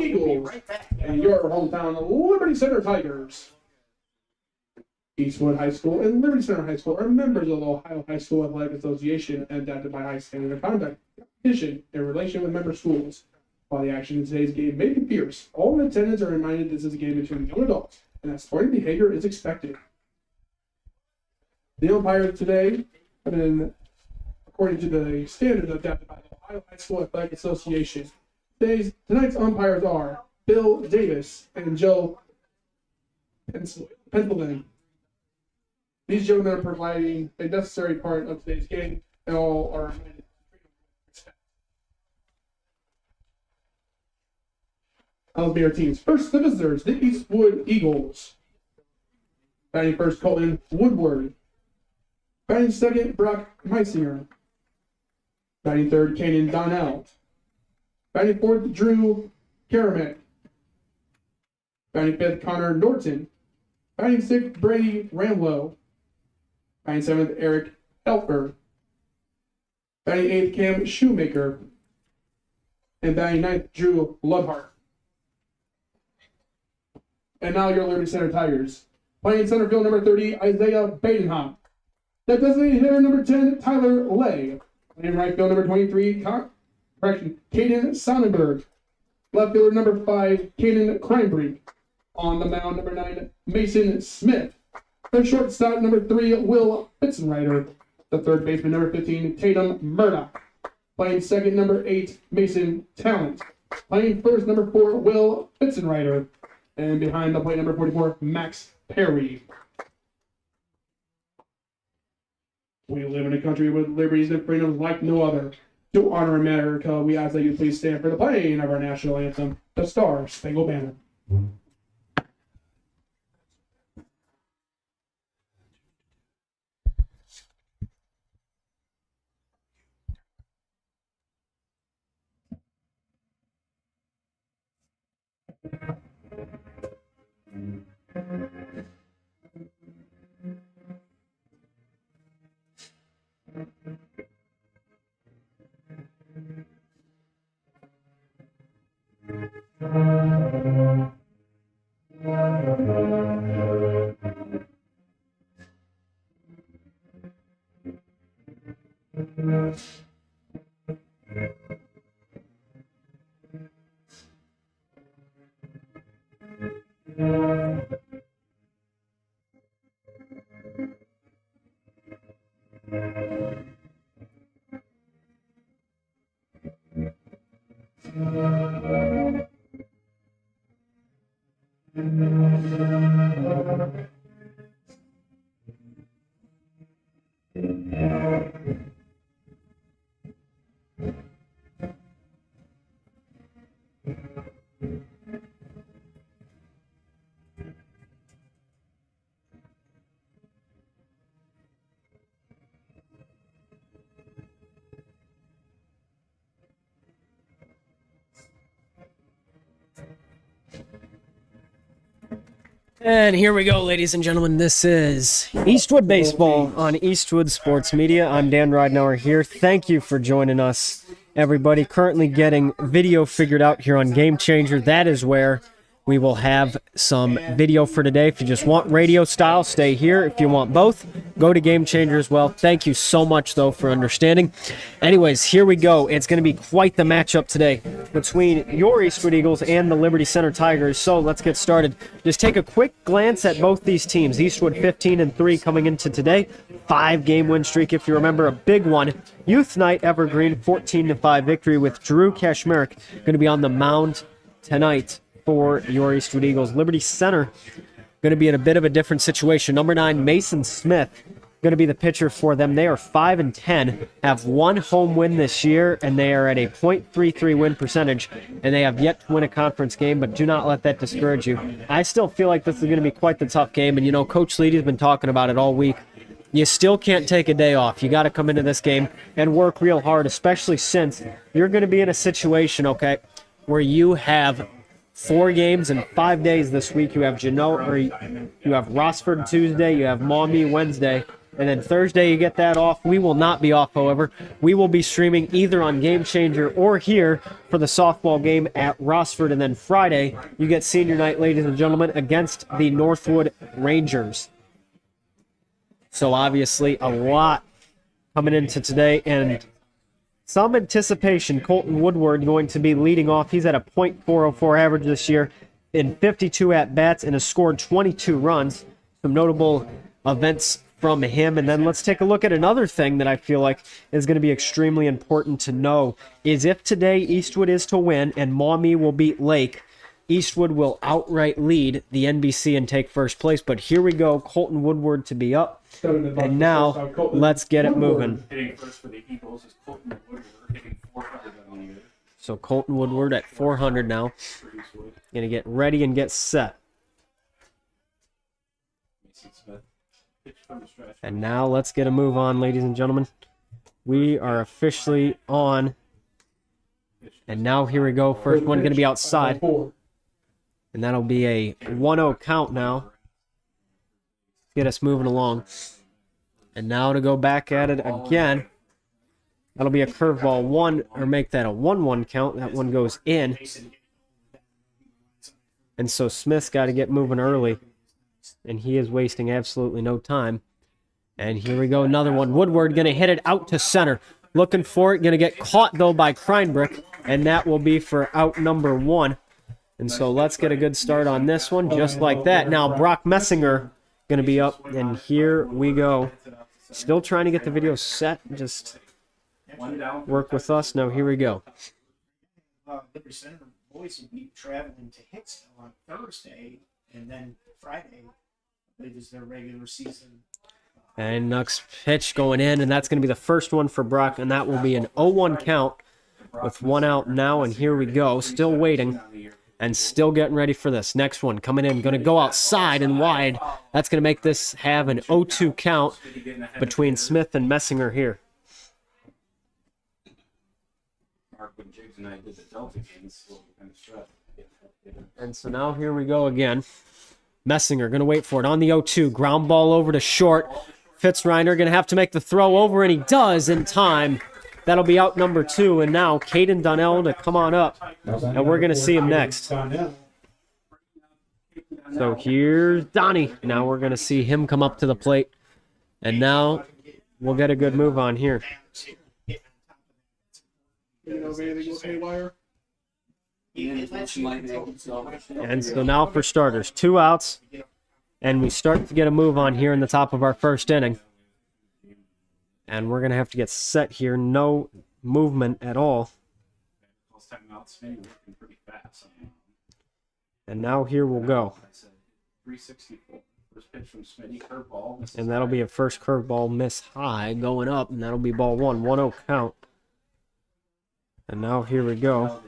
Eagles and your hometown Liberty Center Tigers. Eastwood High School and Liberty Center High School are members of the Ohio High School Athletic Association and adopted by high standard of conduct competition in relation with member schools. While the action in today's game may be fierce, all in attendance are reminded this is a game between young adults and that sporting behavior is expected. The umpires today have been, according to the standards adopted by the Ohio High School Athletic Association. Tonight's umpires are Bill Davis and Joe Pennsylvania. These gentlemen are providing a necessary part of today's game, and all are reminded to treat them with respect. That'll be our teams. First, the visitors, the Eastwood Eagles. Batting first, Colton Woodward. Batting second, Brock Meisinger. Batting third, Kanan Donnell. Batting fourth, Drew Karamek. Batting fifth, Connor Norton. Batting sixth, Brady Ramlow. Batting seventh, Eric Elfer. Batting eighth, Cam Shoemaker. And batting ninth, Drew Ludhart. And now your Liberty Center Tigers. Playing center field number 30, Isaiah Badenhop. That designated hitter number 10, Tyler Lay. Playing right field number 23, Caden Sonnenberg. Left fielder number 5, Caden Kreinbrink. On the mound, number 9, Mason Smith. The shortstop, number 3, Will Fitzenreiter. The third baseman, number 15, Tatum Murdoch. Playing second, number 8, Mason Talent. Playing first, number 4, Will Fitzenreiter. And behind the plate, number 44, Max Perry. We live in a country with liberties and freedoms like no other. To honor America, we ask that you please stand for the playing of our national anthem, the Star Spangled Banner. And here we go, ladies and gentlemen. This is Eastwood Baseball on Eastwood Sports Media. I'm Dan Ridenour here. Thank you for joining us, everybody. Currently getting video figured out here on Gamechanger. That is where we will have some video for today. If you just want radio style, stay here. If you want both, go to Gamechanger as well. Thank you so much, though, for understanding. Anyways, here we go. It's going to be quite the matchup today between your Eastwood Eagles and the Liberty Center Tigers. So let's get started. Just take a quick glance at both these teams. Eastwood 15-3 coming into today. 5-game win streak, if you remember, a big one. Youth Night Evergreen, 14-5 victory with Drew Kashmerek going to be on the mound tonight for your Eastwood Eagles. Liberty Center going to be in a bit of a different situation. Number 9, Mason Smith, going to be the pitcher for them. They are 5-10, have one home win this year, and they are at a .33 win percentage, and they have yet to win a conference game, but do not let that discourage you. I still feel like this is going to be quite the tough game, and you know, Coach Leedy's been talking about it all week. You still can't take a day off. You got to come into this game and work real hard, especially since you're going to be in a situation, okay, where you have 4 games in 5 days this week. You have you have Rossford Tuesday, you have Maumee Wednesday, And then Thursday you get that off. We will not be off, however. We will be streaming either on Gamechanger or here for the softball game at Rossford. And then Friday you get senior night, ladies and gentlemen, against the Northwood Rangers. So obviously a lot coming into today, and some anticipation. Colton Woodward going to be leading off. He's at a .404 average this year in 52 at-bats and has scored 22 runs. Some notable events from him. And then let's take a look at another thing that I feel like is going to be extremely important to know is if today Eastwood is to win and Maumee will beat Lake, Eastwood will outright lead the NBC and take first place. But here we go, Colton Woodward to be up. And now, let's get it moving. Hitting first for the Eagles is Colton Woodward, hitting 400 on the year. So Colton Woodward at 400 now. Going to get ready and get set. And now let's get a move on, ladies and gentlemen. We are officially on. And now here we go. First one going to be outside. And that'll be a 1-0 count now. Get us moving along. And now to go back at it again. That'll be a curveball one, or make that a 1-1 count. That one goes in. And so Smith's got to get moving early. And he is wasting absolutely no time. And here we go, another one. Woodward going to hit it out to center. Looking for it. Going to get caught, though, by Kreinbrick. And that will be for out number 1. And so let's get a good start on this one, just like that. Now, Brock Messinger going to be up, and here we go. Still trying to get the video set. Just work with us. Now, here we go. Liberty Center boys will be traveling to Hicksville on Thursday, and then Friday, it is their regular season. And next pitch going in, and that's going to be the first one for Brock, and that will be an 0-1 count with 1 out now, and here we go. Still waiting. And still getting ready for this. Next one coming in. Going to go outside and wide. That's going to make this have an 0-2 count between Smith and Messinger here. And so now here we go again. Messinger going to wait for it on the 0-2. Ground ball over to short. Fitzreiner going to have to make the throw over, and he does in time. That'll be out number 2, and now Caden Donnell to come on up, and we're going to see him next. So here's Donnie. Now we're going to see him come up to the plate, and now we'll get a good move on here. And so now for starters, 2 outs, and we start to get a move on here in the top of our first inning. And we're going to have to get set here. No movement at all. And now here we'll go. And that'll be a first curveball miss high going up. And that'll be ball 1. 1-0 count. And now here we go.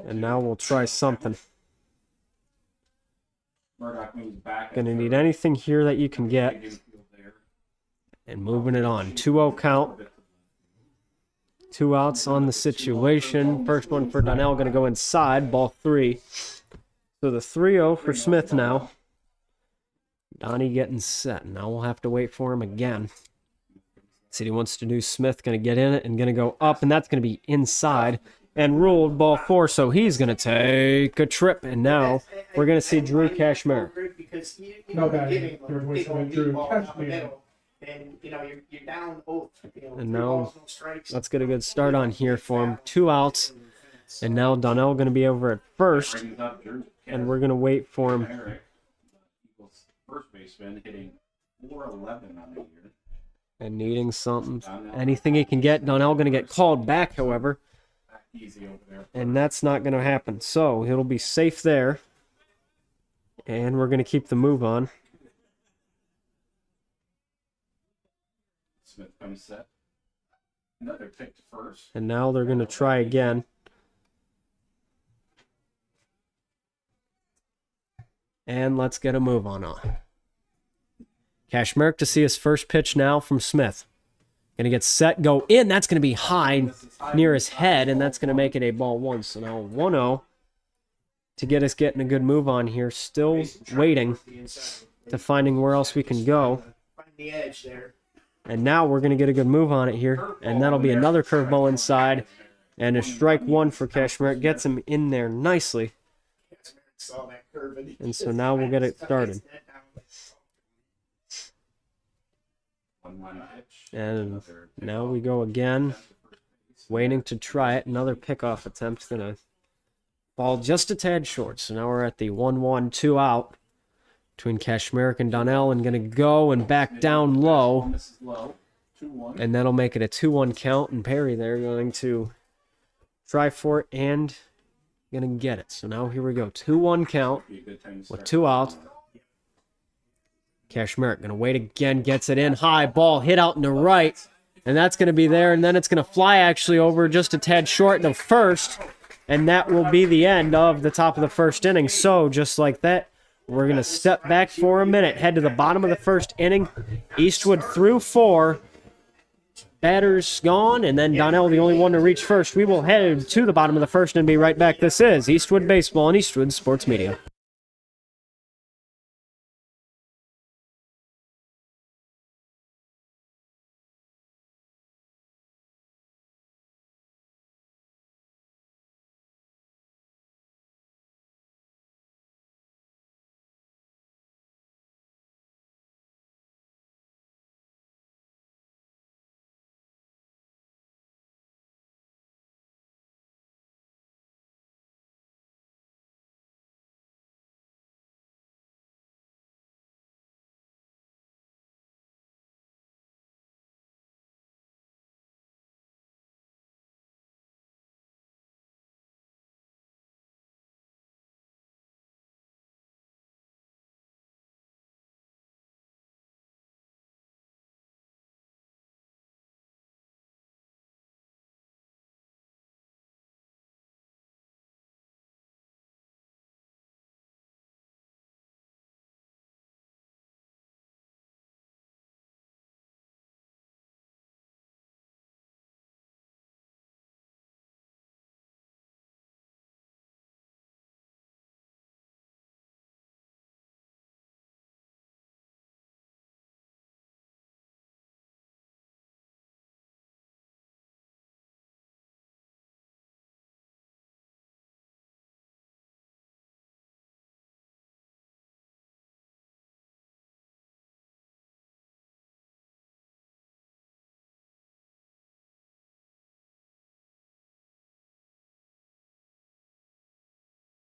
And now we'll try something. Going to need anything here that you can get. And moving it on. 2-0 count. 2 outs on the situation. First one for Donnell going to go inside. Ball 3. So the 3-0 for Smith now. Donnie getting set. Now we'll have to wait for him again. City wants to do Smith. Going to get in it and going to go up. And that's going to be inside. And ruled ball 4, so he's going to take a trip. And now we're going to see Drew Cashmere. And now let's get a good start on here for him. 2 outs. And now Donnell going to be over at first. And we're going to wait for him. And needing something. Anything he can get. Donnell going to get called back, however. And that's not going to happen. So it'll be safe there. And we're going to keep the move on. Smith comes set. Another pick to first. And now they're going to try again. And let's get a move on. Cashmere to see his first pitch now from Smith. Going to get set, go in. That's going to be high near his head, and that's going to make it a ball 1. So now 1-0. to get us getting a good move on here. Still waiting to finding where else we can go. Find the edge there. And now we're going to get a good move on it here. And that'll be another curveball inside. And a strike one for Kashmir. Gets him in there nicely. Saw that curve And so now we'll get it started. And now we go again. Waiting to try it. Another pickoff attempt. Gonna fall just a tad short. So now we're at the 1-1, 2 out between Kashmir and Donnell. And gonna go and back down low. And that'll make it a 2-1 count. And Perry there going to try for it and gonna get it. So now here we go. 2-1 count with 2 outs. Kashmir gonna wait again. Gets it in. High ball hit out in the right. And that's going to be there, and then it's going to fly actually over just a tad short in the first, and that will be the end of the top of the first inning. So, just like that, we're going to step back for a minute, head to the bottom of the first inning. Eastwood through 4. Batters gone, and then Donnell the only one to reach first. We will head to the bottom of the first and be right back. This is Eastwood Baseball and Eastwood Sports Media.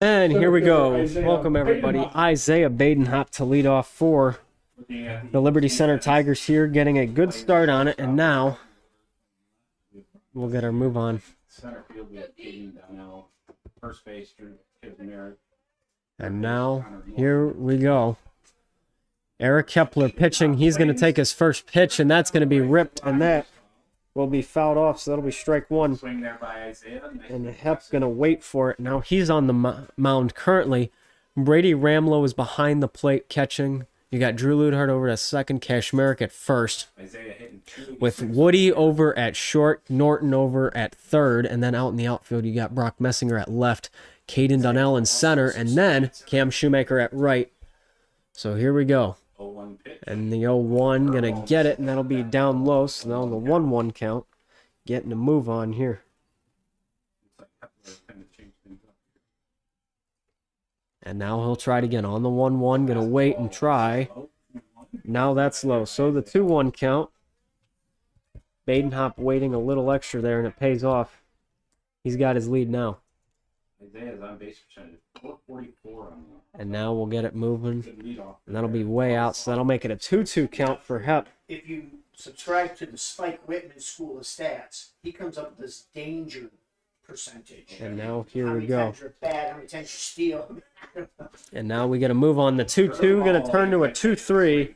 And here we go. Welcome, everybody. Isaiah Badenhop to lead off for the Liberty Center Tigers here, getting a good start on it. And now we'll get our move on. Center field, we have Caden Donnell. First base, Drew Kizmer. And now here we go. Eric Kepler pitching. He's going to take his first pitch, and that's going to be ripped, and that will be fouled off, so that'll be strike one. Swing there by Isaiah. And Hep's going to wait for it. Now he's on the mound currently. Brady Ramlow is behind the plate catching. You got Drew Ludhart over at second, Kashmir at first. Isaiah hitting 2. With Woody over at short, Norton over at third, and then out in the outfield you got Brock Messinger at left, Caden Donnell in center, and then Cam Shoemaker at right. So here we go. 0-1 pitch. And the 0-1 going to get it, and that'll be down low. So now the 1-1 count. Getting a move on here. Looks like Kepler kind of changed things up. And now he'll try it again on the 1-1. Going to wait and try. Now that's low. So the 2-1 count. Badenhop waiting a little extra there, and it pays off. He's got his lead now. Isaiah's on base percentage 444 on that. And now we'll get it moving. Good lead off. And that'll be way out, so that'll make it a 2-2 count for Hep. If you subscribe to the Spike Whitman School of Stats, he comes up with this danger percentage. And now here How we many go. times you're bad, how many times you steal. And now we get a move on the 2-2. Going to turn to a 2-3.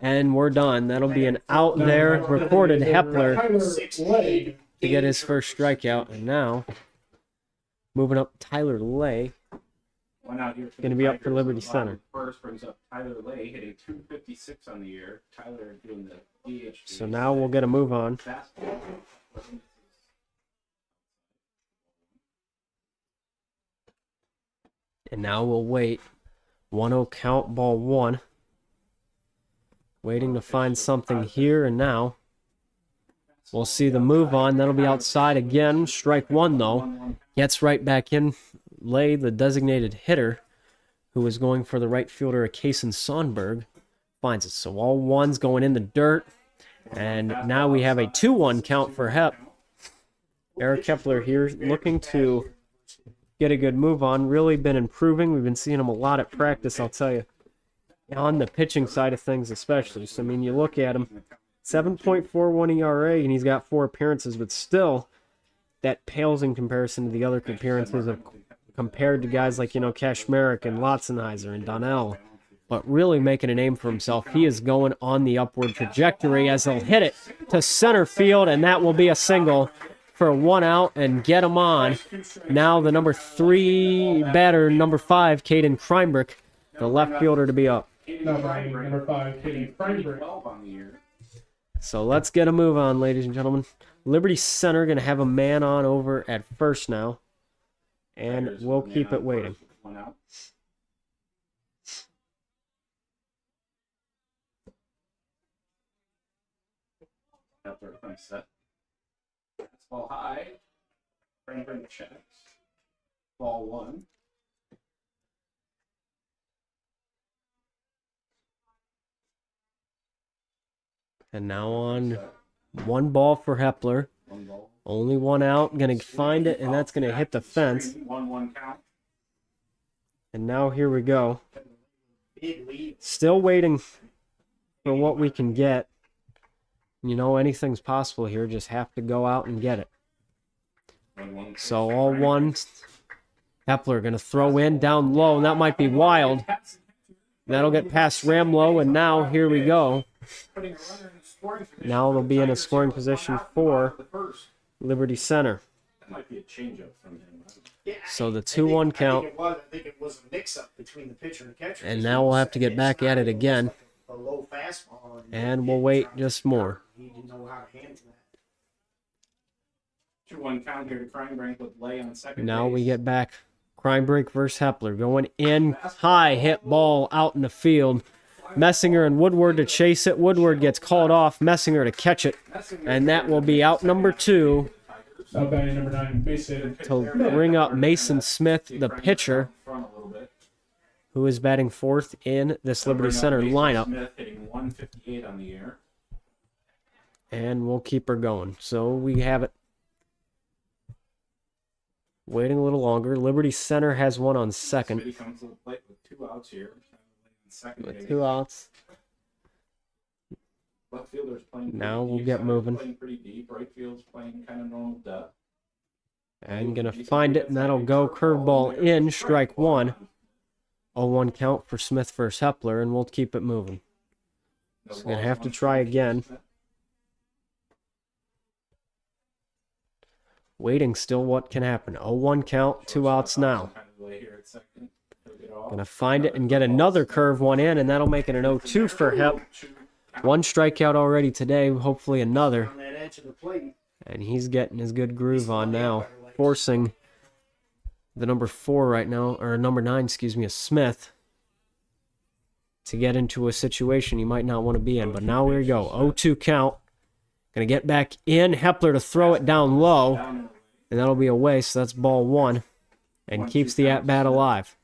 And we're done. That'll be an out there. Recorded Hepler Leg. to get his first strikeout. And now, moving up Tyler Lay. One out here for Gonna the be up for Tigers. Liberty On the bottom Center. First brings up Tyler Lay, hitting 256 on the year. Tyler doing the DH. So now we'll get a move on. Fastball. And now we'll wait. 1-0 count, ball 1. Waiting to find something here and now. We'll see the move on. That'll be outside again. Strike 1, though. Gets right back in. Lay, the designated hitter, who was going for the right fielder, Kason Sonberg, finds it. So all ones going in the dirt. And now we have a 2-1 count for Hep. Eric Kepler here looking to get a good move on. Really been improving. We've been seeing him a lot at practice, I'll tell you. On the pitching side of things especially. So, I mean, you look at him, 7.41 ERA, and he's got 4 appearances, but still, that pales in comparison to the other appearances of compared to guys like, Kashmerick and Lotzenheiser and Donnell. But really making a name for himself. He is going on the upward trajectory as he'll hit it to center field, and that will be a single for 1 out and get him on. Now the number 3 batter, number 5, Caden Kreinbrick, the left fielder to be up. Number 5, Caden Kreinbrick. So let's get a move on, ladies and gentlemen. Liberty Center going to have a man on over at first now. And we'll keep it waiting. 1 out. Kepler comes set. Ball high. Bring checks. Ball 1. And now on 1 ball for Hepler. 1 ball. Only 1 out. Going to find it, and that's going to hit the fence. 1-1 count. And now here we go. Big lead. Still waiting for what we can get. Anything's possible here. Just have to go out and get it. 1-1. So all ones. Hepler going to throw in down low, and that might be wild. That'll get past Ramlow, and now here we go. Now they'll be in a scoring position for Liberty Center. That might be a changeup from him. Yeah, So the 2-1 count. I think it was a mix-up between the pitcher and catcher. And now we'll have to get back at it again. A low fastball. And we'll wait just more. He didn't know how to handle that. 2-1 count here to Kreinbrink with Lay on second Now base. we get back. Kreinbrink versus Hepler. Going in high, hit ball out in the field. Messinger and Woodward to chase it. Woodward gets called off. Messinger to catch it. And that will be out number 2 Batting number 9, base hit. to bring up Mason Smith, the pitcher, who is batting 4th in this Liberty Center lineup. Smith hitting 158 on the year. And we'll keep her going. So we have it. Waiting a little longer. Liberty Center has 1 on second. Smitty comes to the plate with 2 outs here. Second With base. 2 outs. Left fielder's playing Now pretty we'll deep, get center's moving. Playing pretty deep. Right field's playing kind of normal depth. And gonna find it, and that'll go curveball in, strike 1. 0-1 count for Smith versus Hepler, and we'll keep it moving. So gonna have to try again. Waiting still what can happen. 0-1 count, 2 outs now. Gonna find it and get another curve one in, and that'll make it an 0-2 for Hep. 1 strikeout already today, hopefully another. On that edge of the plate. And he's getting his good groove on now. Forcing the number 4 right now, or number 9, excuse me, is Smith, to get into a situation he might not want to be in. But now here we go. 0-2 count. Gonna get back in. Hepler to throw it down low. And that'll be away, so that's ball 1. And keeps the at-bat alive.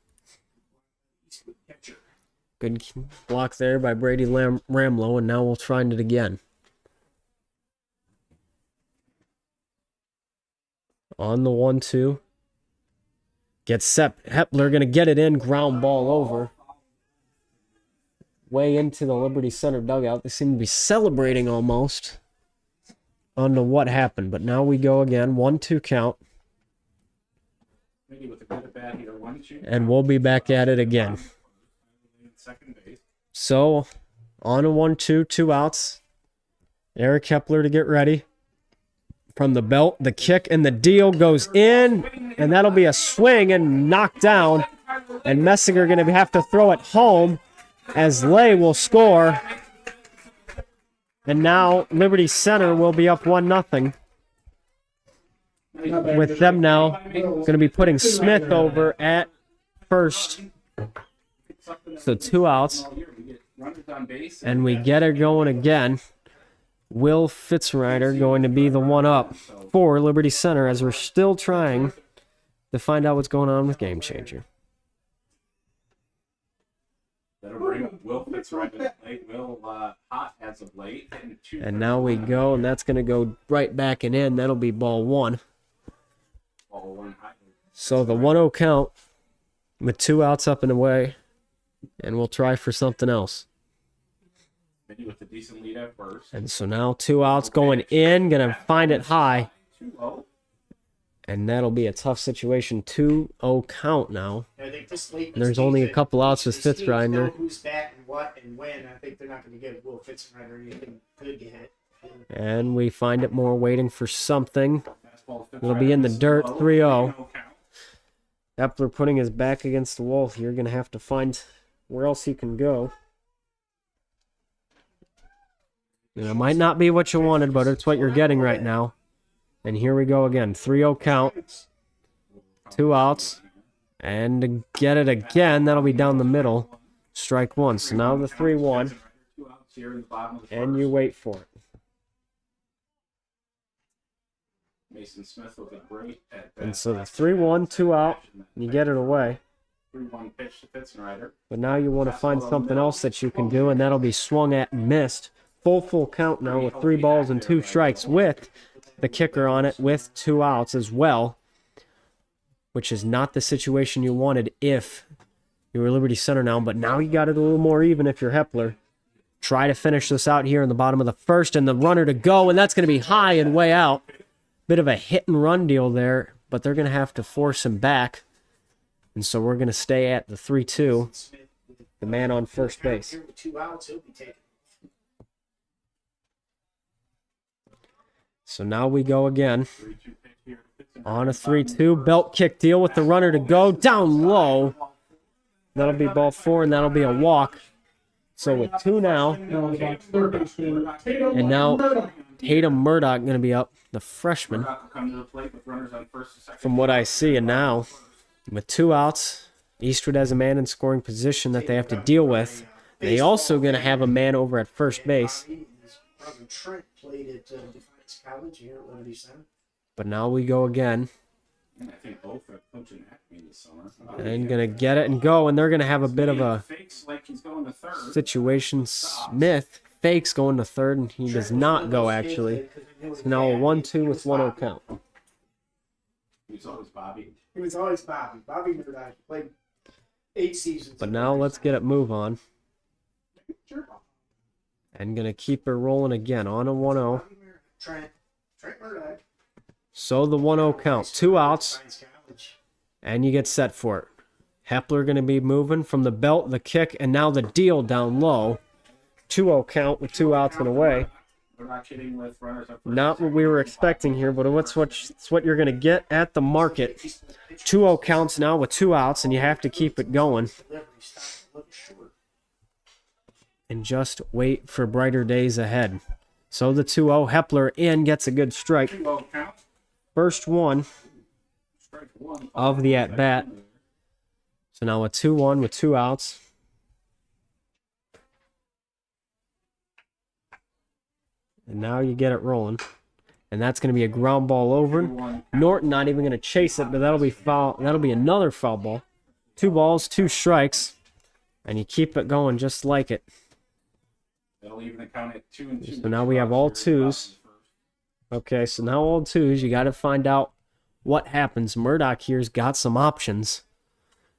Good block there by Brady Ramlow, and now we'll try it again. On the 1-2. Gets set. Hepler going to get it in. Ground ball over. Way into the Liberty Center dugout. They seem to be celebrating almost on to what happened. But now we go again. 1-2 count. Maybe with a good at bat here. 1-2. And we'll be back at it again. Second base. So, on a 1-2, 2 outs. Eric Kepler to get ready. From the belt, the kick and the deal goes in, and that'll be a swing and knocked down. And Messinger going to have to throw it home as Lay will score. And now Liberty Center will be up 1-0. With them now going to be putting Smith over at first. So 2 outs. All year, we get runners on base And we get it going again. Will Fitzrider going to be the one up for Liberty Center as we're still trying to find out what's going on with Gamechanger. that'll bring up Will Fitzrider late. Will hot as of late. And now we go, and that's going to go right back and in. That'll be ball 1. Ball 1 hot. So the 1-0 count with 2 outs up and away. And we'll try for something else. Maybe with a decent lead at first. And so now 2 outs going in. Going to find it high. 2-0. And that'll be a tough situation. 2-0 count now. I think this late And there's only a couple outs with these teams know Fitzrider. who's back and what and when. I think they're not going to give Will Fitzrider anything good to hit. And we find it more waiting for something. Fastball It'll be in the dirt, 3-0. 3-0 count. Epler putting his back against the wall here. Going to have to find where else he can go. And it might not be what you wanted, but it's what you're getting right now. And here we go again. 3-0 count. 2 outs. And to get it again, that'll be down the middle. Strike 1. So now the 3-1. 2 outs here in the bottom of the And first. you wait for it. Mason Smith will be great at that. And so the 3-1, 2 out. And you get it away. 3-1 pitch to Fitzrider. But now you want to find something else that you can do, and that'll be swung at and missed. Full count now with 3 balls and 2 strikes with the kicker on it with 2 outs as well, which is not the situation you wanted if you were Liberty Center now. But now you got it a little more even if you're Hepler. Try to finish this out here in the bottom of the first, and the runner to go, and that's going to be high and way out. Bit of a hit and run deal there, but they're going to have to force him back. And so we're going to stay at the 3-2, the man on first base. Here with 2 outs, he'll be taken. So now we go again 3-2 pitch here to Fitzrider. on a 3-2. Belt kick deal with the runner to go down low. That'll be ball 4, and that'll be a walk. So with 2 now, and now Tatum Murdoch going to be up, the freshman, Murdoch will come to the plate with runners on first and second. from what I see. And now with 2 outs, Eastwood has a man in scoring position that they have to deal with. They also going to have a man over at first base. His brother Trent played at Defiance College here at Liberty Center. But now we go again. And I think both are coaching Acme this summer. And going to get it and go. And they're going to have a bit of a Fakes like he's going to third. situation. Smith fakes going to third, and he does not go, actually. So now a 1-2 with 1-0 count. He's always Bobby. He was always Bobby. Bobby Murdoch played 8 seasons. But now let's get it move on. And going to keep it rolling again on a 1-0. Trent Murdoch. So the 1-0 count. 2 outs, Defiance College. and you get set for it. Hepler going to be moving from the belt, the kick, and now the deal down low. 2-0 count with 2 outs and away. We're not kidding with runners up first. Not what we were expecting here, but it's what you're going to get at the market. 2-0 counts now with 2 outs, and you have to keep it going. Delivery stopped a little short. And just wait for brighter days ahead. So the 2-0, Hepler in, gets a good strike. 2-0 count. First one Strike 1. of the at-bat. So now a 2-1 with 2 outs. And now you get it rolling. And that's going to be a ground ball over. Norton not even going to chase it, but that'll be foul. That'll be another foul ball. 2 balls, 2 strikes. And you keep it going just like it. That'll even the count at 2 and 2. So now we have all 2s. Okay, so now all 2s. You got to find out what happens. Murdoch here's got some options.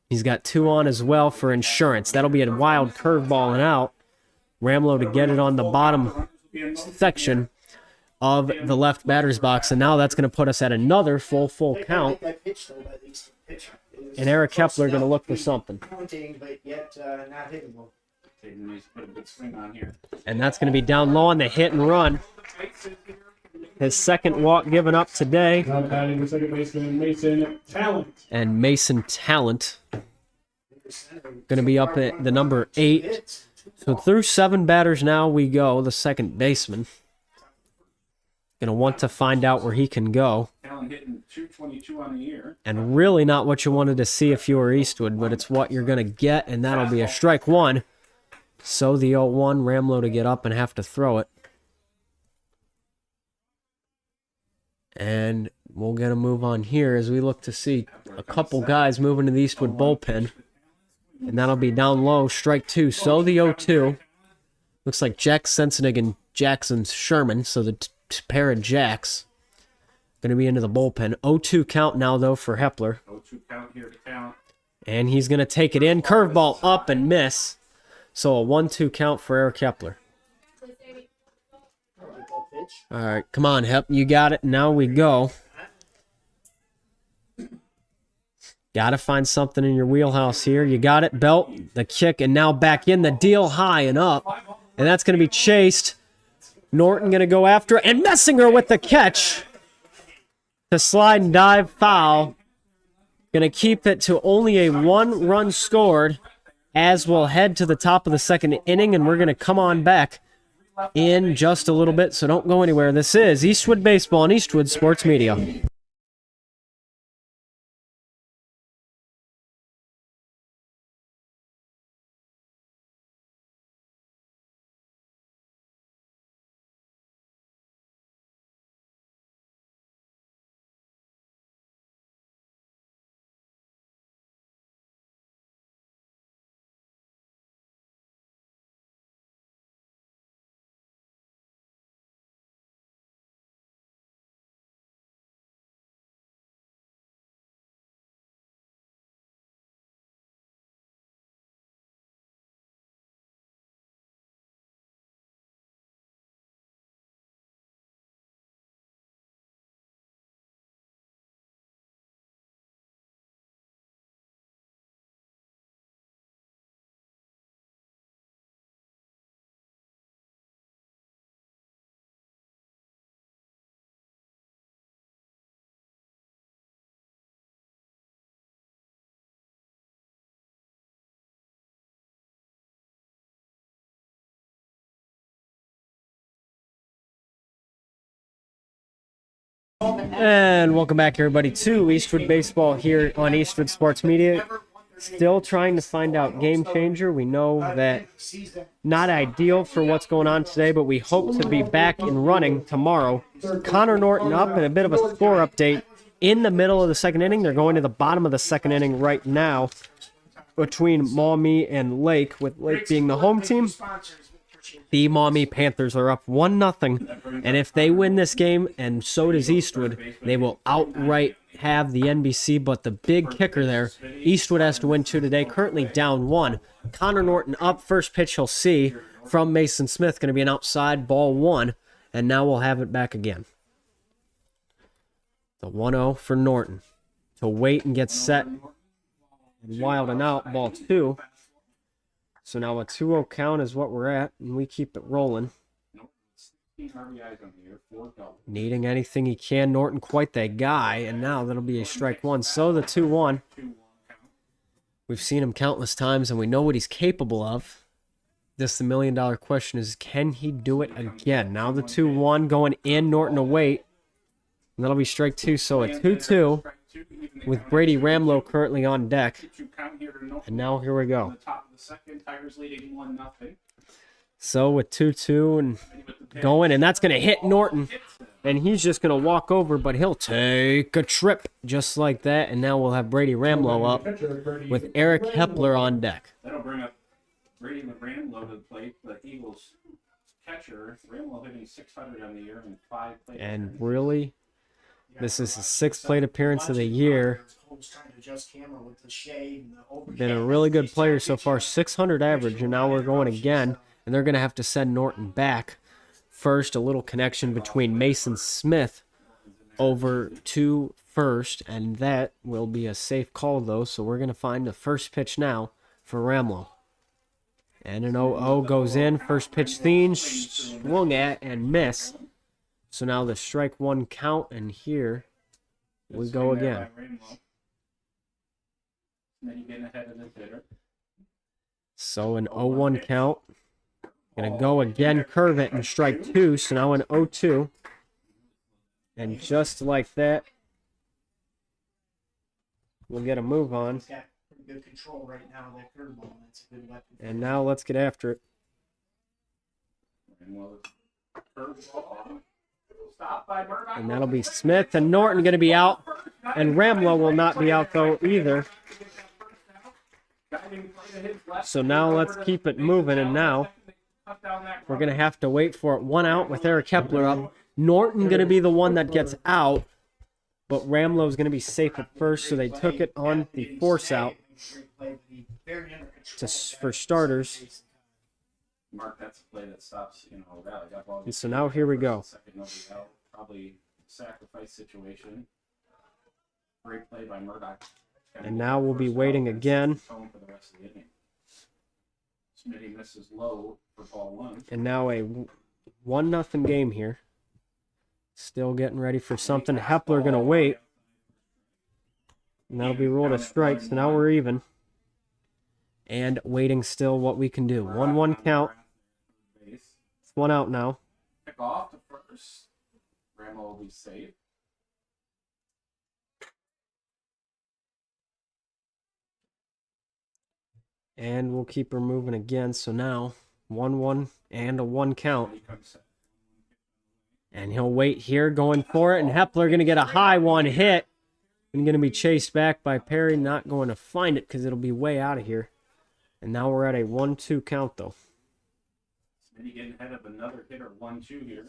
He's got 2 on as well for insurance. That'll be a wild curveball and out. Ramlo to get it on the bottom section of the left batter's box, and now that's going to put us at another full count. That pitch, though, by the pitcher. And Eric Hepler going to look for something. Counting, but yet not hittable. Tatum needs to put a big swing on here. And that's going to be down low on the hit and run. His second walk given up today. Now batting the second baseman, Mason Talent. And Mason Talent going to be up at the number 8. So through 7 batters now we go. The second baseman going to want to find out where he can go. Talent Allen hitting 222 on the year. And really not what you wanted to see if you were Eastwood, but it's what you're going to get, and that'll be a strike one. So the 0-1, Ramlow to get up and have to throw it. And we'll get a move on here as we look to see a couple guys moving to the Eastwood bullpen. And that'll be down low, strike two. So the 0-2. Looks like Jack Sensenig and Jackson Sherman, so the pair of Jacks going to be into the bullpen. 0-2 count now, though, for Hepler. 0-2 count here to count. And he's going to take it in. Curveball up and miss. So a 1-2 count for Eric Hepler. All right, come on, Hep. You got it. Now we go. Got to find something in your wheelhouse here. You got it. Belt, the kick, and now back in the deal high and up. And that's going to be chased. Norton going to go after it. And Messinger with the catch. To slide and dive foul. Going to keep it to only a 1 run scored as we'll head to the top of the second inning. And we're going to come on back in just a little bit. So don't go anywhere. This is Eastwood Baseball and Eastwood Sports Media. And welcome back, everybody, to Eastwood Baseball here on Eastwood Sports Media. Still trying to find out Gamechanger. We know that not ideal for what's going on today, but we hope to be back and running tomorrow. Connor Norton up and a bit of a score update in the middle of the second inning. They're going to the bottom of the second inning right now between Maumee and Lake, with Lake being the home team. The Maumee Panthers are up 1-0, and if they win this game, and so does Eastwood, they will outright have the NBC. But the big kicker there, Eastwood has to win 2 today, currently down 1. Connor Norton up, first pitch he'll see from Mason Smith, going to be an outside, ball 1, and now we'll have it back again. The 1-0 for Norton to wait and get set, and wild and out, ball 2. So now a 2-0 count is what we're at, and we keep it rolling. Needing anything he can. Norton quite that guy, and now that'll be a strike 1. So the 2-1. We've seen him countless times, and we know what he's capable of. This the million-dollar question is, can he do it again? Now the 2-1 going in, Norton to wait. And that'll be strike 2, so a 2-2 with Brady Ramlow currently on deck. And now here we go. So with 2-2 and going, and that's going to hit Norton. And he's just going to walk over, but he'll take a trip just like that. And now we'll have Brady Ramlow up with Eric Hepler on deck. That'll bring up Brady Ramlow to the plate, the Eagles catcher. Ramlow hitting 600 on the year and 5 plate. And really, this is his 6th plate appearance of the year. Been a really good player so far, 600 average, and now we're going again. And they're going to have to send Norton back. First, a little connection between Mason Smith over to first, and that will be a safe call, though. So we're going to find the first pitch now for Ramlow. And an 0-0 goes in. First pitch seen, swung at, and miss. So now the strike 1 count, and here we go again. So an 0-1 count. Gonna go again, curve it, and strike 2. So now an 0-2. And just like that, We'll get a move on. He's got pretty good control right now of that curveball. That's a good weapon. And now let's get after it. And that'll be Smith and Norton going to be out. And Ramlow will not be out, though, either. So now let's keep it moving. And now we're going to have to wait for it. 1 out with Eric Hepler up. Norton going to be the one that gets out. But Ramlow is going to be safe at first, so they took it on the force out for starters. Mark, that's a play that stops, rally. And so now here we go. Probably sacrifice situation. Great play by Murdoch. And now we'll be waiting again. For the rest of the inning. Smitty misses low for ball 1. And now a 1-0 game here. Still getting ready for something. Hepler going to wait. And that'll be ruled a strike, so now we're even. And waiting still what we can do. 1-1 count. It's 1 out now. Pick off to first. Rambo will be safe. And we'll keep her moving again. So now 1-1 and a 1 count. And he'll wait here going for it. And Hepler going to get a high one hit. And going to be chased back by Perry. Not going to find it because it'll be way out of here. And now we're at a 1-2 count though. Smitty getting ahead of another hitter 1-2 here.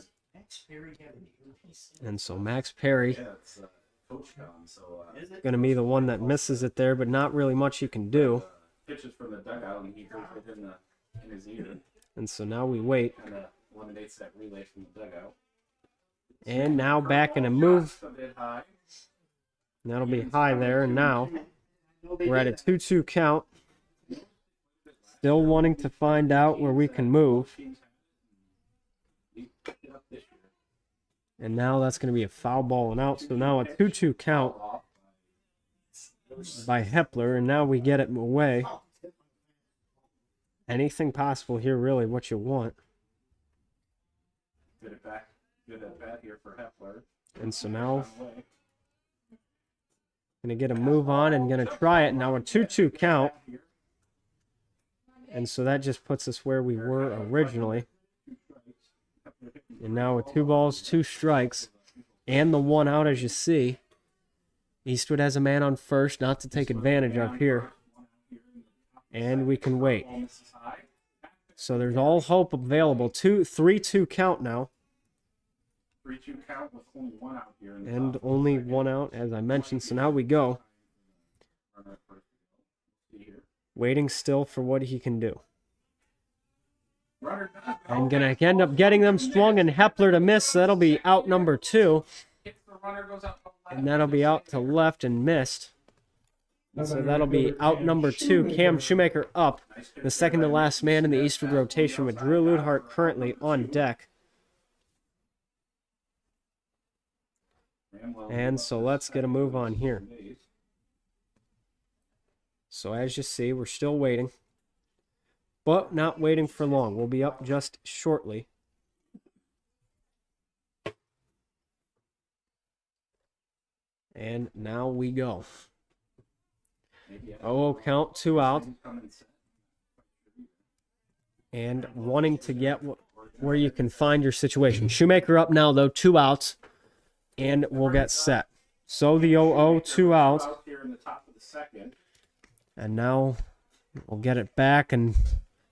And so Max Perry it's coach down, so going to be the one that misses it there, but not really much you can do. Pitches from the dugout and he hears it in his ear. And so now we wait. And eliminates that relay from the dugout. And now back in a move. And that'll be high there. And now we're at a 2-2 count. Still wanting to find out where we can move. And now that's going to be a foul ball and out. So now a 2-2 count by Hepler. And now we get it away. Anything possible here, really, what you want. Good at bat here for Hepler. And so now going to get a move on and going to try it. Now a 2-2 count. And so that just puts us where we were originally. And now with 2 balls, 2 strikes, and the 1 out, as you see. Eastwood has a man on first, not to take advantage of here. And we can wait. So there's all hope available. 3-2 count now. 3-2 count with only 1 out here. And only 1 out, as I mentioned. So now we go. Waiting still for what he can do. And going to end up getting them swung and Hepler to miss. So that'll be out number 2. And that'll be out to left and missed. And so that'll be out number 2. Cam Shoemaker up. The second to last man in the Eastwood rotation with Drew Ludhart currently on deck. And so let's get a move on here. So as you see, we're still waiting. But not waiting for long. We'll be up just shortly. And now we go. 0 count, 2 out. And wanting to get where you can find your situation. Shoemaker up now, though, 2 outs. And we'll get set. So the 0-0, 2 out. And now we'll get it back. And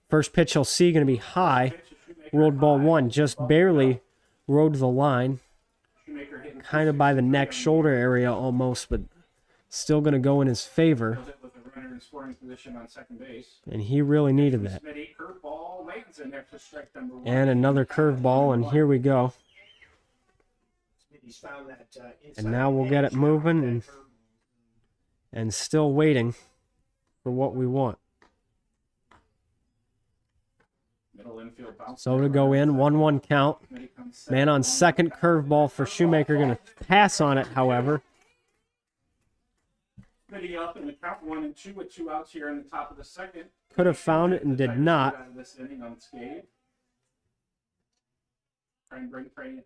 first pitch you'll see going to be high. Rolled ball 1, just barely rode the line. Kind of by the neck, shoulder area almost, but still going to go in his favor. And he really needed that. And another curveball, and here we go. And now we'll get it moving and still waiting for what we want. So to go in, 1-1 count. Man on second, curveball for Shoemaker. Going to pass on it, however. Up in the count 1 and 2 with 2 outs here in the top of the second. Could have found it and did not.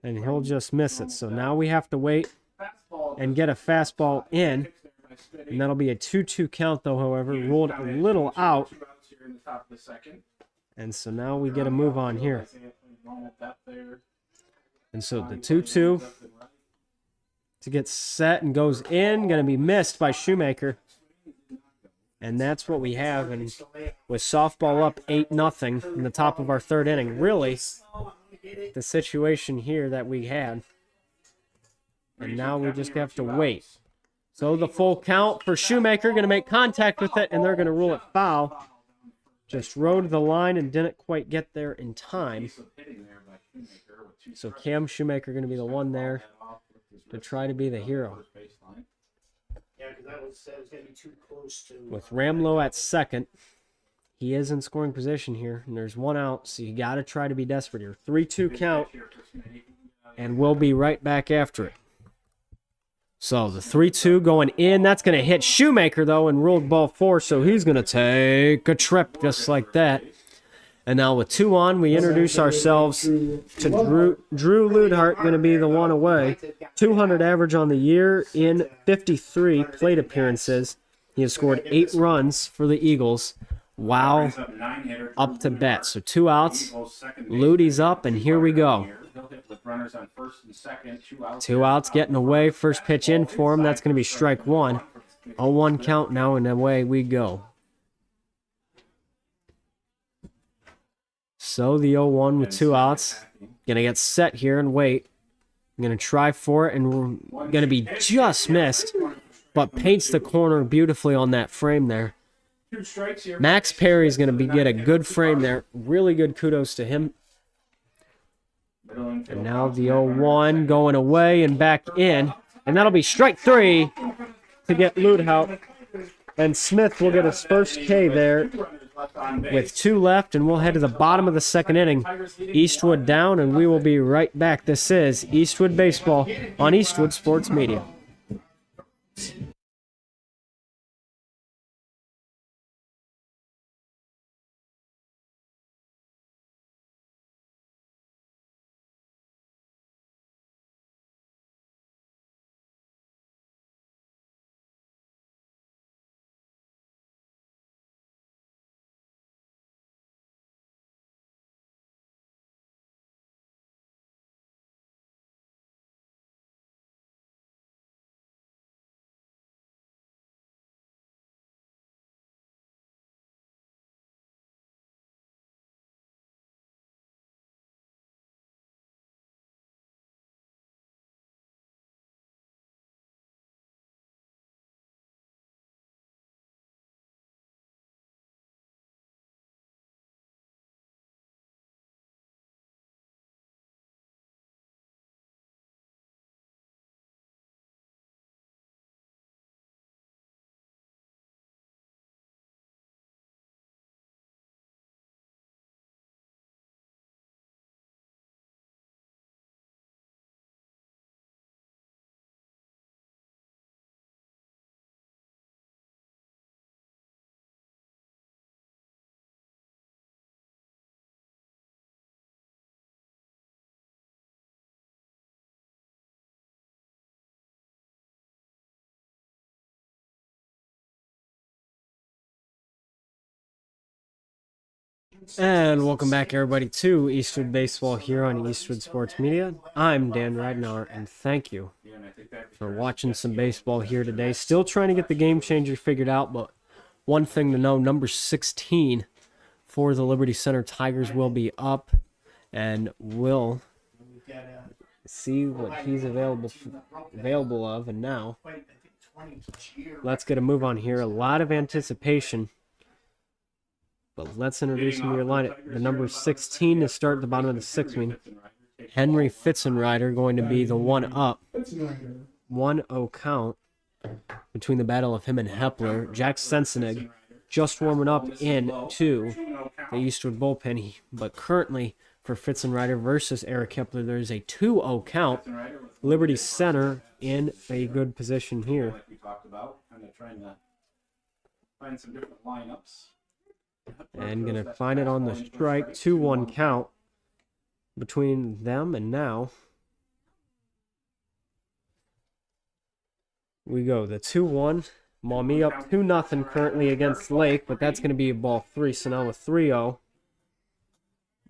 And he'll just miss it. So now we have to wait and get a fastball in. And that'll be a 2-2 count, though, however. Ruled a little out. 2 outs here in the top of the second. And so now we get a move on here. Isaiah playing normal depth there. And so the 2-2 to get set and goes in. Going to be missed by Shoemaker. And that's what we have. And with softball up 8-0 in the top of our third inning, really the situation here that we had. And now we just have to wait. So the full count for Shoemaker, going to make contact with it, and they're going to rule it foul. Just rode the line and didn't quite get there in time. So Cam Shoemaker going to be the one there to try to be the hero. Yeah, because that was going to be too close to. With Ramlow at second, he is in scoring position here, and there's 1 out, so you got to try to be desperate here. 3-2 count, and we'll be right back after it. So the 3-2 going in. That's going to hit Shoemaker, though, and ruled ball 4, so he's going to take a trip just like that. And now with 2 on, we introduce ourselves to Drew Ludhart, going to be the one away. 200 average on the year in 53 plate appearances. He has scored 8 runs for the Eagles. Wow, up to bat. So 2 outs. Ludy's up, and here we go. 2 outs, getting away. First pitch in for him. That's going to be strike 1. 0-1 count now, and away we go. So the 0-1 with 2 outs. Going to get set here and wait. I'm going to try for it, and we're going to be just missed, but paints the corner beautifully on that frame there. Max Perry's going to get a good frame there. Really good kudos to him. And now the 0-1 going away and back in. And that'll be strike 3 to get Ludhout. And Smith will get his first K there with 2 left. And we'll head to the bottom of the second inning. Eastwood down, and we will be right back. This is Eastwood Baseball on Eastwood Sports Media. And welcome back, everybody, to Eastwood Baseball here on Eastwood Sports Media. I'm Dan Ridenour, and thank you for watching some baseball here today. Still trying to get the game changer figured out, but one thing to know, number 16 for the Liberty Center Tigers will be up, and we'll see what he's available of. And now, let's get a move on here. A lot of anticipation. But let's introduce him to your lineup. The number 16 to start at the bottom of the 6th inning. Henry Fitzenrider going to be the one up. 1-0 count between the battle of him and Hepler. Jack Sensenig just warming up into the Eastwood bullpen. But currently for Fitzenrider versus Eric Hepler, there's a 2-0 count. Liberty Center in a good position here. Like we talked about, kind of trying to find some different lineups. And going to find it on the strike. 2-1 count between them, and now we go. The 2-1 Maumee up 2-0 currently against Lake, but that's going to be ball 3, so now a 3-0.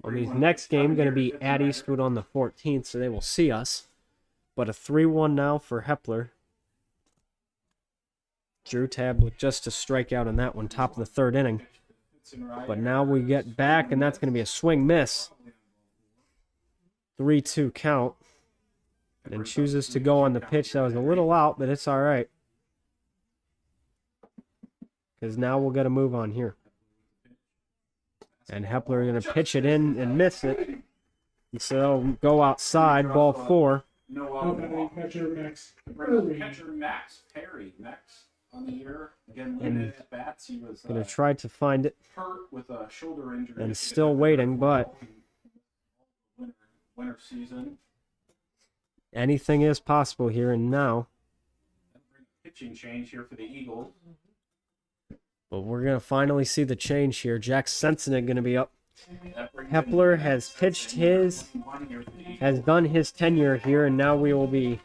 Maumee's next game going to be at Eastwood on the 14th, so they will see us. But a 3-1 now for Hepler. Drew Tablet just a strikeout in that one, top of the 3rd inning. But now we get back, and that's going to be a swing miss. 3-2 count. And chooses to go on the pitch. That was a little out, but it's all right. Because now we'll get a move on here. And Hepler going to pitch it in and miss it. And so go outside, ball 4. Catcher Max. Catcher Max Perry. Max on the year. Again, limited at bats. He was Going to try to find it. hurt with a shoulder injury. And still waiting, but winter season. anything is possible here and now. Pitching change here for the Eagles. But we're going to finally see the change here. Jack Sensenig going to be up. Hepler has pitched has done his tenure here, and now we will be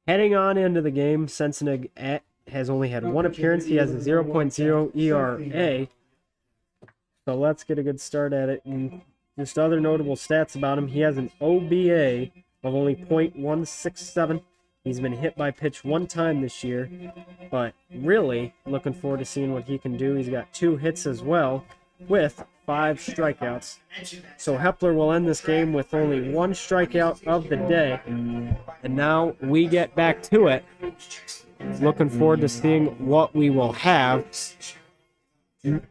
heading on into the game. Sensenig has only had one appearance. He has a 0.0 ERA. So let's get a good start at it. And just other notable stats about him. He has an OBA of only .167. He's been hit by pitch one time this year, but really looking forward to seeing what he can do. He's got 2 hits as well with 5 strikeouts. So Hepler will end this game with only 1 strikeout of the day. And now we get back to it. Looking forward to seeing what we will have.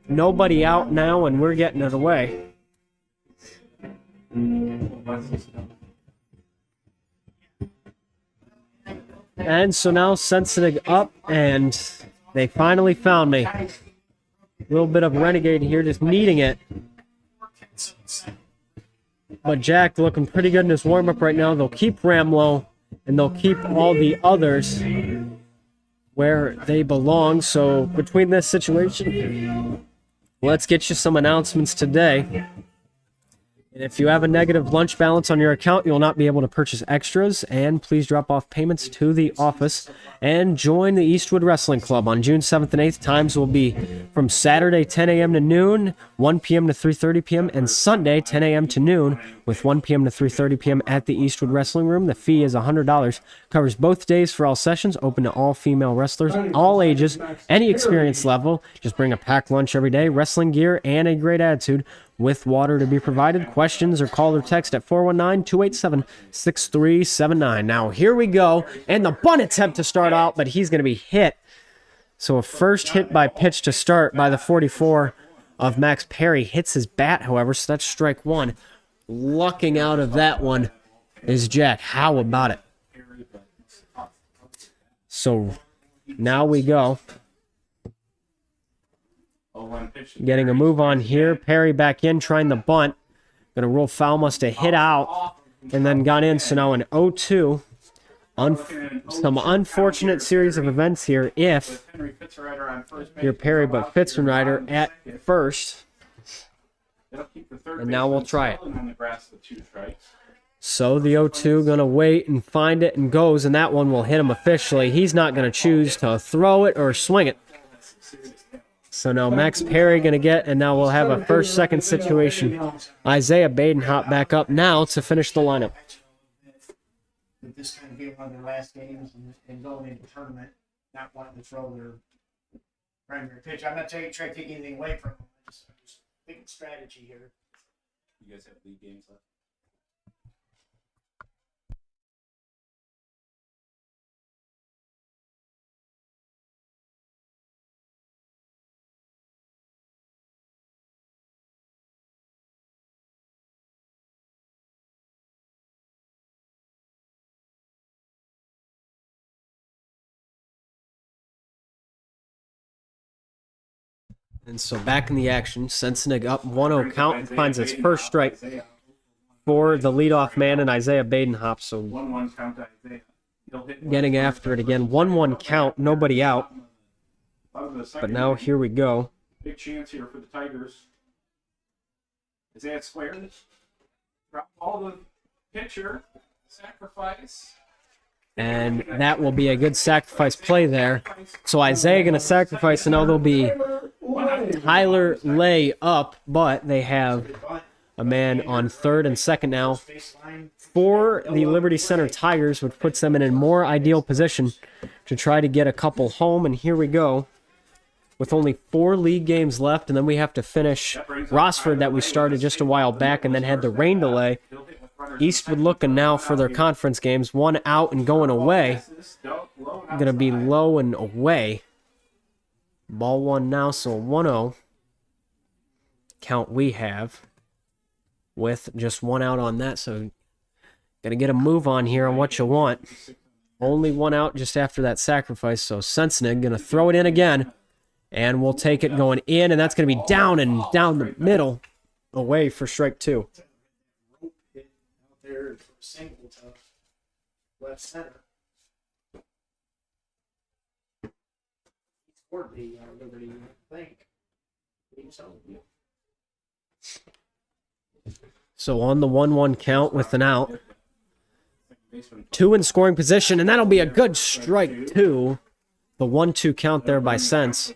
Nobody out now, and we're getting it away. And so now Sensenig up, and they finally found me. A little bit of renegade here, just needing it. But Jack looking pretty good in his warm-up right now. They'll keep Ramlow, and they'll keep all the others where they belong. So between this situation, let's get you some announcements today. And if you have a negative lunch balance on your account, you'll not be able to purchase extras. And please drop off payments to the office and join the Eastwood Wrestling Club on June 7th and 8th. Times will be from Saturday 10 a.m. to noon, 1 p.m. to 3:30 p.m., and Sunday 10 a.m. to noon with 1 p.m. to 3:30 p.m. at the Eastwood Wrestling Room. The fee is $100. Covers both days for all sessions, open to all female wrestlers, all ages, any experience level. Just bring a packed lunch every day, wrestling gear, and a great attitude, with water to be provided. Questions or call or text at 419-287-6379. Now here we go, and the bunt attempt to start out, but he's going to be hit. So a first hit by pitch to start by the 44 of Max Perry. Hits his bat, however, so that's strike 1. Lucking out of that one is Jack. How about it? So now we go. Getting a move on here. Perry back in, trying the bunt. Going to roll foul, must have hit out, and then got in. So now an 0-2. Some unfortunate series of events here if you're Perry, but Fitzenreiter at first. And now we'll try it. So the 0-2 going to wait and find it and goes, and that one will hit him officially. He's not going to choose to throw it or swing it. So now Max Perry going to get, and now we'll have a first-second situation. Isaiah Badenhop back up now to finish the lineup. This kind of be one of their last games and going into the tournament, not wanting to throw their primary pitch. I'm not trying to take anything away from them. I'm just thinking strategy here. You guys have league games left? And so back in the action, Sensenig up 1-0 count and finds his first strike for the leadoff man and Isaiah Badenhop. So 1-1 count to Isaiah. getting after it again. 1-1 count, nobody out. But now here we go. Big chance here for the Tigers. Isaiah squared. Drop all the pitcher. Sacrifice. And that will be a good sacrifice play there. So Isaiah going to sacrifice, and now there'll be Tyler Lay up, but they have a man on third and second now for the Liberty Center Tigers, which puts them in a more ideal position to try to get a couple home. And here we go with only 4 league games left, and then we have to finish Rossford that we started just a while back and then had the rain delay. Eastwood looking now for their conference games. 1 out and going away. Going to be low and away. Ball 1 now, so 1-0. Count we have with just 1 out on that, so got to get a move on here on what you want. Only 1 out just after that sacrifice, so Sensenig going to throw it in again, and we'll take it going in, and that's going to be down and down the middle, away for strike 2. There for a single to left center. He scored the Liberty, I think. So on the 1-1 count with an out. 2 in scoring position, and that'll be a good strike 2. The 1-2 count there by Sense.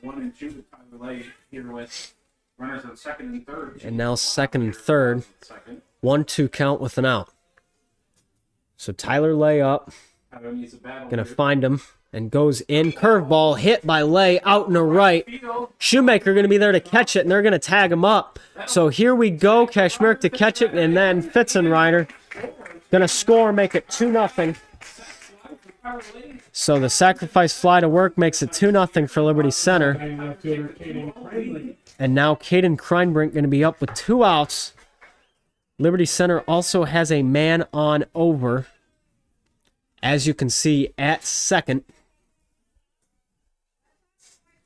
And now second and third. 1-2 count with an out. So Tyler Lay up. Gonna find him. And goes in. Curveball hit by Lay out in the right. Shoemaker gonna be there to catch it, and they're gonna tag him up. So here we go. Kashmir to catch it, and then Fitzenreiner gonna score, make it 2-0. So the sacrifice fly to work makes it 2-0 for Liberty Center. And now Caden Kreinbrink gonna be up with 2 outs. Liberty Center also has a man on over, as you can see, at second.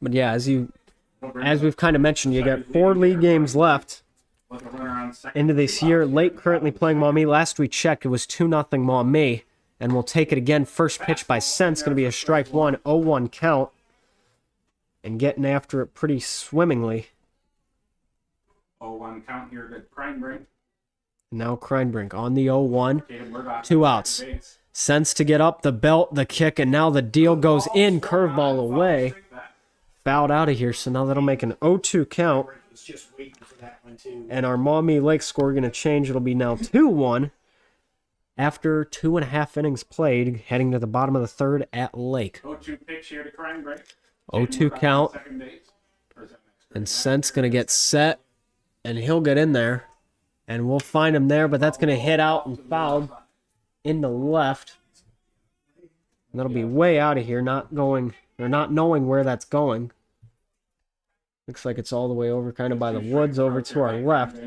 But yeah, as we've kind of mentioned, you got 4 league games left into this year. Lake currently playing Maumee. Last we checked, it was 2-0 Maumee. And we'll take it again. First pitch by Sense, going to be a strike 1, 0-1 count. And getting after it pretty swimmingly. 0-1 count here to Kreinbrink. Now Kreinbrink on the 0-1. 2 outs. Sense to get up, the belt, the kick, and now the deal goes in. Curveball away. Fouled out of here, so now that'll make an 0-2 count. And our Maumee Lake score going to change. It'll be now 2-1 after 2.5 innings played, heading to the bottom of the third at Lake. 0-2 pitch here to Kreinbrink. 0-2 count. And Sense going to get set, and he'll get in there. And we'll find him there, but that's going to hit out and fouled in the left. And that'll be way out of here, not knowing where that's going. Looks like it's all the way over kind of by the woods over to our left.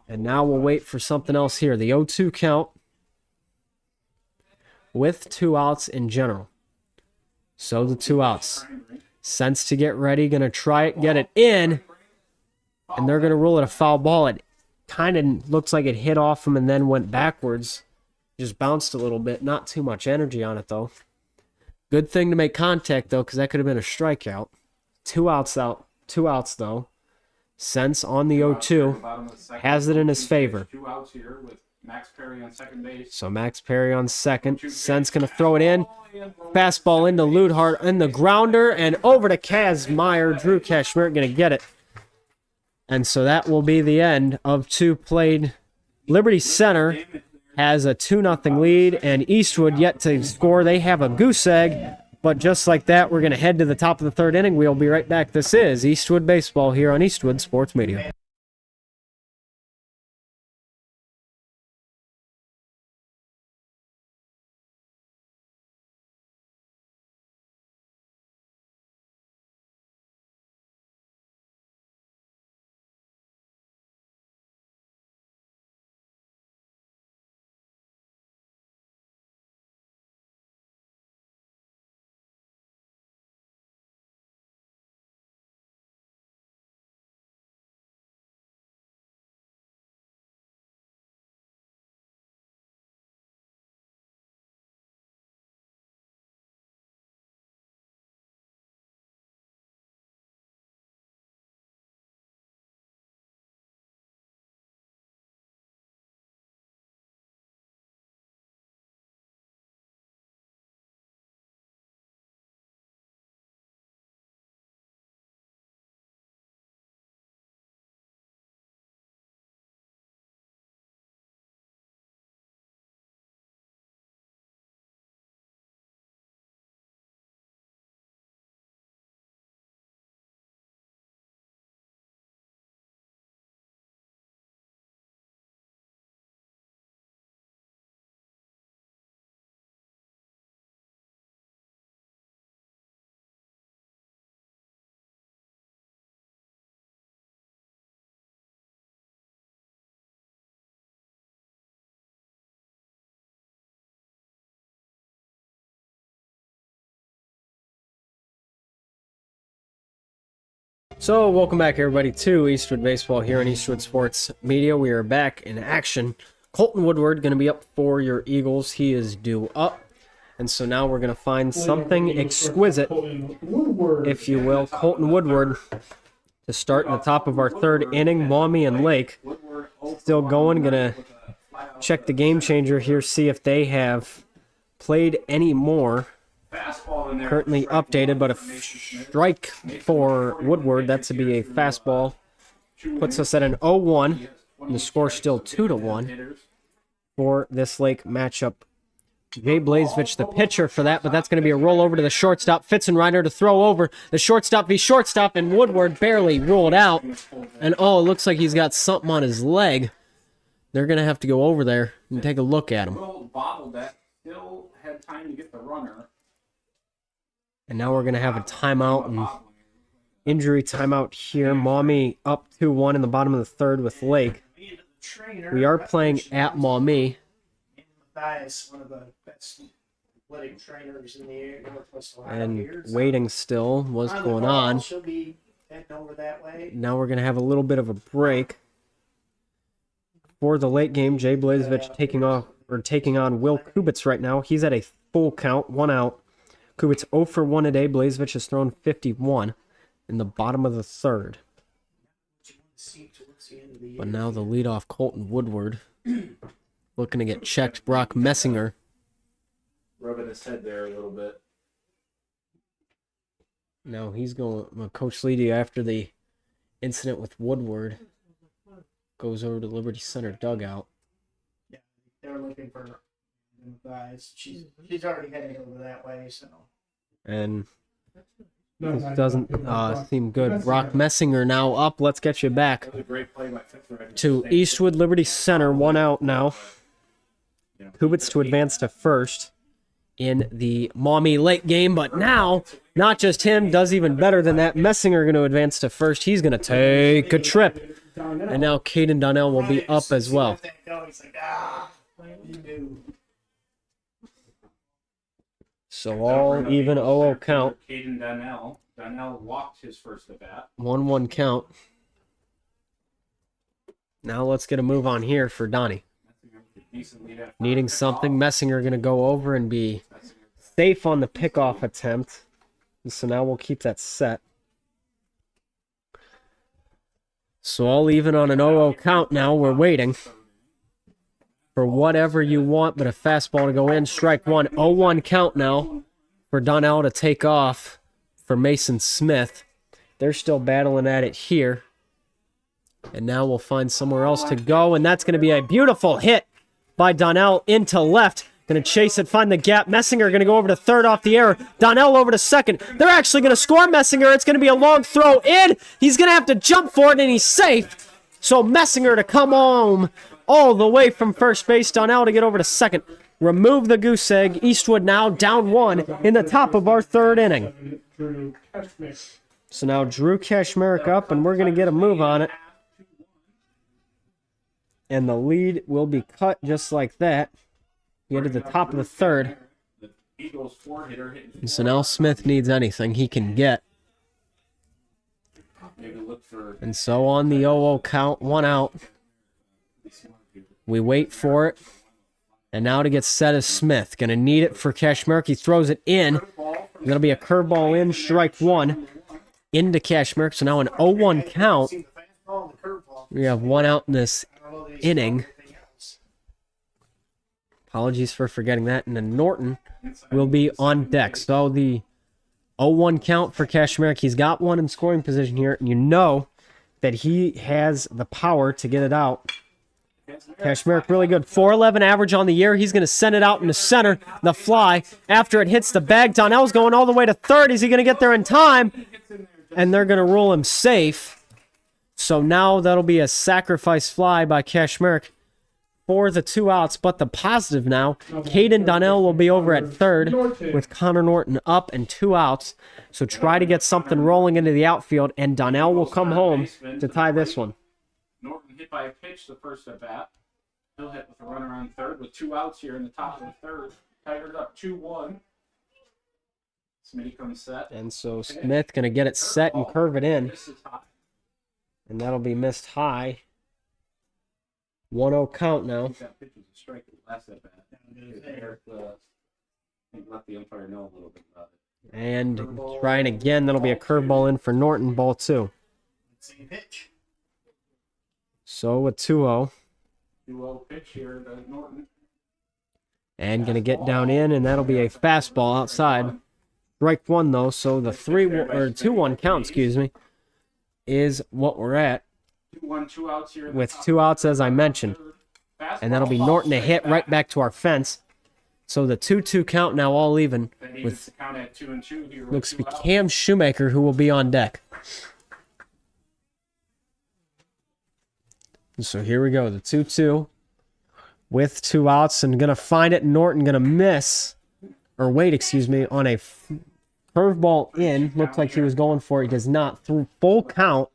And now we'll wait for something else here. The 0-2 count with 2 outs in general. So the 2 outs. Sense to get ready, going to try it, get it in. And they're going to rule it a foul ball. It kind of looks like it hit off him and then went backwards. Just bounced a little bit. Not too much energy on it, though. Good thing to make contact, though, because that could have been a strikeout. 2 outs out. 2 outs, though. Sense on the 0-2. Has it in his favor. 2 outs here with Max Perry on second base. So Max Perry on second. Sense going to throw it in. Fastball into Ludhart in the grounder. And over to Kaz Meyer. Drew Kashmir going to get it. And so that will be the end of 2 played. Liberty Center has a 2-0 lead, and Eastwood yet to score. They have a goose egg, but just like that, we're going to head to the top of the third inning. We'll be right back. This is Eastwood Baseball here on Eastwood Sports Media. So, welcome back, everybody, to Eastwood Baseball here on Eastwood Sports Media. We are back in action. Colton Woodward going to be up for your Eagles. He is due up. And so now we're going to find something exquisite, if you will. Colton Woodward to start in the top of our third inning. Maumee and Lake still going. Going to check the game changer here, see if they have played any more. Currently updated, but a strike for Woodward. That's to be a fastball. Puts us at an 0-1. And the score still 2-1 for this Lake matchup. Jay Blazevich, the pitcher for that, but that's going to be a rollover to the shortstop. Fitz and Ridenour to throw over. The shortstop v. shortstop, and Woodward barely ruled out. And oh, it looks like he's got something on his leg. They're going to have to go over there and take a look at him. Bobbled that. Still had time to get the runner. And now we're going to have a timeout and injury timeout here. Maumee up 2-1 in the bottom of the third with Lake. We are playing at Maumee. Matthias, one of the best athletic trainers in the Northwest Ohio And here. waiting still. What's going on? She'll be heading over that way. Now we're going to have a little bit of a break. For the late game, Jay Blazevich taking on Will Kubitz right now. He's at a full count, 1 out. Kubitz 0 for 1 today. Blazevich has thrown 51 in the bottom of the third. But now the leadoff Colton Woodward looking to get checked. Brock Messinger. Rubbing his head there a little bit. Now he's going. Coach Leedy, after the incident with Woodward, goes over to Liberty Center dugout. Yeah, they're looking for Matthias. She's already headed over that way, so. And this doesn't seem good. Brock Messinger now up. Let's get you back That was a great play by Fitz to Eastwood Liberty Center. 1 out now. Kubitz to advance to first in the Maumee Lake game, but now, not just him, does even better than that. Messinger going to advance to first. He's going to take a trip. And now Caden Donnell will be up as well. He's like, you knew. So all even 0-0 count. Caden Donnell. Donnell walked his first at bat. 1-1 count. Now let's get a move on here for Donnie. Needing something. Messinger going to go over and be safe on the pickoff attempt. So now we'll keep that set. So all even on an 0-0 count now. We're waiting for whatever you want, but a fastball to go in. Strike one. 0-1 count now for Donnell to take off for Mason Smith. They're still battling at it here. And now we'll find somewhere else to go, and that's going to be a beautiful hit by Donnell into left. Going to chase it, find the gap. Messinger going to go over to third off the air. Donnell over to second. They're actually going to score Messinger. It's going to be a long throw in. He's going to have to jump for it, and he's safe. So Messinger to come home all the way from first base. Donnell to get over to second. Remove the goose egg. Eastwood now down 1 in the top of our third inning. So now Drew Kashmerek up, and we're going to get a move on it. And the lead will be cut just like that. Get to the top of the third. And so now Smith needs anything he can get. And so on the 0-0 count, 1 out. We wait for it. And now to get set is Smith. Going to need it for Kashmerek. He throws it in. Going to be a curveball in, strike 1 into Kashmerek. So now an 0-1 count. We have 1 out in this inning. Apologies for forgetting that. And then Norton will be on deck. So the 0-1 count for Kashmerek. He's got 1 in scoring position here. And you know that he has the power to get it out. Kashmerek really good. 4.11 average on the year. He's going to send it out in the center. The fly. After it hits the bag, Donnell's going all the way to third. Is he going to get there in time? And they're going to rule him safe. So now that'll be a sacrifice fly by Kashmerek for the 2 outs. But the positive now, Caden Donnell will be over at third with Connor Norton up and 2 outs. So try to get something rolling into the outfield, and Donnell will come home to tie this one. Norton hit by a pitch the first at bat. He'll hit with a runner on third with 2 outs here in the top of the third. Tigers up 2-1. Smitty comes set. And so Smith going to get it set and curve it in. This is high. And that'll be missed high. 1-0 count now. That pitch was a strike last at bat. Eric, let the umpire know a little bit about it. And trying again, that'll be a curveball in for Norton, ball 2. Same pitch. So a 2-0. 2-0 pitch here to Norton. And going to get down in, and that'll be a fastball outside. Strike 1 though, so the 2-1 count, excuse me, is what we're at. 2-1, 2 outs here. With 2 outs, as I mentioned. And that'll be Norton to hit right back to our fence. So the 2-2 count now all even. With count at 2-2 here. looks to be Cam Shoemaker who will be on deck. So here we go, the 2-2 with 2 outs and going to find it. Norton going to miss, or wait, excuse me, on a curveball in. Looked like he was going for it. He does not. Through full count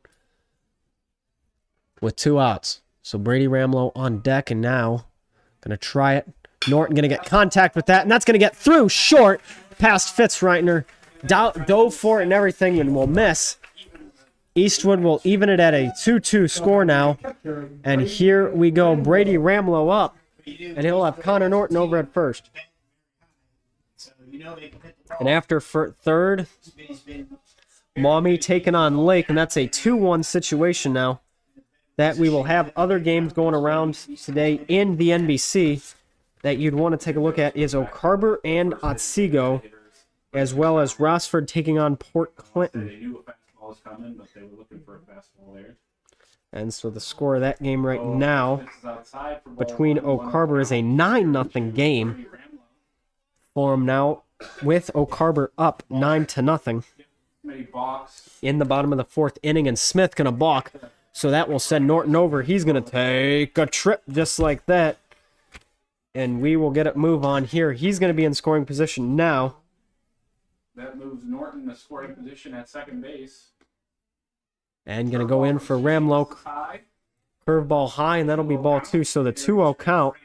with 2 outs. So Brady Ramlow on deck and now going to try it. Norton going to get contact with that, and that's going to get through short past Ridenour. Dove for it and everything and will miss. Eastwood will even it at a 2-2 score now. And here we go. Brady Ramlow up. And he'll have Connor Norton over at first. And after third, Maumee taking on Lake. And that's a 2-1 situation now. That we will have other games going around today in the NBC that you'd want to take a look at is O'Carver and Otsego, as well as Rossford taking on Port Clinton. They knew a fastball was coming, but they were looking for a fastball there. And so the score of that game right now between O'Carver is a 9-0 game for him now, with O'Carver up 9-0 in the bottom of the 4th inning, and Smith going to balk. So that will send Norton over. He's going to take a trip just like that. And we will get it move on here. He's going to be in scoring position now. That moves Norton to scoring position at second base. And going to go in for Ramlow. Curveball high, and that'll be ball 2. So the 2-0 count.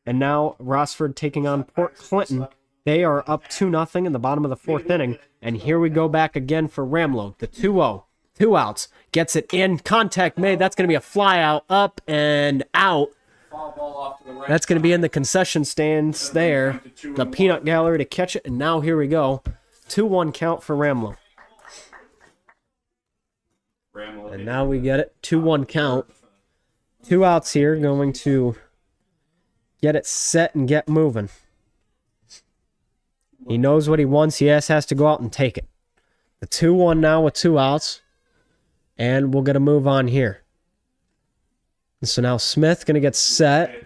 And now Rossford taking on Port Clinton. They are up 2-0 in the bottom of the 4th inning. And here we go back again for Ramlow. The 2-0. 2 outs. Gets it in. Contact made. That's going to be a fly out. Up and out. That's going to be in the concession stands there. The peanut gallery to catch it. And now here we go. 2-1 count for Ramlow. And now we get it. 2-1 count. 2 outs here. Going to get it set and get moving. He knows what he wants. He has to go out and take it. The 2-1 now with 2 outs. And we'll get a move on here. And so now Smith going to get set.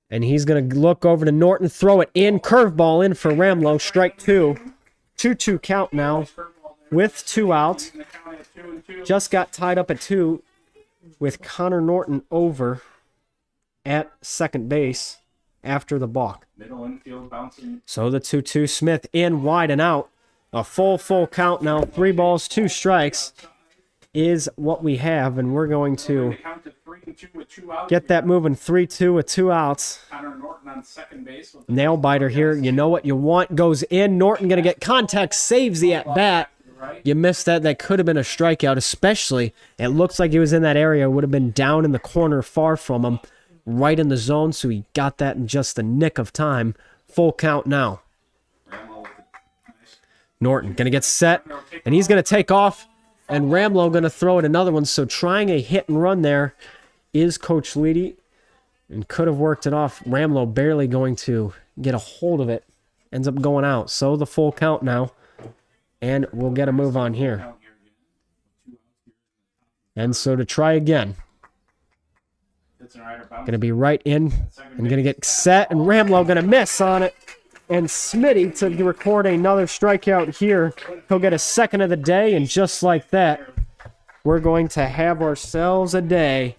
And he's going to look over to Norton, throw it in. Curveball in for Ramlow. Strike 2. 2-2 count now with 2 outs. Just got tied up at 2 with Connor Norton over at second base after the balk. So the 2-2 Smith in, wide and out. A full count now. 3 balls, 2 strikes is what we have, and we're going to get that moving. 3-2 with 2 outs. Nail biter here. You know what you want. Goes in. Norton going to get contact. Saves the at-bat. You missed that. That could have been a strikeout, especially. It looks like he was in that area. Would have been down in the corner far from him. Right in the zone, so he got that in just the nick of time. Full count now. Norton going to get set, and he's going to take off. And Ramlow going to throw it another one. So trying a hit and run there is Coach Leedy. And could have worked it off. Ramlow barely going to get a hold of it. Ends up going out. So the full count now. And we'll get a move on here. And so to try again. Going to be right in. And going to get set. And Ramlow going to miss on it. And Smitty to record another strikeout here. He'll get a second of the day, and just like that, we're going to have ourselves a day.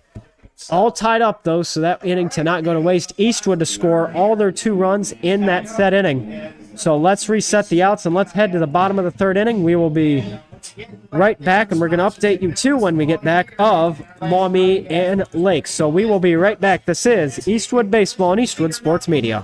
All tied up, though, so that inning to not go to waste. Eastwood to score all their 2 runs in that set inning. So let's reset the outs, and let's head to the bottom of the 3rd inning. We will be right back, and we're going to update you, too, when we get back of Maumee and Lake. So we will be right back. This is Eastwood Baseball and Eastwood Sports Media.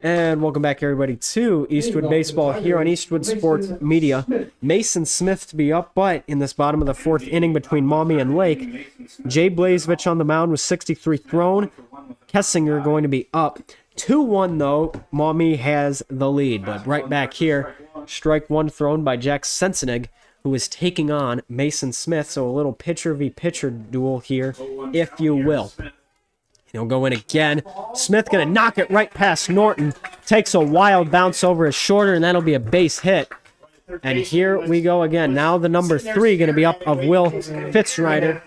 And welcome back, everybody, to Eastwood Baseball here on Eastwood Sports Media. Mason Smith to be up, but in this bottom of the fourth inning between Maumee and Lake, Jay Blazevich on the mound with 63 thrown. Kessinger going to be up. 2-1, though. Maumee has the lead, but right back here, strike one thrown by Jack Sensenig, who is taking on Mason Smith. So a little pitcher v. pitcher duel here, if you will. He'll go in again. Smith going to knock it right past Norton. Takes a wild bounce over his shoulder, and that'll be a base hit. And here we go again. Now the number 3 going to be up of Will Fitzrider.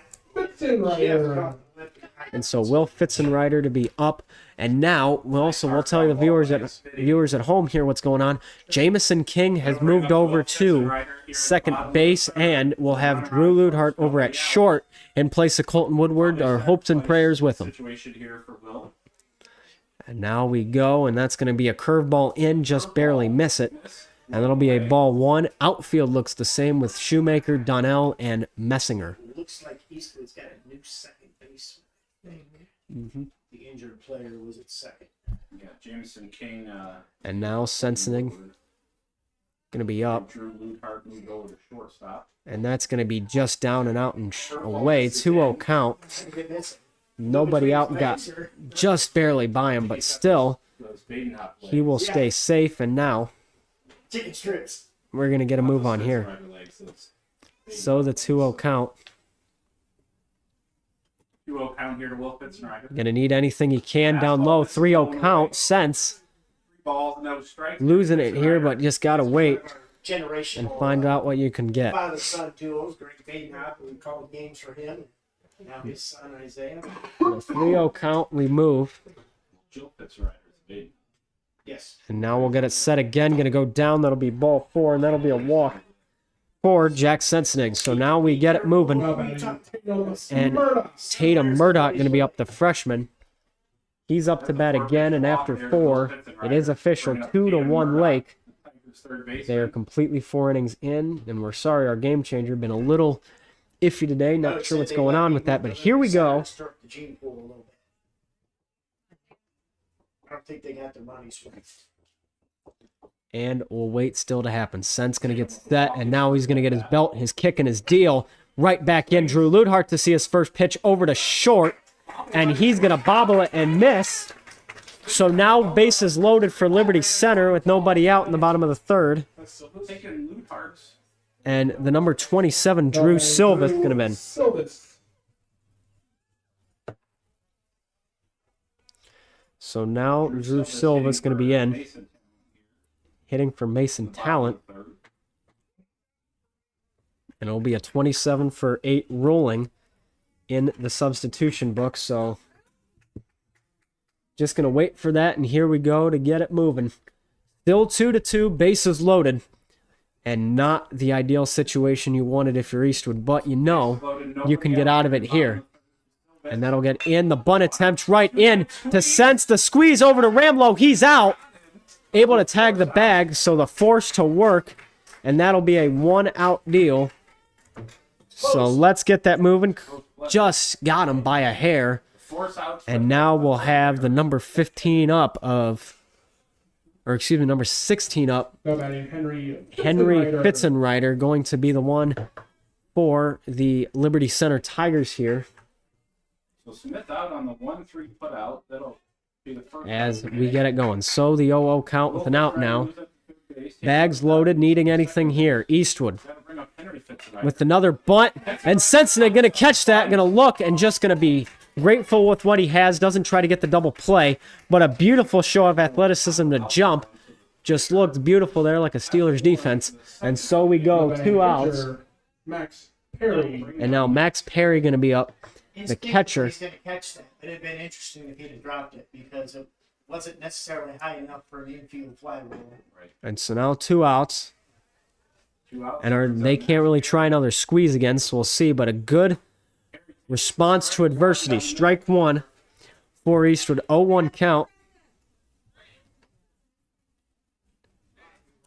And so Will Fitzrider to be up. And now we'll tell you the viewers at home here what's going on. Jamison King has moved over to second base, and we'll have Drew Ludhart over at short in place of Colton Woodward. Our hopes and prayers with him. And now we go, and that's going to be a curveball in, just barely miss it. And that'll be a ball one. Outfield looks the same with Shoemaker, Donnell, and Messinger. It looks like Eastwood's got a new second base. Mm-hmm. The injured player was at second. Yeah, Jameson King. And now Sensenig going to be up. Drew Ludhart moved over to shortstop. And that's going to be just down and out and away. 2-0 count. Nobody out, got just barely by him, but still, he will stay safe. And now we're going to get a move on here. So the 2-0 count. 2-0 count here to Will Fitzrider. Going to need anything he can down low. 3-0 count. Sense losing it here, but just got to wait and find out what you can get. Father-son duos, Greg Badenhop, we called games for him. Now his son Isaiah. The 3-0 count, we move. Jill Fitzrider's baby. Yes. And now we'll get it set again. Going to go down. That'll be ball 4, and that'll be a walk for Jack Sensenig. So now we get it moving. And Tatum Murdoch going to be up, the freshman. He's up to bat again, and after 4, it is official, 2-1 Lake. They are completely 4 innings in, and we're sorry, our game changer been a little iffy today. Not sure what's going on with that, but here we go. I don't think they got their money swing. And we'll wait still to happen. Sense going to get set, and now he's going to get his belt, his kick, and his deal right back in. Drew Ludhart to see his first pitch over to short, and he's going to bobble it and miss. So now bases loaded for Liberty Center with nobody out in the bottom of the 3rd. And the number 27, Drew Silvas, going to be in. So now Drew Silvas going to be in, hitting for Mason Talent. And it'll be a 27 for 8 rolling in the substitution book. So just going to wait for that, and here we go to get it moving. Still 2-2, bases loaded. And not the ideal situation you wanted if you're Eastwood, but you know you can get out of it here. And that'll get in. The bunt attempt right in to Sense. The squeeze over to Ramlow. He's out. Able to tag the bag, so the force to work. And that'll be a 1-out deal. So let's get that moving. Just got him by a hair. And now we'll have the number 15 up of... Or excuse me, number 16 up. Henry Fitzrider going to be the one for the Liberty Center Tigers here. So Smith out on the 1-3 put out. That'll be the first as we get it going. So the 0-0 count with an out now. Bags loaded, needing anything here. Eastwood with another bunt. And Sensenig going to catch that, going to look, and just going to be grateful with what he has. Doesn't try to get the double play, but a beautiful show of athleticism to jump. Just looked beautiful there, like a Steelers defense. And so we go, 2 outs. Max Perry. And now Max Perry going to be up, the catcher. He's going to catch that. It had been interesting if he'd have dropped it because it wasn't necessarily high enough for an infield fly ball. And so now 2 outs. And they can't really try another squeeze again, so we'll see. But a good response to adversity. Strike 1 for Eastwood. 0-1 count.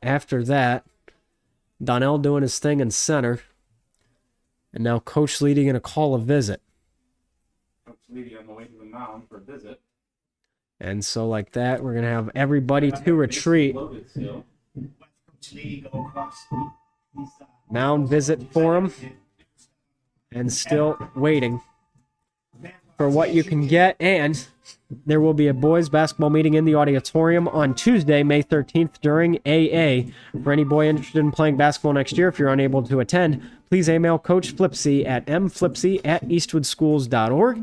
After that, Donnell doing his thing in center. And now Coach Leedy going to call a visit. Coach Leedy on the way to the mound for a visit. And so like that, we're going to have everybody to retreat. Loaded still. Go across. Mound visit for him. And still waiting for what you can get. And there will be a boys basketball meeting in the auditorium on Tuesday, May 13th during AA. For any boy interested in playing basketball next year, if you're unable to attend, please email Coach Flipsy at mflipsy@eastwoodschools.org.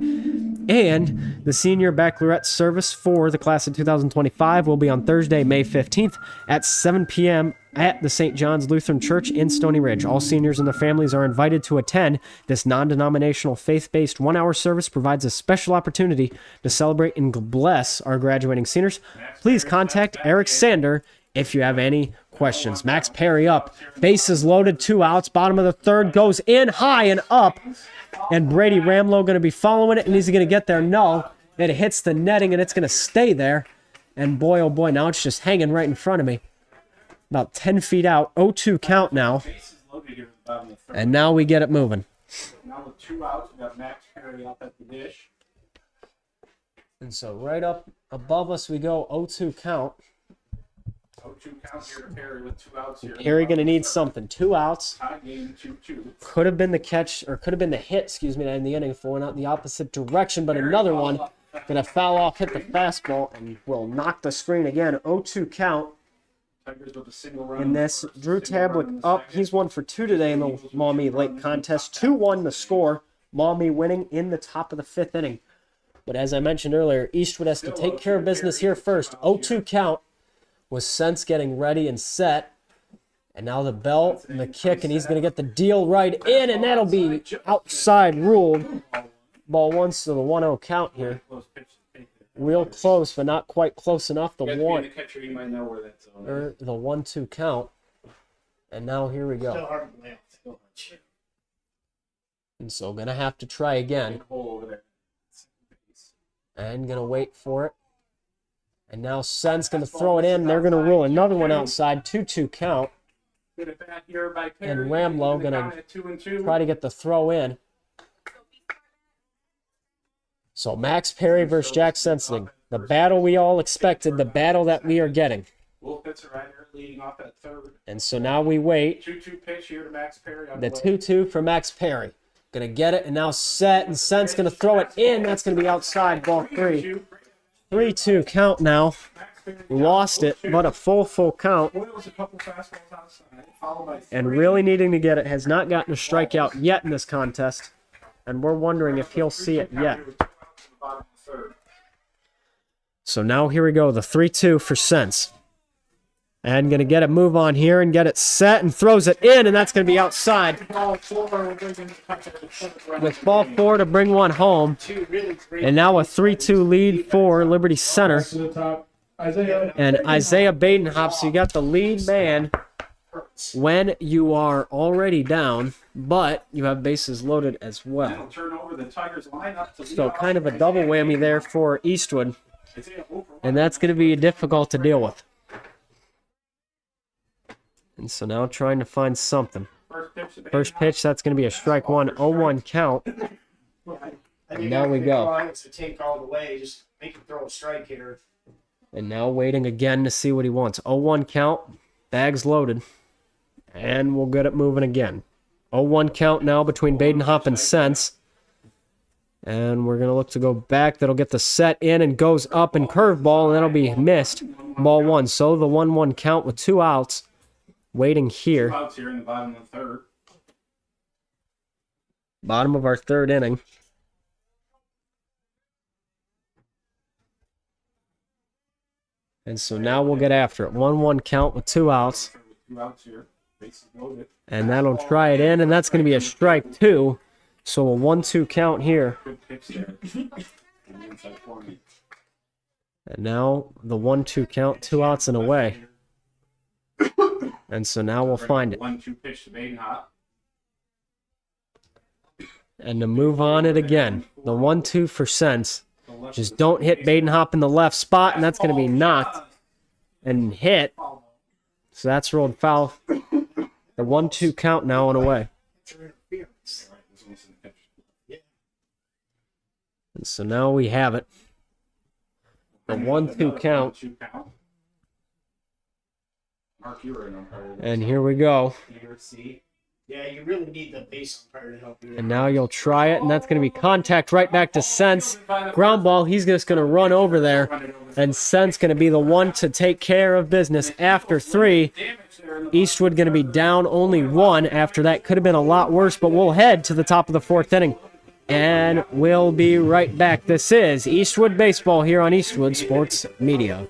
And the senior baccalaureate service for the class of 2025 will be on Thursday, May 15th at 7 p.m. at the St. John's Lutheran Church in Stony Ridge. All seniors and their families are invited to attend. This non-denominational, faith-based one-hour service provides a special opportunity to celebrate and bless our graduating seniors. Please contact Eric Sander if you have any questions. Max Perry up. Bases loaded, 2 outs. Bottom of the third goes in high and up. And Brady Ramlow going to be following it. And is he going to get there? No. It hits the netting and it's going to stay there. And boy, oh boy, now it's just hanging right in front of me. About 10 feet out. 0-2 count now. Bases loaded here at the bottom of the third. And now we get it moving. Now with 2 outs, we got Max Perry up at the dish. And so right up above us we go. 0-2 count. 0-2 count here to Perry with 2 outs here. Perry going to need something. 2 outs. Tie game 2-2. Could have been the catch, or could have been the hit, excuse me, in the inning if it went out the opposite direction. But another one going to foul off, hit the fastball, and will knock the screen again. 0-2 count. Tigers with a single run. In this, Drew Single run in Tablick the up. second. He's 1 for 2 today in the Maumee Lake contest. 2-1 the score. Maumee winning in the top of the 5th inning. But as I mentioned earlier, Eastwood has to take care of business here first. 0-2 count with Sense getting ready and set. And now the bell and the kick, and he's going to get the deal right in, and that'll be outside ruled. Ball 1, so the 1-0 count here. Close pitch to take it. Real close, but not quite close enough. The You guys being one the catcher, you might know where that's on. or the 1-2 count. And now here we Still go. hard to believe. Still hard. And so gonna have to try again. Big hole over there. And gonna wait for it. And now Sen's gonna throw it in. They're gonna rule another one outside. 2-2 count. Good at bat here by Perry. And Ramlow Keeping the gonna count at 2-2. Try to get the throw in. So Max Perry versus Jack Sensing. The battle we all expected, the battle that we are getting. Wolf Pitzerider leading off at third. And so now we wait. 2-2 pitch here to Max Perry. On The way. 2-2 for Max Perry. Gonna get it and now set, and Sen's gonna throw it in. That's gonna be outside, ball 3. 3-2 count now. Lost it, but a full count. Boyle's a couple fastballs outside, followed by And three. really needing to get it. Has not gotten a strikeout yet in this contest. And we're wondering if he'll see it yet. So now here we go, the 3-2 for Sense. And going to get a move on here and get it set and throws it in, and that's going to be outside. With ball 4 to bring one home. Two really great. And now a 3-2 lead for Liberty Center. To the top. Isaiah. And Isaiah Badenhop, so you got the lead man when you are already down, but you have bases loaded as well. Turn over the Tigers lineup to So kind of a double whammy there for Eastwood. And that's going to be difficult to deal with. And so now trying to find something. First pitch, that's going to be a strike one, 0-1 count. And now we go. It's a take all the way. Just make him throw a strike here. And now waiting again to see what he wants. 0-1 count, bags loaded. And we'll get it moving again. 0-1 count now between Badenhop and Sense. And we're going to look to go back. That'll get the set in and goes up and curveball, and that'll be missed. Ball 1. So the 1-1 count with 2 outs. Waiting here. Outs here in the bottom of the third. Bottom of our 3rd inning. And so now we'll get after it. 1-1 count with 2 outs. 2 outs here. Bases loaded. And that'll try it in, and that's going to be a strike 2. So a 1-2 count here. Good pitch there. And the inside corner. And now the 1-2 count, 2 outs and away. And so now we'll find it. 1-2 pitch to Badenhop. And to move on it again. The 1-2 for Sense. Just don't hit Badenhop in the left spot, and that's going to be knocked and hit. So that's rolled foul. The 1-2 count now and away. And so now we have it. The 1-2 count. 1-2 count. Mark, you were an umpire. And here we go. Here, see. Yeah, you really need the base umpire to help you. And now you'll try it, and that's going to be contact right back to Sense. Ground ball, he's just going to run over there, and Sense going to be the one to take care of business after 3. Eastwood going to be down only 1 after that. Could have been a lot worse, but we'll head to the top of the 4th inning. And we'll be right back. This is Eastwood Baseball here on Eastwood Sports Media.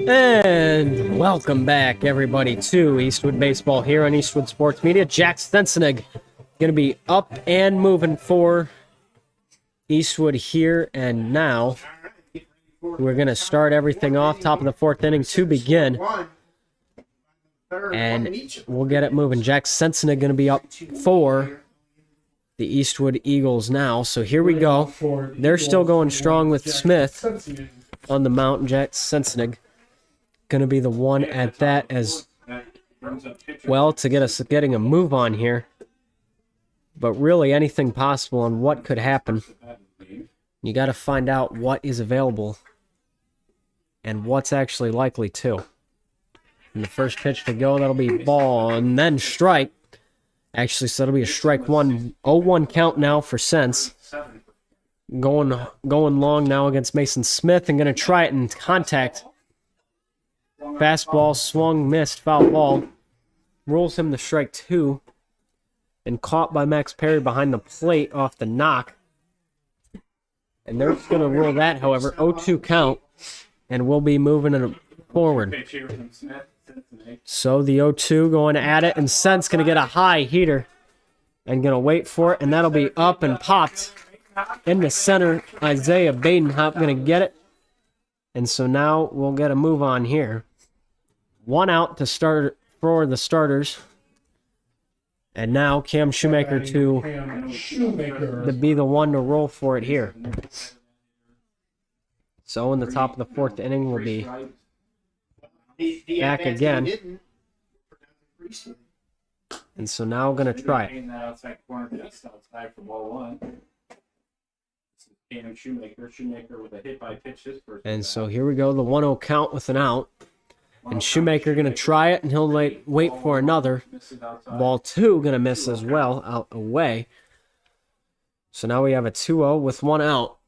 And welcome back, everybody, to Eastwood Baseball here on Eastwood Sports Media. Jack Stensenig going to be up and moving for Eastwood here and now. We're going to start everything off, top of the 4th inning to begin. And we'll get it moving. Jack Stensenig going to be up for the Eastwood Eagles now. So here we go. They're still going strong with Smith on the mound. Jack Stensenig going to be the one at that as well to get us getting a move on here. But really anything possible on what could happen. You got to find out what is available and what's actually likely to. And the first pitch to go, that'll be ball and then strike. Actually, so that'll be a strike 1. 0-1 count now for Sense. Going long now against Mason Smith and going to try it in contact. Fastball, swung, missed, foul ball. Rolls him to strike 2. And caught by Max Perry behind the plate off the knock. And they're going to roll that, however, 0-2 count. And we'll be moving it forward. So the 0-2 going at it. And Sense going to get a high heater. And going to wait for it. And that'll be up and popped. In the center, Isaiah Badenhop going to get it. And so now we'll get a move on here. 1 out to start for the starters. And now Cam Shoemaker to be the one to roll for it here. So in the top of the 4th inning, we'll be back again. And so now we're going to try it. Shoemaker with a hit by pitch his first. And so here we go, the 1-0 count with an out. And Shoemaker going to try it, and he'll wait for another. Ball 2 going to miss as well, out away. So now we have a 2-0 with 1 out.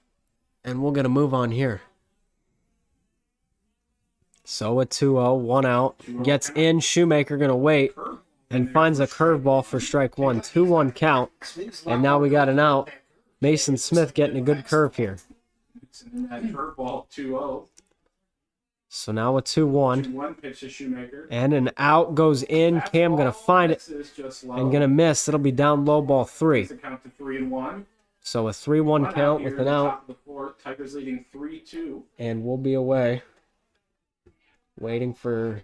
And we'll get a move on here. So a 2-0, 1 out. Gets in, Shoemaker going to wait. And finds a curveball for strike 1. 2-1 count. And now we got an out. Mason Smith getting a good curve here. Curveball 2-0. So now a 2-1. 2-1 pitch to Shoemaker. And an out goes in. Cam going to find it and going to miss. It'll be down low, ball 3. Count to 3-1. So a 3-1 count with an out. fourth. Tigers leading 3-2. And we'll be away. Waiting for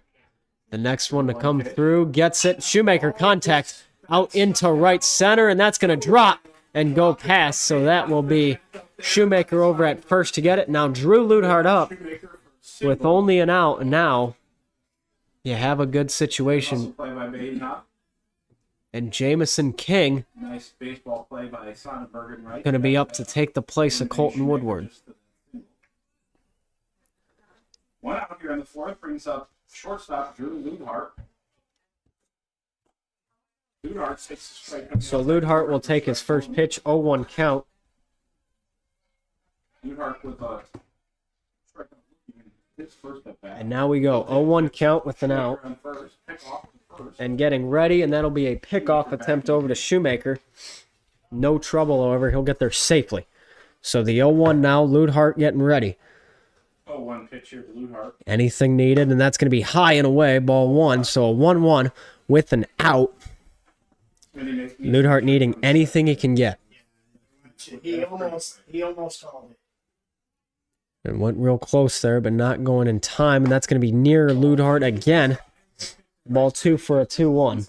the next one to come through. Gets it. Shoemaker contact out into right center, and that's going to drop and go past. So that will be Shoemaker over at first to get it. Now Drew Luthart up with only an out, and now you have a good situation. Play by Badenhop. And Jamison King Nice baseball play by Sonnenberg, right? going to be up to take the place of Colton Woodward. One out here in the fourth brings up shortstop Drew Luthart. Luthart takes the strike. So Luthart will take his first pitch, 0-1 count. Luthart with a strike his first at bat. And now we go 0-1 count with an out. On first, pick off the first. And getting ready, and that'll be a pickoff attempt over to Shoemaker. No trouble, however, he'll get there safely. So the 0-1 now, Luthart getting ready. 0-1 pitch here to Luthart. Anything needed, and that's going to be high and away, ball one. So a 1-1 with an out. Luthart needing anything he can get. He almost called it. And went real close there, but not going in time, and that's going to be near Luthart again. Ball two for a 2-1.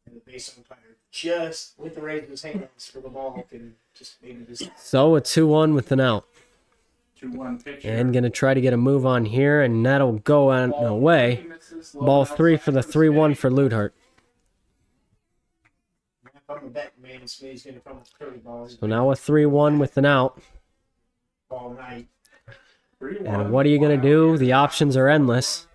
And the base umpire just with the raise of his hands for the ball can just maybe just. So a 2-1 with an out. 2-1 pitch. And going to try to get a move on here, and that'll go on away. Ball three for the 3-1 for Luthart. I'm a bet man, he's going to come with 30 balls. So now a 3-1 with an out. All night. And what are you going to do? The options are endless.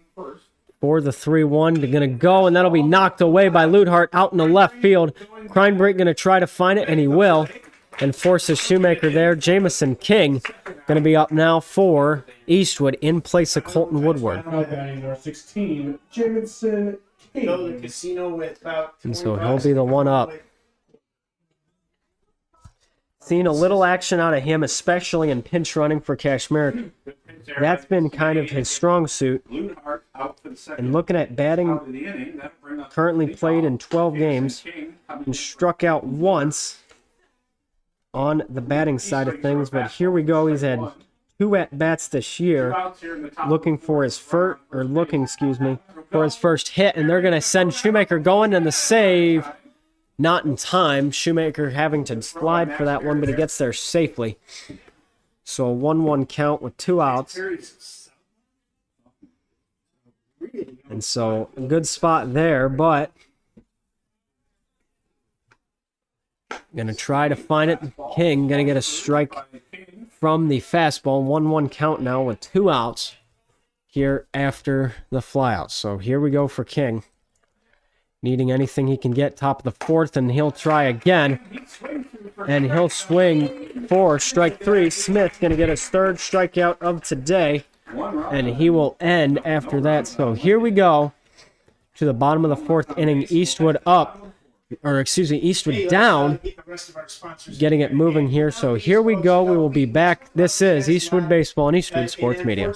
For the 3-1, they're going to go, and that'll be knocked away by Luthart out in the left field. Kreinbrink going to try to find it, and he will, and forces Shoemaker there. Jamison King going to be up now for Eastwood in place of Colton Woodward. Now batting number 16, Jamison King. Go to the casino with about. And so he'll be the one up. Seen a little action out of him, especially in pinch running for Kashmir. That's been kind of his strong suit. Luthart out for the second. And looking at batting, Out of the inning, that'll bring up currently the played leadoff. in 12 games King coming and struck out once on the batting side of things. But here we go. He's had 2 at-bats this year, outs here in the top looking for his first hit, and they're going to send Shoemaker going, and the save not in time. Shoemaker having to slide for that one, but he gets there safely. So a 1-1 count with 2 outs. And so a good spot there, but going to try to find it. King going to get a strike from the fastball. 1-1 count now with 2 outs here after the flyout. So here we go for King. Needing anything he can get, top of the 4th, and he'll try again. And he'll swing for strike 3. Smith going to get his 3rd strikeout of today. And he will end after that. So here we go to the bottom of the 4th inning. Eastwood Eastwood down. Getting it moving here. So here we go. We will be back. This is Eastwood Baseball and Eastwood Sports Media.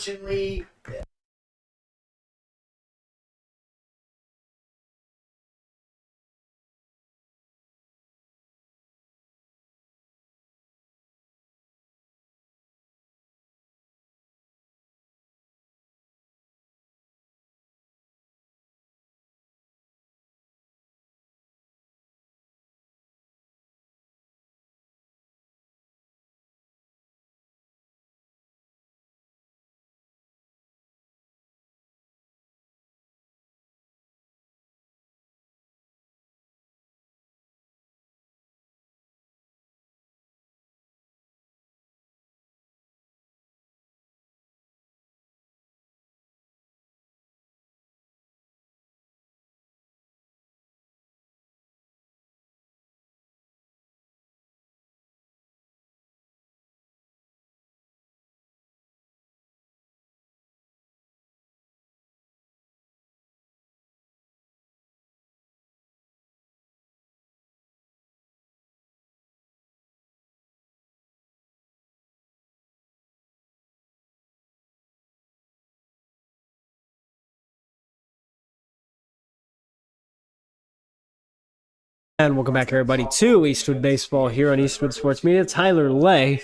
And welcome back, everybody, to Eastwood Baseball here on Eastwood Sports Media. Tyler Lay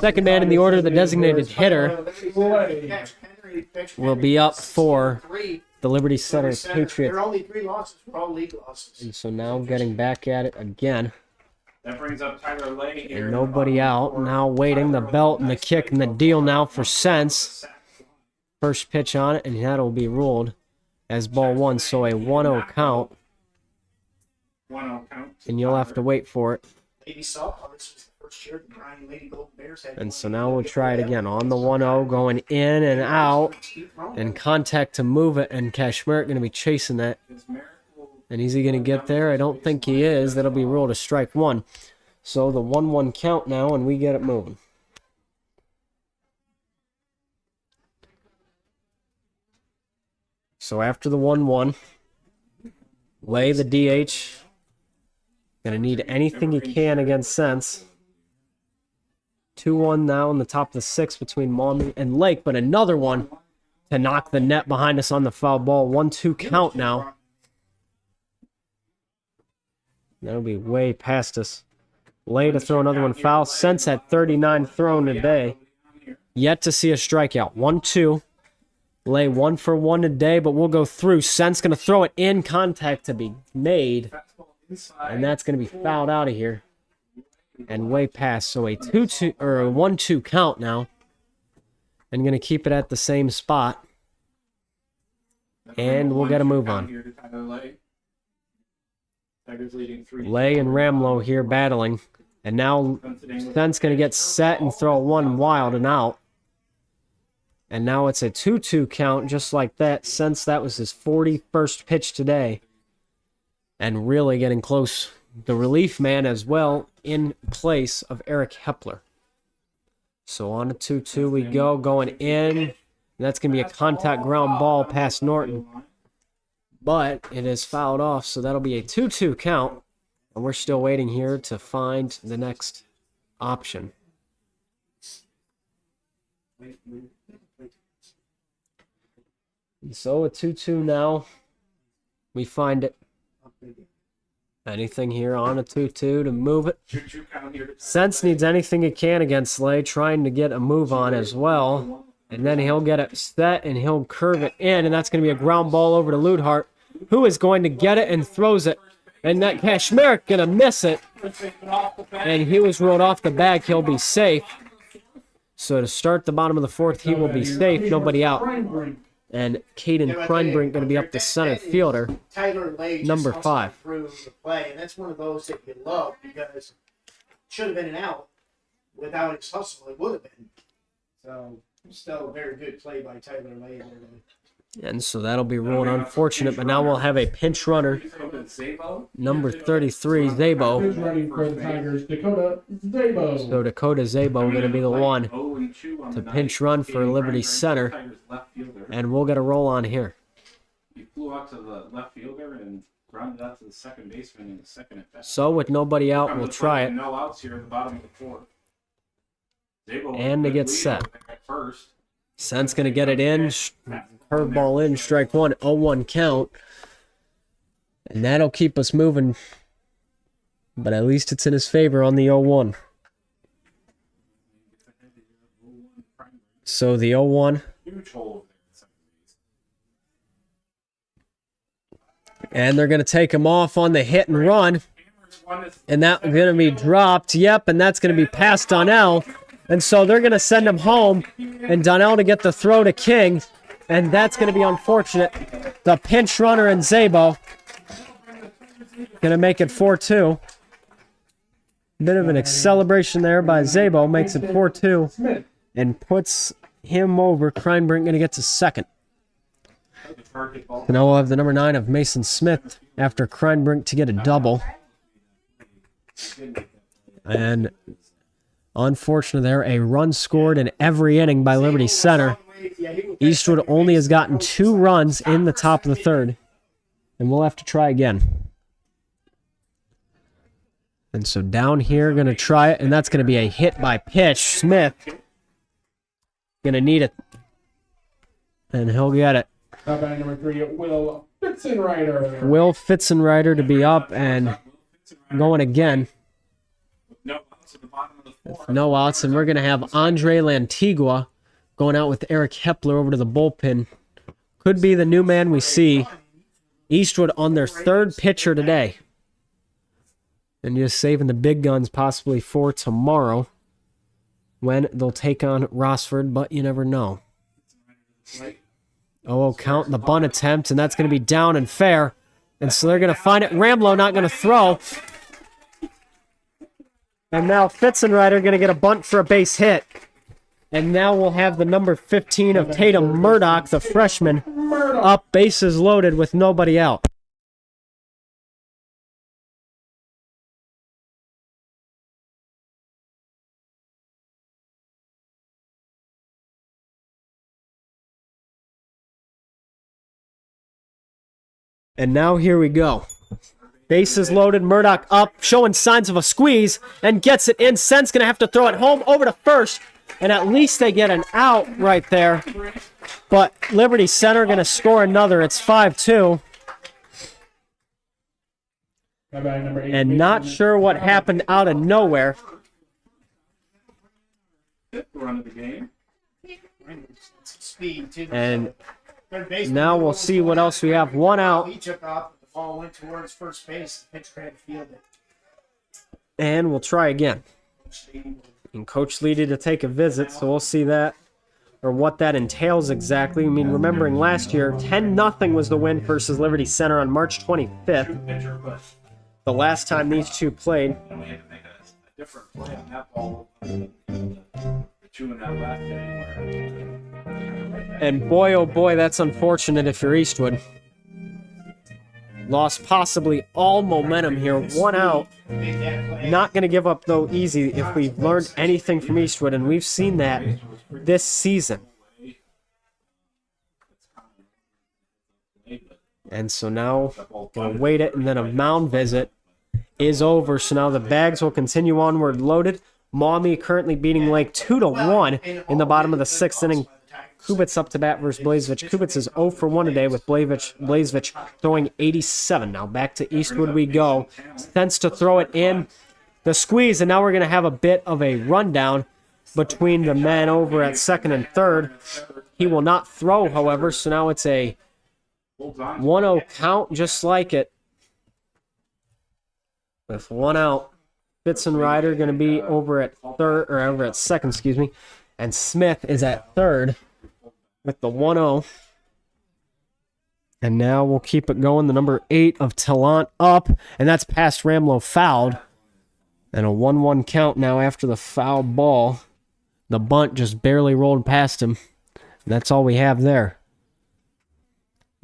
Second man in the order, the designated hitter, will be up for the Liberty Center Patriots. There are only 3 losses for all league losses. And so now getting back at it again. That brings up Tyler Lay here. And nobody out. Now waiting the belt and the kick and the deal now for Sense. First pitch on it, and that'll be ruled as ball 1. So a 1-0 count. 1-0 count. And you'll have to wait for it. Lady saw this was the first year the Bryan Lady Gold Bears had. And so now we'll try it again. On the 1-0, going in and out. And contact to move it. And Kashmir going to be chasing that. And is he going to get there? I don't think he is. That'll be ruled a strike 1. So the 1-1 count now, and we get it moving. So after the 1-1, Lay the DH. Going to need anything he can against Sense. 2-1 now in the top of the 6th between Maumee and Lake, but another one to knock the net behind us on the foul ball. 1-2 count now. That'll be way past us. Lay to throw another one foul. Sense at 39 thrown today. Yet to see a strikeout. 1-2. Lay 1 for 1 today, but we'll go through. Sense going to throw it in, contact to be made. And that's going to be fouled out of here. And way past. So a 2-2 or a 1-2 count now. And going to keep it at the same spot. And we'll get a move on. Lay and Ramlow here battling. And now Sense going to get set and throw one wild and out. And now it's a 2-2 count just like that. Sense that was his 41st pitch today. And really getting close. The relief man as well in place of Eric Hepler. So on a 2-2 we go. Going in. And that's going to be a contact ground ball past Norton. But it is fouled off, so that'll be a 2-2 count. And we're still waiting here to find the next option. And so a 2-2 now. We find it. Anything here on a 2-2 to move it. Sense needs anything he can against Slay, trying to get a move on as well. And then he'll get it set and he'll curve it in. And that's going to be a ground ball over to Ludhart, who is going to get it and throws it. And that Kashmir going to miss it. And he was rolled off the bag. He'll be safe. So to start the bottom of the 4th, he will be safe. Nobody out. And Caden Kreinbrink going to be up the center fielder. Tyler Lay number 5. Through the play, and that's one of those that you love because it should have been an out. Without his hustle, it would have been. So still a very good play by Tyler Lay there. And so that'll be ruled unfortunate, but now we'll have a pinch runner. Number 33, Zabo. Pinch running for the Tigers, Dakota Zabo. So Dakota Zabo going to be the one to pinch run for Liberty Center. And we'll get a roll on here. He flew out to the left fielder and grounded out to the second baseman in the second at bat. So with nobody out, we'll try it. No outs here at the bottom of the 4th. And to get set. Sense going to get it in. Curveball in, strike 1, 0-1 count. And that'll keep us moving. But at least it's in his favor on the 0-1. So the 0-1. And they're going to take him off on the hit and run. And that's going to be dropped. Yep, and that's going to be past Donnell. And so they're going to send him home. And Donnell to get the throw to King. And that's going to be unfortunate. The pinch runner and Zabo going to make it 4-2. Bit of an celebration there by Zabo. Makes it 4-2. And puts him over. Kreinbrink going to get to second. And now we'll have the number 9 of Mason Smith after Kreinbrink to get a double. And unfortunate there, a run scored in every inning by Liberty Center. Eastwood only has gotten 2 runs in the top of the 3rd. And we'll have to try again. And so down here, going to try it, and that's going to be a hit by pitch. Smith going to need it. And he'll get it. Number 3, Will Fitzenreiter. Will Fitzenreiter to be up and going again. with no outs, and we're going to have Andre Lantigua going out with Eric Hepler over to the bullpen. Could be the new man we see. Eastwood on their third pitcher today. And just saving the big guns possibly for tomorrow when they'll take on Rossford, but you never know. Oh, count the bunt attempt, and that's going to be down and fair. And so they're going to find it. Ramlow not going to throw. And now Fitzenreiter going to get a bunt for a base hit. And now we'll have the number 15 of Tatum Murdoch, the freshman, up, bases loaded with nobody out. And now here we go. Bases loaded, Murdoch up, showing signs of a squeeze, and gets it in. Sent's going to have to throw it home over to first, and at least they get an out right there. But Liberty Center going to score another. It's 5-2. And not sure what happened out of nowhere. Run of the game. Speed, too. And now we'll see what else we have. One out. He took off, the ball went towards first base, the pitcher had to field it. And we'll try again. And Coach Leedy to take a visit, so we'll see that, or what that entails exactly. I mean, remembering last year, 10-0 was the win versus Liberty Center on March 25th. The last time these two played. And we had to make a different play on that ball. Chewing that last inning. And boy, oh boy, that's unfortunate if you're Eastwood. Lost possibly all momentum here. One out. Not going to give up, though, easy if we've learned anything from Eastwood, and we've seen that this season. And so now, going to wait it, and then a mound visit is over. So now the Bags will continue onward loaded. Maumee currently beating Lake 2-1 in the bottom of the sixth inning. Kubitz up to bat versus Blazevich. Kubitz is 0 for 1 today with Blazevich throwing 87. Now back to Eastwood we go. Sents to throw it in. The squeeze, and now we're going to have a bit of a rundown between the men over at second and third. He will not throw, however, so now it's a 1-0 count, just like it. With one out. Fitzenreiter going to be over at third, or over at second, excuse me. And Smith is at third with the 1-0. And now we'll keep it going. The number 8 of Tallant up, and that's past Ramlow fouled. And a 1-1 count now after the foul ball. The bunt just barely rolled past him. And that's all we have there.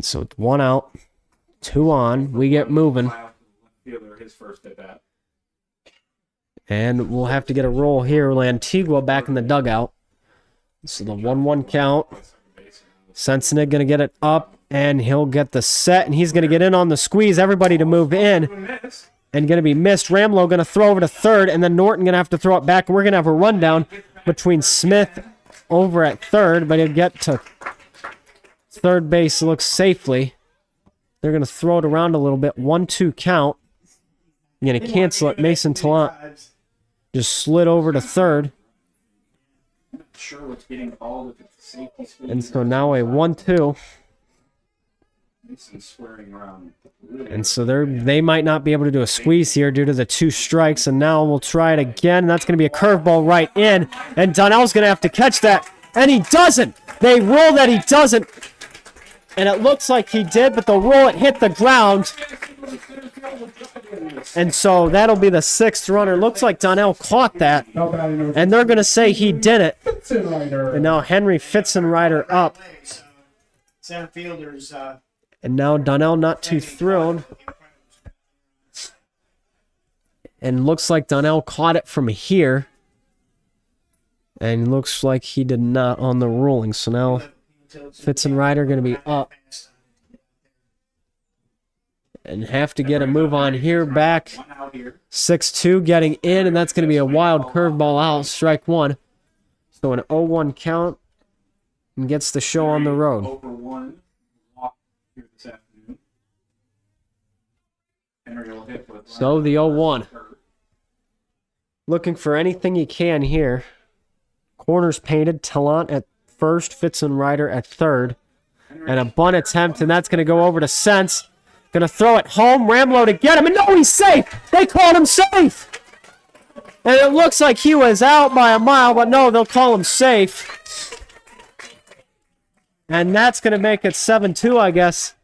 So it's 1 out, 2 on. We get moving. His first at bat. And we'll have to get a roll here. Lantigua back in the dugout. So the 1-1 count. Sensenig going to get it up, and he'll get the set, and he's going to get in on the squeeze. Everybody to move in, and going to be missed. Ramlow going to throw over to third, and then Norton going to have to throw it back. We're going to have a rundown between Smith over at third, but he'll get to third base, looks safely. They're going to throw it around a little bit. 1-2 count. You're going to cancel it. Mason Tallant just slid over to third. Sure what's getting called if it's a safety squeeze. And so now a 1-2. Swearing around. And so they might not be able to do a squeeze here due to the 2 strikes. And now we'll try it again. And that's going to be a curveball right in. And Donnell's going to have to catch that. And he doesn't. They rule that he doesn't. And it looks like he did, but the rule it hit the ground. And so that'll be the 6th runner. Looks like Donnell caught that. And they're going to say he did it. And now Henry Fitzenreiter up. Center fielders. And now Donnell not too thrilled. And looks like Donnell caught it from here. And looks like he did not on the ruling. So now Fitzenreiter going to be up. And have to get a move on here back. 6-2 getting in, and that's going to be a wild curveball out. Strike 1. So an 0-1 count and gets the show on the road. Over 1 walk here this afternoon. Henry will hit with So the 0-1. looking for anything he can here. Corners painted. Talent at first. Fitzenreiter at third. And a bunt attempt, and that's going to go over to Sense. Going to throw it home. Ramlo to get him, and no, he's safe. They called him safe. And it looks like he was out by a mile, but no, they'll call him safe. And that's going to make it 7-2, I guess.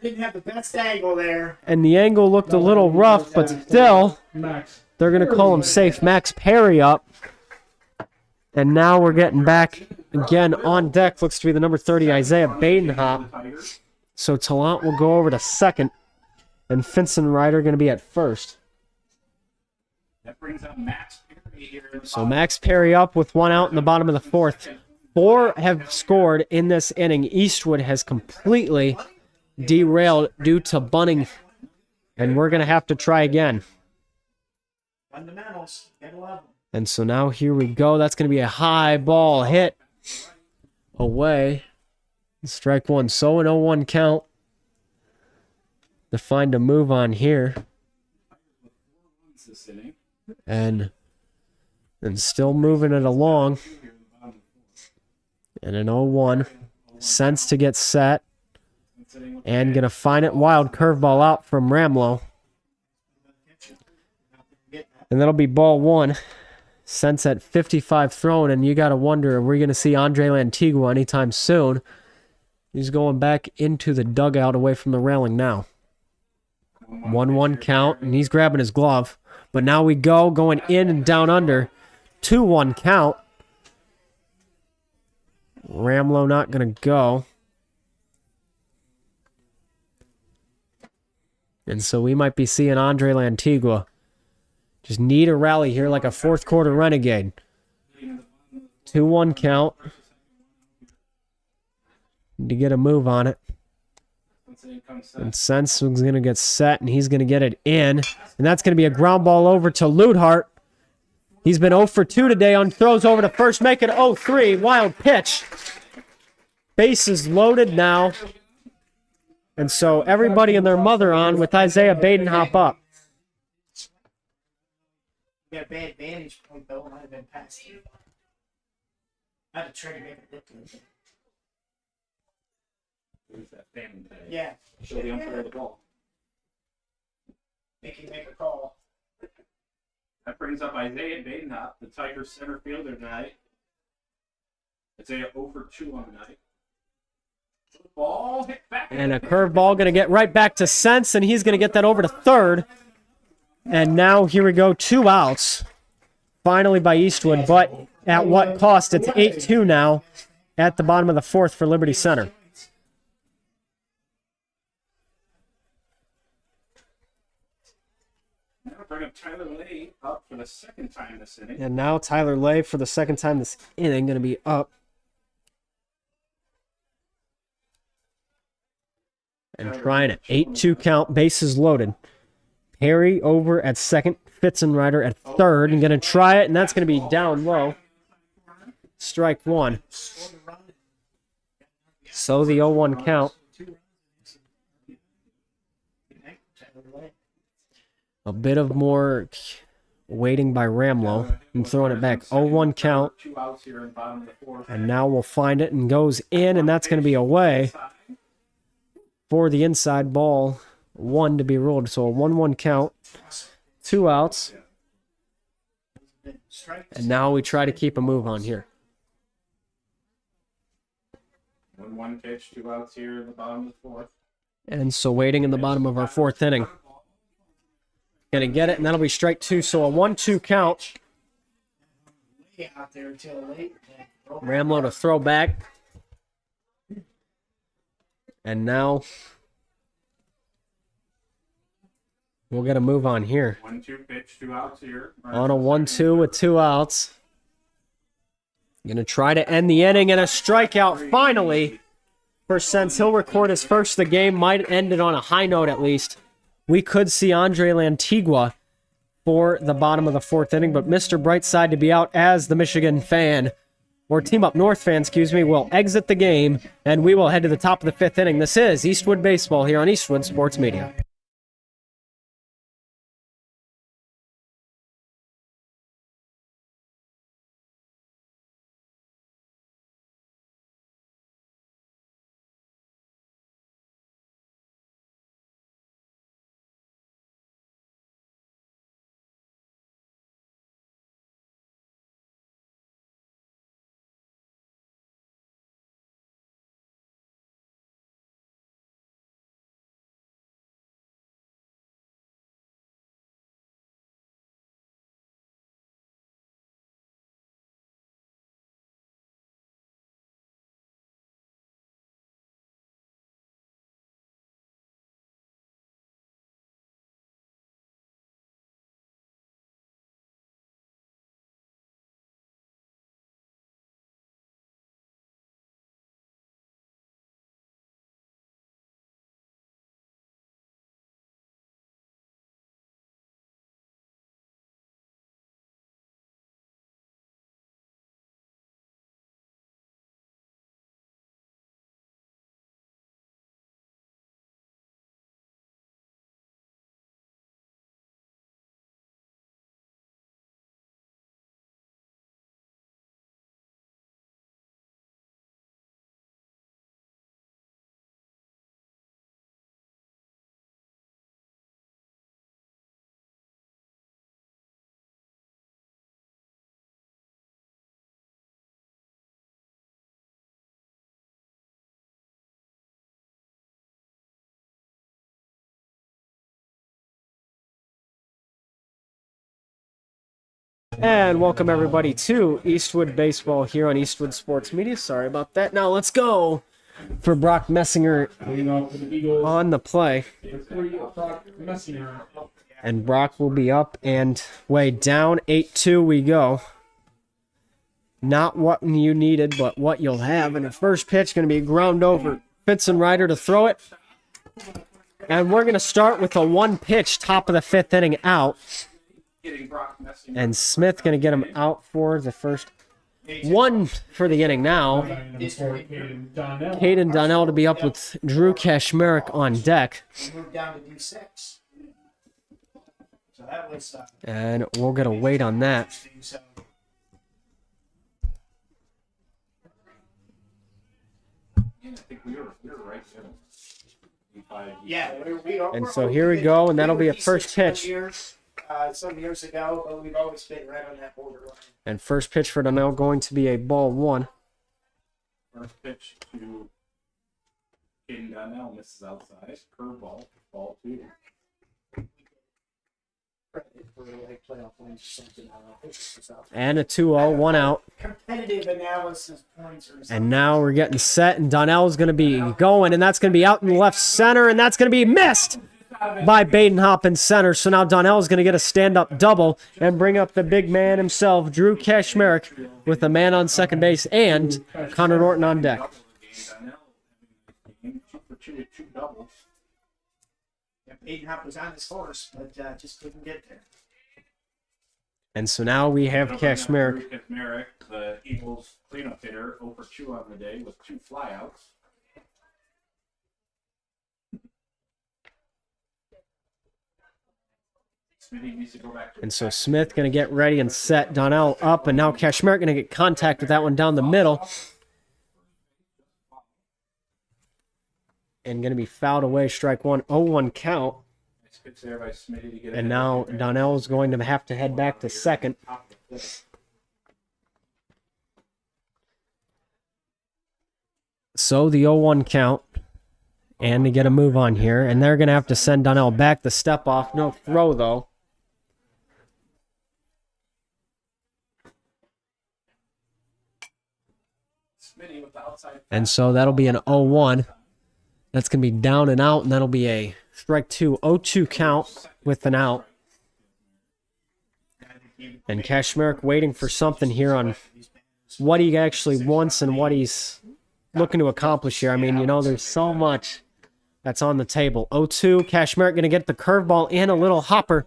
Didn't have the best angle there. And the angle looked a little rough, but still, Max. they're going to call him safe. Max Perry up. And now we're getting back again on deck. Looks to be the number 30, Isaiah Badenhop. So Talent will go over to second. And Fitzenreiter going to be at first. That brings up Max Perry here. So Max Perry up with one out in the bottom of the fourth. 4 have scored in this inning. Eastwood has completely derailed due to bunting. And we're going to have to try again. Fundamentals. Gotta love them. And so now here we go. That's going to be a high ball hit away. Strike one. So an 0-1 count to find a move on here. And still moving it along. And an 0-1. Sense to get set. And going to find it. Wild curveball out from Ramlo. And that'll be ball one. Sense at 55 thrown, and you got to wonder, are we going to see Andre Lantigua anytime soon? He's going back into the dugout away from the railing now. 1-1 count, and he's grabbing his glove. But now we go, going in and down under. 2-1 count. Ramlo not going to go. And so we might be seeing Andre Lantigua. Just need a rally here like a fourth quarter renegade. 2-1 count. Need to get a move on it. And Sense is going to get set, and he's going to get it in. And that's going to be a ground ball over to Ludhart. He's been 0 for 2 today on throws over to first. Make it 0-3. Wild pitch. Bases loaded now. And so everybody and their mother on with Isaiah Badenhop up. Got a bad vantage point, though. Might have been past you. I had to try to make it look good. Who's that fan today? Yeah. Show the umpire the ball. Make him make a call. That brings up Isaiah Badenhop, the Tigers center fielder tonight. Isaiah 0 for 2 on the night. Ball hit back. And a curveball going to get right back to Sense, and he's going to get that over to third. And now here we go, 2 outs. Finally by Eastwood, but at what cost? It's 8-2 now at the bottom of the fourth for Liberty Center. Now bring up Tyler Lay up for the second time this inning. And now Tyler Lay for the second time this inning going to be up. And trying an 8-2 count, bases loaded. Perry over at second, Fitzenreiter at third, and going to try it, and that's going to be down low. Strike one. So the 0-1 count. A bit of more waiting by Ramlo and throwing it back. 0-1 count. 2 outs here in bottom of the fourth. And now we'll find it and goes in, and that's going to be away for the inside ball. 1 to be ruled. So a 1-1 count. 2 outs. And now we try to keep a move on here. 1-1 pitch, 2 outs here in the bottom of the fourth. And so waiting in the bottom of our fourth inning. Gonna get it, and that'll be strike 2. So a 1-2 count. Out there until late. Ramlo to throw back. And now we'll get a move on here. 1-2 pitch, 2 outs here. On a 1-2 with 2 outs. Gonna try to end the inning, and a strikeout finally for Sense. He'll record his first of the game. Might end it on a high note at least. We could see Andre Lantigua for the bottom of the fourth inning, but Mr. Brightside to be out as the Michigan fan, or Team Up North fan, excuse me, will exit the game, and we will head to the top of the fifth inning. This is Eastwood Baseball here on Eastwood Sports Media. And welcome everybody to Eastwood Baseball here on Eastwood Sports Media. Sorry about that. Now let's go for Brock Messinger Leading off for the Eagles. on the play. Number 3, Brock Messinger. And Brock will be up and way down. 8-2 we go. Not what you needed, but what you'll have. And the first pitch going to be ground over. Fitzenreiter to throw it. And we're going to start with a one pitch, top of the 5th inning out. Getting Brock Messinger. And Smith going to get him out for the first one for the inning now. Number 4, Caden Donnell. Caden Donnell to be up with Drew Kashmerek on deck. We moved down to D6. So that was And we'll get a wait on that. interesting. So I think we were right there. yeah, And so here we go, and that'll be a first pitch. Some years ago, but we've always been right on that borderline. And first pitch for Donnell going to be a ball 1. First pitch to Caden Donnell, misses outside. Curveball, ball 2. Credit for like playoff wins or something. And a 2-0, 1 out. Competitive analysis points or something. And now we're getting set, and Donnell's going to be going, and that's going to be out in left center, and that's going to be missed by Badenhop in center. So now Donnell's going to get a stand-up double and bring up the big man himself, Drew Kashmerek, with a man on second base and Connor Norton on deck. Donnell, 2 for 2 with 2 doubles. Badenhop was on his horse, but just couldn't get there. And so now we have Kashmerek. Drew Kashmerek, the Eagles cleanup hitter, 0 for 2 on the day with 2 flyouts. Smitty needs to go back to And so Smith going to get ready and set Donnell up, and now Kashmerek going to get contact with that one down the middle. And going to be fouled away, strike 1, 0-1 count. Nice pitch there by Smitty to get And now Donnell's going to have to head back to second. So the 0-1 count. And to get a move on here. And they're going to have to send Donnell back the step off. No throw, though. Smitty with the outside. And so that'll be an 0-1. That's going to be down and out, and that'll be a strike 2, 0-2 count with an out. And Kashmerek waiting for something here on what he actually wants and what he's looking to accomplish here. I mean, you know, there's so much that's on the table. 0-2, Kashmerek going to get the curveball and a little hopper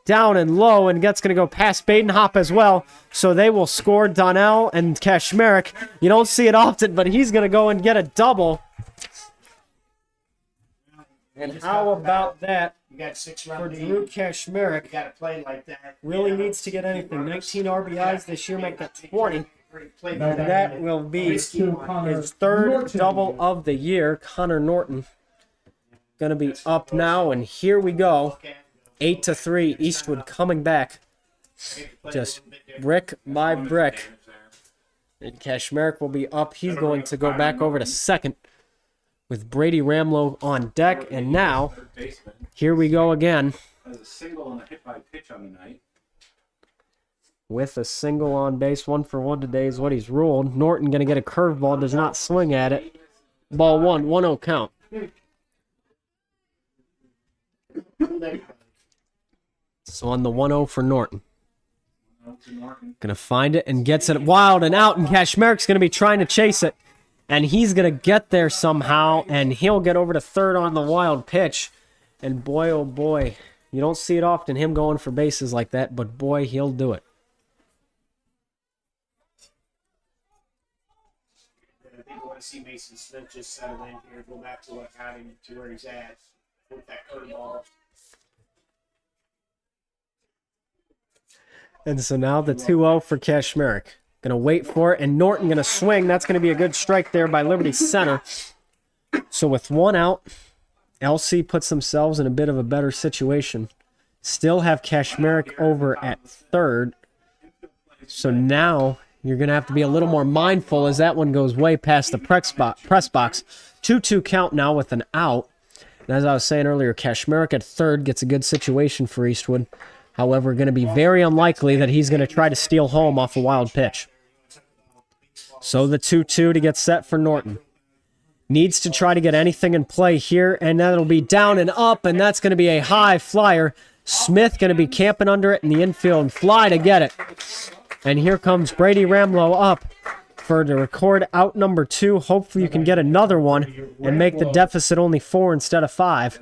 down and low, and that's going to go past Badenhop as well. So they will score Donnell and Kashmerek. You don't see it often, but he's going to go and get a double. And how about that You got 6 for run Drew lead. Kashmerek? You got to play like that. Really You know, needs to get anything. 19 RBIs this year, make that 20. Play No, like That will be Risky To one. Connor his third Norton. double of the year. Connor Norton going to be up now, and here we go. 8-3, Eastwood coming back. Just brick by brick. And Kashmerek will be up. He's going to go back over to second with Brady Ramlow on deck. And now, Third baseman here we go again has a single and a hit by pitch on the night. with a single on base. 1 for 1 today is what he's ruled. Norton going to get a curveball, does not swing at it. Ball 1, 1-0 count. So on the 1-0 for Norton. To Norton. Gonna find it and gets it wild and out, and Kashmerek's gonna be trying to chase it. And he's gonna get there somehow, and he'll get over to third on the wild pitch. And boy, oh boy, you don't see it often, him going for bases like that, but boy, he'll do it. I think we want to see Mason Smith just settle in here, go back to what got him to where he's at with that curveball. And so now the 2-0 for Kashmerek. Gonna wait for it, and Norton gonna swing. That's gonna be a good strike there by Liberty Center. So with 1 out, LC puts themselves in a bit of a better situation. Still have Kashmerek over at third. So now you're gonna have to be a little more mindful as that one goes way past the press box. 2-2 count now with an out. And as I was saying earlier, Kashmerek at third gets a good situation for Eastwood. However, going to be very unlikely that he's going to try to steal home off a wild pitch. So the 2-2 to get set for Norton. Needs to try to get anything in play here, and that'll be down and up, and that's going to be a high flyer. Smith going to be camping under it in the infield, fly to get it. And here comes Brady Ramlow up for to record out number 2. Hopefully you can get another one and make the deficit only 4 instead of 5.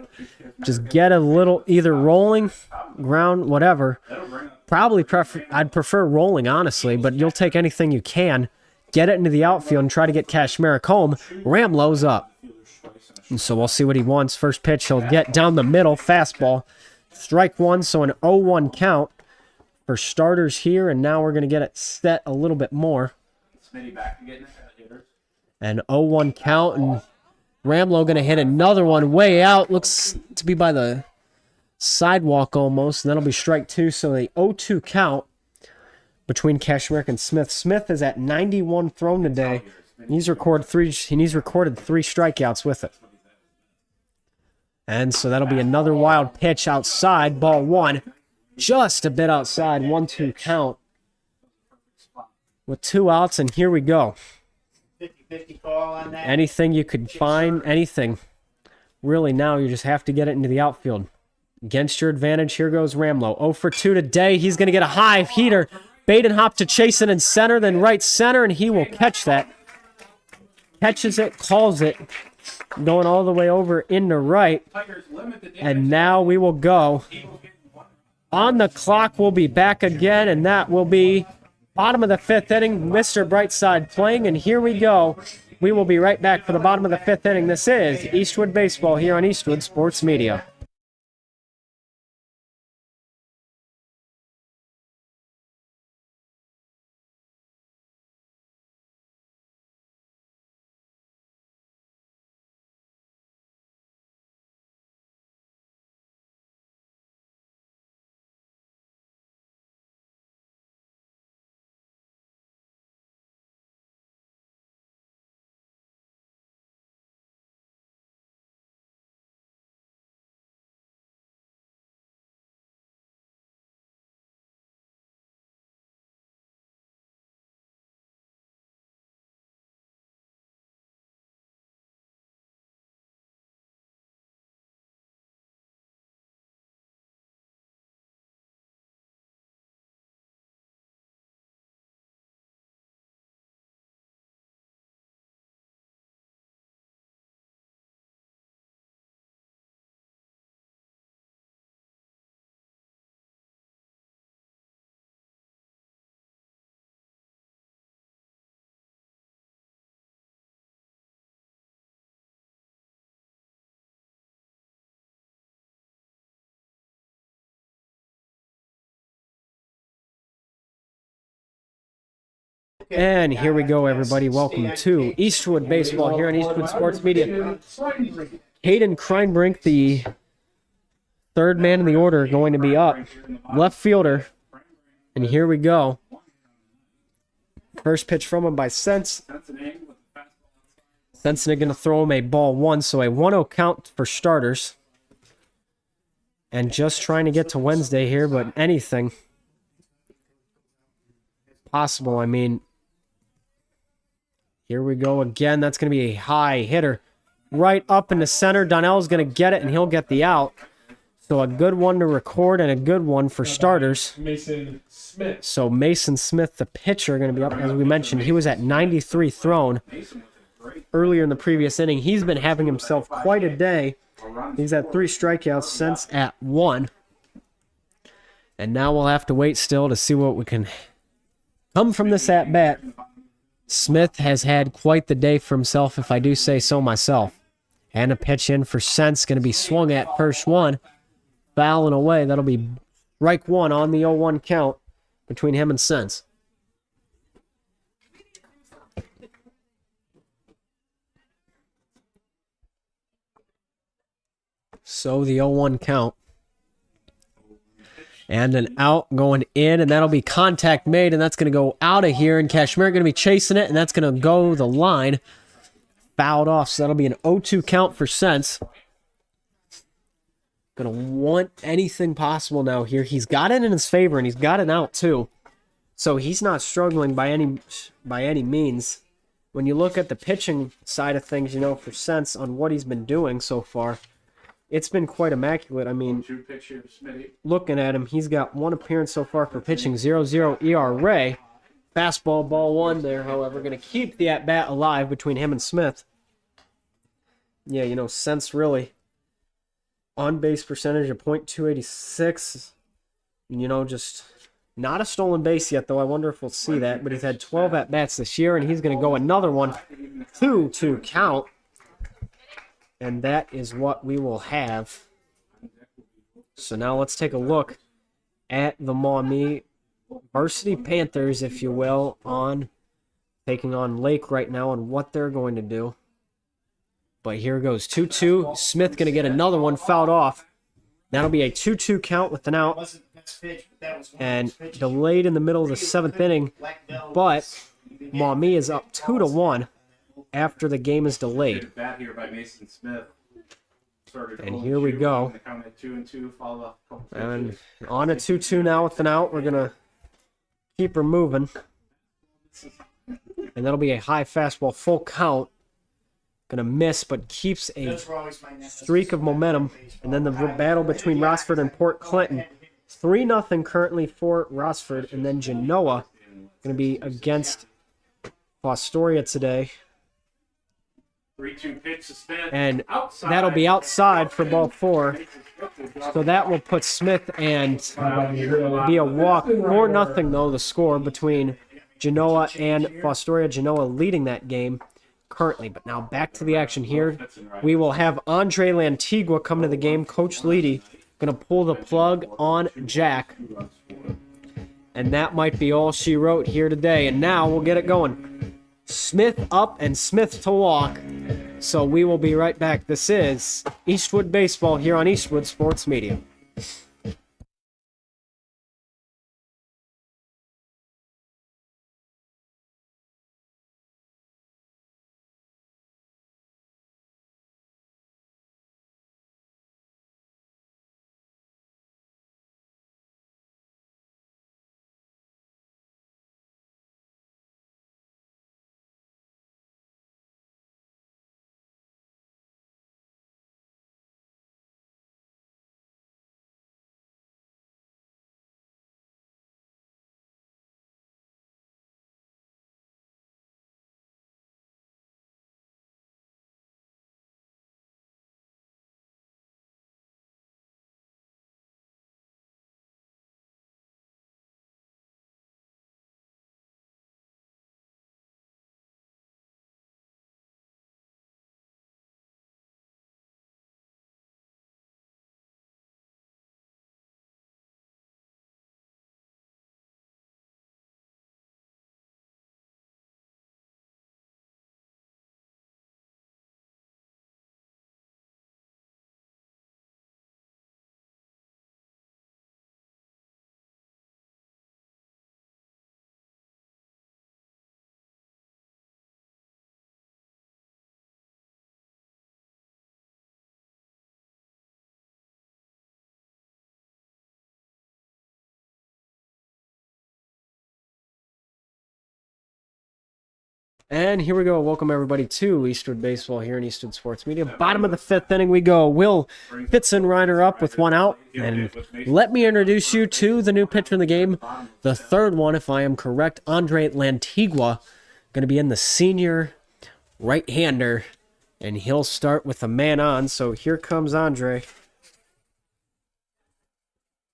Just get a little either rolling, ground, whatever. I'd prefer rolling, honestly, but you'll take anything you can. Get it into the outfield and try to get Kashmerick home. Ramlow's up. And so we'll see what he wants. First pitch, he'll get down the middle, fastball. Strike 1, so an 0-1 count for starters here, and now we're going to get it set a little bit more. An 0-1 count, and Ramlow going to hit another one way out. Looks to be by the sidewalk almost, and that'll be strike 2, so a 0-2 count between Kashmerick and Smith. Smith is at 91 thrown today. He's recorded 3 strikeouts with it. And so that'll be another wild pitch outside, ball 1. Just a bit outside, 1-2 count. With 2 outs, and here we go. 50-50 call on that. Anything you could find, anything. Really now, you just have to get it into the outfield. Against your advantage, here goes Ramlow. 0 for 2 today. He's going to get a high heater. Badenhop to chase it in center, then right center, and he will catch that. Catches it, calls it. Going all the way over into right. And now we will go. On the clock, we'll be back again, and that will be bottom of the 5th inning. Mr. Brightside playing, and here we go. We will be right back for the bottom of the 5th inning. This is Eastwood Baseball here on Eastwood Sports Media. And here we go, everybody. Welcome to Eastwood Baseball here on Eastwood Sports Media. Hayden Kreinbrink, the 3rd man in the order, going to be up. Left fielder. And here we go. First pitch from him by Sense. Sensinig going to throw him a ball 1, so a 1-0 count for starters. And just trying to get to Wednesday here, but anything possible. I mean, here we go again. That's going to be a high hitter. Right up in the center. Donnell's going to get it, and he'll get the out. So a good one to record and a good one for starters. Mason Smith. So Mason Smith, the pitcher, going to be up. As we mentioned, he was at 93 thrown earlier in the previous inning. He's been having himself quite a day. He's had 3 strikeouts since at 1. And now we'll have to wait still to see what we can come from this at-bat. Smith has had quite the day for himself, if I do say so myself. And a pitch in for Sense, going to be swung at first one. Fouling away. That'll be strike 1 on the 0-1 count between him and Sense. So the 0-1 count. And an out going in, and that'll be contact made, and that's going to go out of here. And Kashmerick going to be chasing it, and that's going to go the line. Fouled off, so that'll be an 0-2 count for Sense. Gonna want anything possible now here. He's got it in his favor, and he's got it out too. So he's not struggling by any means. When you look at the pitching side of things, you know, for sense on what he's been doing so far, it's been quite immaculate. I mean, looking at him, he's got one appearance so far for pitching, 0-0 ERA. Fastball, ball one there, however, going to keep the at-bat alive between him and Smith. Yeah, you know, sense really. On-base percentage of .286. You know, just not a stolen base yet, though. I wonder if we'll see that. But he's had 12 at-bats this year, and he's going to go another one. 2-2 count. And that is what we will have. So now let's take a look at the Maumee Varsity Panthers, if you will, taking on Lake right now and what they're going to do. But here goes 2-2. Smith going to get another one fouled off. That'll be a 2-2 count with an out. And delayed in the middle of the 7th inning. But Maumee is up 2-1 after the game is delayed. And here we go. And on a 2-2 now with an out. We're going to keep her moving. And that'll be a high fastball, full count. Gonna miss, but keeps a streak of momentum. And then the battle between Rossford and Port Clinton. 3-0 currently for Rossford. And then Genoa gonna be against Fostoria today. 3-2 pitch suspended. And that'll be outside for ball 4. So that will put Smith and be a walk. 4-0 though, the score between Genoa and Fostoria. Genoa leading that game currently. But now back to the action here. We will have Andre Lantigua come to the game. Coach Leedy going to pull the plug on Jack. And that might be all she wrote here today. And now we'll get it going. Smith up and Smith to walk. So we will be right back. This is Eastwood Baseball here on Eastwood Sports Media. And here we go. Welcome, everybody, to Eastwood Baseball here in Eastwood Sports Media. Bottom of the 5th inning we go. Will Fitzenreiner up with one out. And let me introduce you to the new pitcher in the game. The third one, if I am correct, Andre Lantigua. Going to be in the senior right-hander. And he'll start with a man on. So here comes Andre.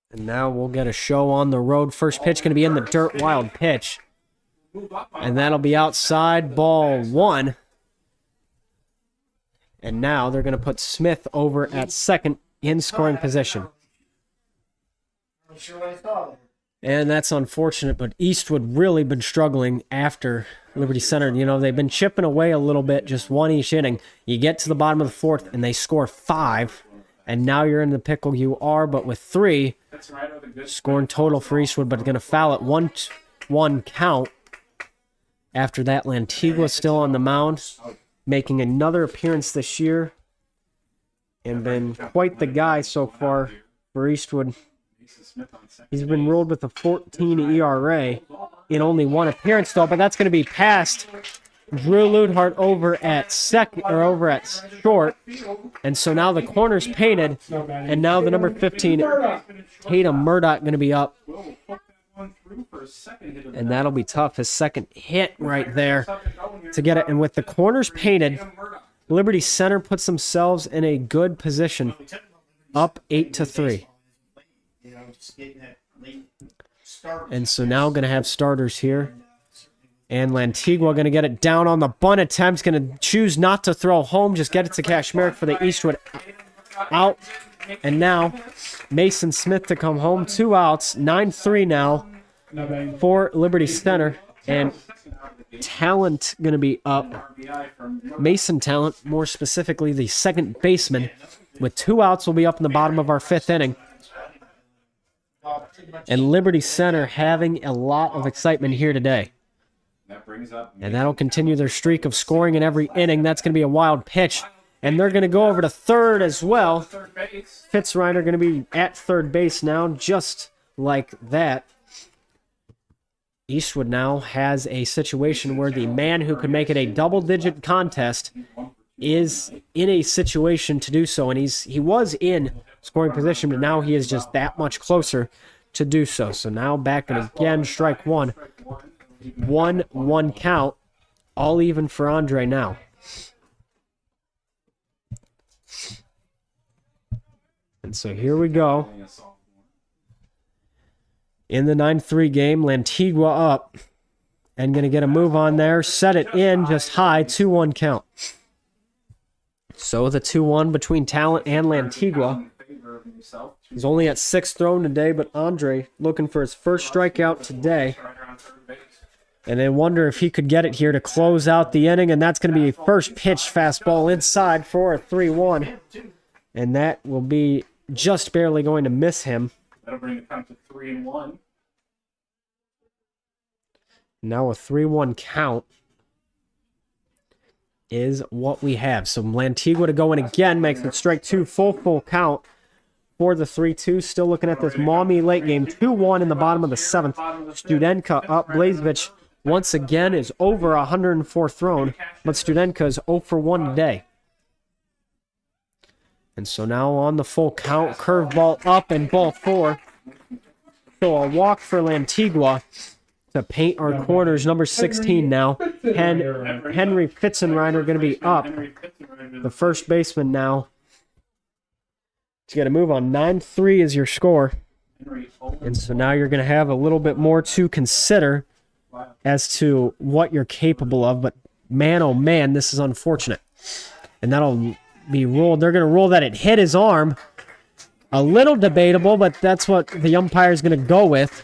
And now we'll get a show on the road. First pitch going to be in the dirt, wild pitch. And that'll be outside, ball 1. And now they're going to put Smith over at second in scoring position. And that's unfortunate, but Eastwood really been struggling after Liberty Center. You know, they've been chipping away a little bit, just one each inning. You get to the bottom of the 4th, and they score 5. And now you're in the pickle you are, but with 3, scoring total for Eastwood, but going to foul at 1-1 count. After that, Lantigua still on the mound, making another appearance this year. and been quite the guy so far for Eastwood. He's been ruled with a 14 ERA in only one appearance, though, but that's going to be past Drew Ludhart over at short. And so now the corner's painted, and now the number 15, Tatum Murdoch, going to be up. And that'll be tough. His second hit right there to get it. And with the corners painted, Liberty Center puts themselves in a good position, up 8-3. And so now going to have starters here. And Lantigua going to get it down on the bunt attempt. Going to choose not to throw home. Just get it to Kashmerick for the Eastwood out. And now Mason Smith to come home. 2 outs. 9-3 now for Liberty Center. And Talent going to be up. Mason Talent, more specifically the second baseman, with 2 outs, will be up in the bottom of our 5th inning. And Liberty Center having a lot of excitement here today. And that'll continue their streak of scoring in every inning. That's going to be a wild pitch. And they're going to go over to third as well. Fitzreiner going to be at third base now, just like that. Eastwood now has a situation where the man who could make it a double-digit contest is in a situation to do so. And he was in scoring position, but now he is just that much closer to do so. So now back and again, strike one. 1-1 count, all even for Andre now. And so here we go. In the 9-3 game, Lantigua up. And going to get a move on there. Set it in just high. 2-1 count. So the 2-1 between Talent and Lantigua. He's only at 6 thrown today, but Andre looking for his first strikeout today. And they wonder if he could get it here to close out the inning. And that's going to be a first pitch fastball inside for a 3-1. And that will be just barely going to miss him. That'll bring the count to 3-1. Now a 3-1 count is what we have. So Lantigua to go in again, makes it strike 2, full count for the 3-2. Still looking at this Maumee late game. 2-1 in the bottom of the 7th. Studenka up. Blazevich once again is over 104 thrown, but Studenka is 0 for 1 today. And so now on the full count, curveball up and ball 4. So a walk for Lantigua to paint our corners. Number 16 now. Henry Fitzenreiner going to be up. The first baseman now. To get a move on. 9-3 is your score. And so now you're going to have a little bit more to consider as to what you're capable of. But man, oh man, this is unfortunate. And that'll be ruled. They're going to rule that it hit his arm. A little debatable, but that's what the umpire is going to go with.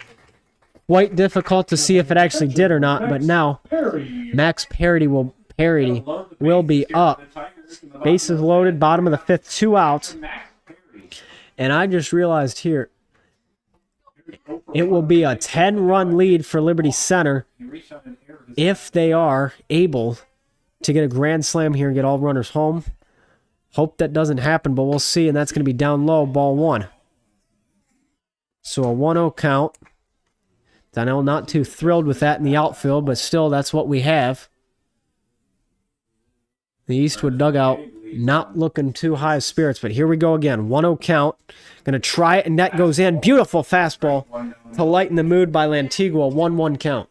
Quite difficult to see if it actually did or not, but now Max Parody will be up. Bases loaded, bottom of the 5th, 2 outs. And I just realized here, it will be a 10-run lead for Liberty Center if they are able to get a grand slam here and get all runners home. Hope that doesn't happen, but we'll see, and that's going to be down low, ball 1. So a 1-0 count. Donnell not too thrilled with that in the outfield, but still, that's what we have. The Eastwood dugout not looking too high of spirits, but here we go again. 1-0 count. Going to try it, and that goes in. Beautiful fastball to lighten the mood by Lantigua. 1-1 count.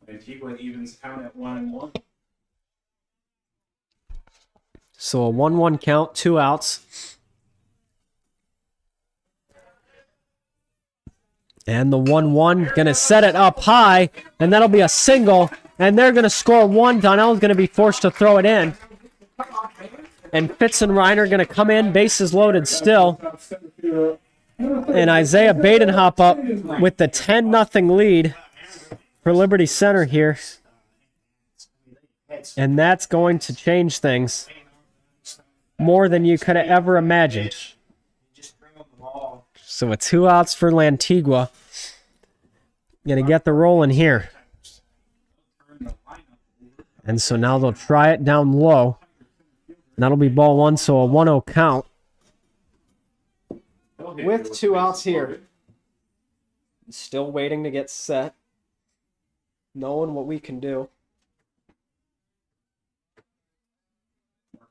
Antigua evens count at 1-1. So a 1-1 count, 2 outs. And the 1-1 going to set it up high, and that'll be a single, and they're going to score 1. Donnell's going to be forced to throw it in. And Fitzenreiner going to come in, bases loaded still. And Isaiah Badenhop up with the 10-0 lead for Liberty Center here. And that's going to change things more than you could have ever imagined. So a 2 outs for Lantigua. Going to get the rolling here. And so now they'll try it down low. that'll be ball one, so a 1-0 count. He'll hit With you two the outs bases here. loaded. Still waiting to get set. Knowing what we can do.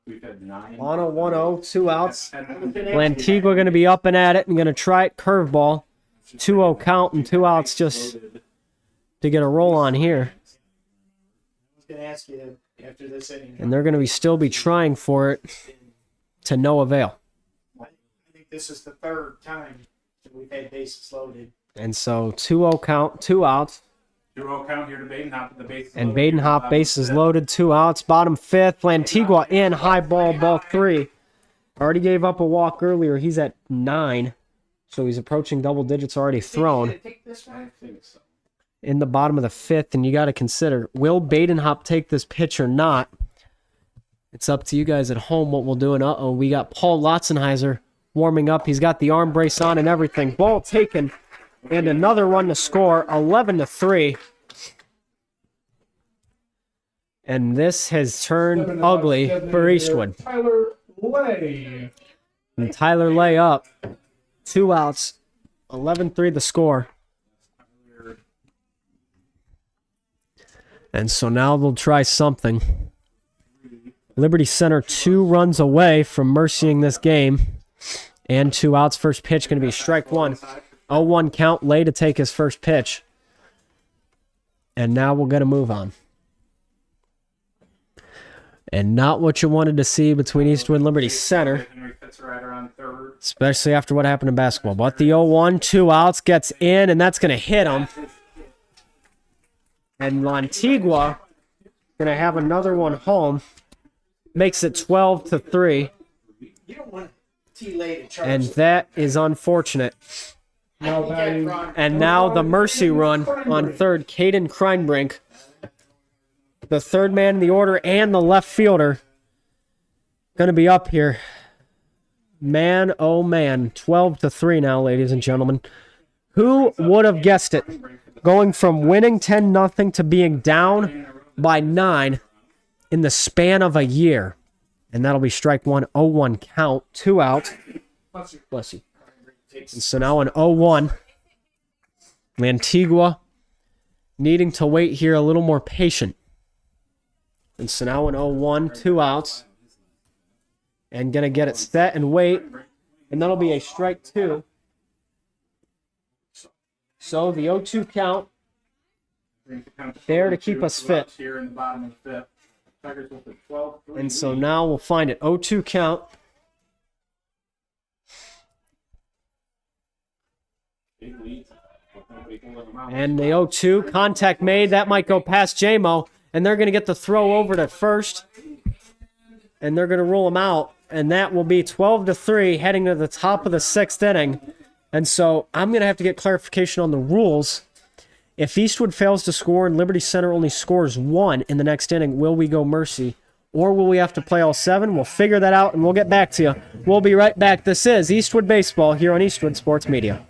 We've had 9. On a 1-0, 2 outs. And Lantigua going to be up and at it and going to try it curveball. 2-0 count and 2 outs just to get a roll on here. I was going to ask you after this inning. And they're going to still be trying for it to no avail. I think this is the third time that we've had bases loaded. And so 2-0 count, 2 outs. 2-0 count here to Badenhop with the bases And loaded. Badenhop bases loaded, 2 outs. Bottom 5th. Lantigua in, high ball 3. Already gave up a walk earlier. He's at 9. So he's approaching double digits already thrown. Take this one? I think so. In the bottom of the 5th, and you got to consider, will Badenhop take this pitch or not? It's up to you guys at home what we'll do. And we got Paul Lotzenheiser warming up. He's got the arm brace on and everything. Ball taken, and another run to score, 11-3. And this has turned ugly for Eastwood. Tyler Lay. And Tyler Lay up, 2 outs, 11-3 the score. And so now they'll try something. Liberty Center 2 runs away from mercying this game. And 2 outs. First pitch going to be strike 1. 0-1 count. Lay to take his first pitch. And now we'll get a move on. And not what you wanted to see between Eastwood and Liberty Center. Henry fits right around third. Especially after what happened in basketball. But the 0-1, 2 outs, gets in, and that's going to hit him. And Lantigua going to have another one home. Makes it 12-3. You don't want T-Lay to charge. And that is unfortunate. Now batting. And now the mercy run on third, Caden Kreinbrink. The third man in the order and the left fielder going to be up here. Man, oh man, 12-3 now, ladies and gentlemen. Who would have guessed it? Going from winning 10-0 to being down by 9 in the span of a year. And that'll be strike 1, 0-1 count, 2 out. Bless you. And so now an 0-1. Lantigua needing to wait here a little more patient. And so now an 0-1, 2 outs. And going to get it set and wait. And that'll be a strike 2. So the 0-2 count there to keep us fit. Here in the bottom of the 5th. Tigers with the 12-3 And so now we'll find it. 0-2 count. big leads. With nobody holding them out. And the 0-2. Contact made. That might go past JMO. And they're going to get the throw over to first. And they're going to rule him out. And that will be 12-3 heading to the top of the 6th inning. And so I'm going to have to get clarification on the rules. If Eastwood fails to score and Liberty Center only scores 1 in the next inning, will we go mercy? Or will we have to play all 7? We'll figure that out and we'll get back to you. We'll be right back. This is Eastwood Baseball here on Eastwood Sports Media.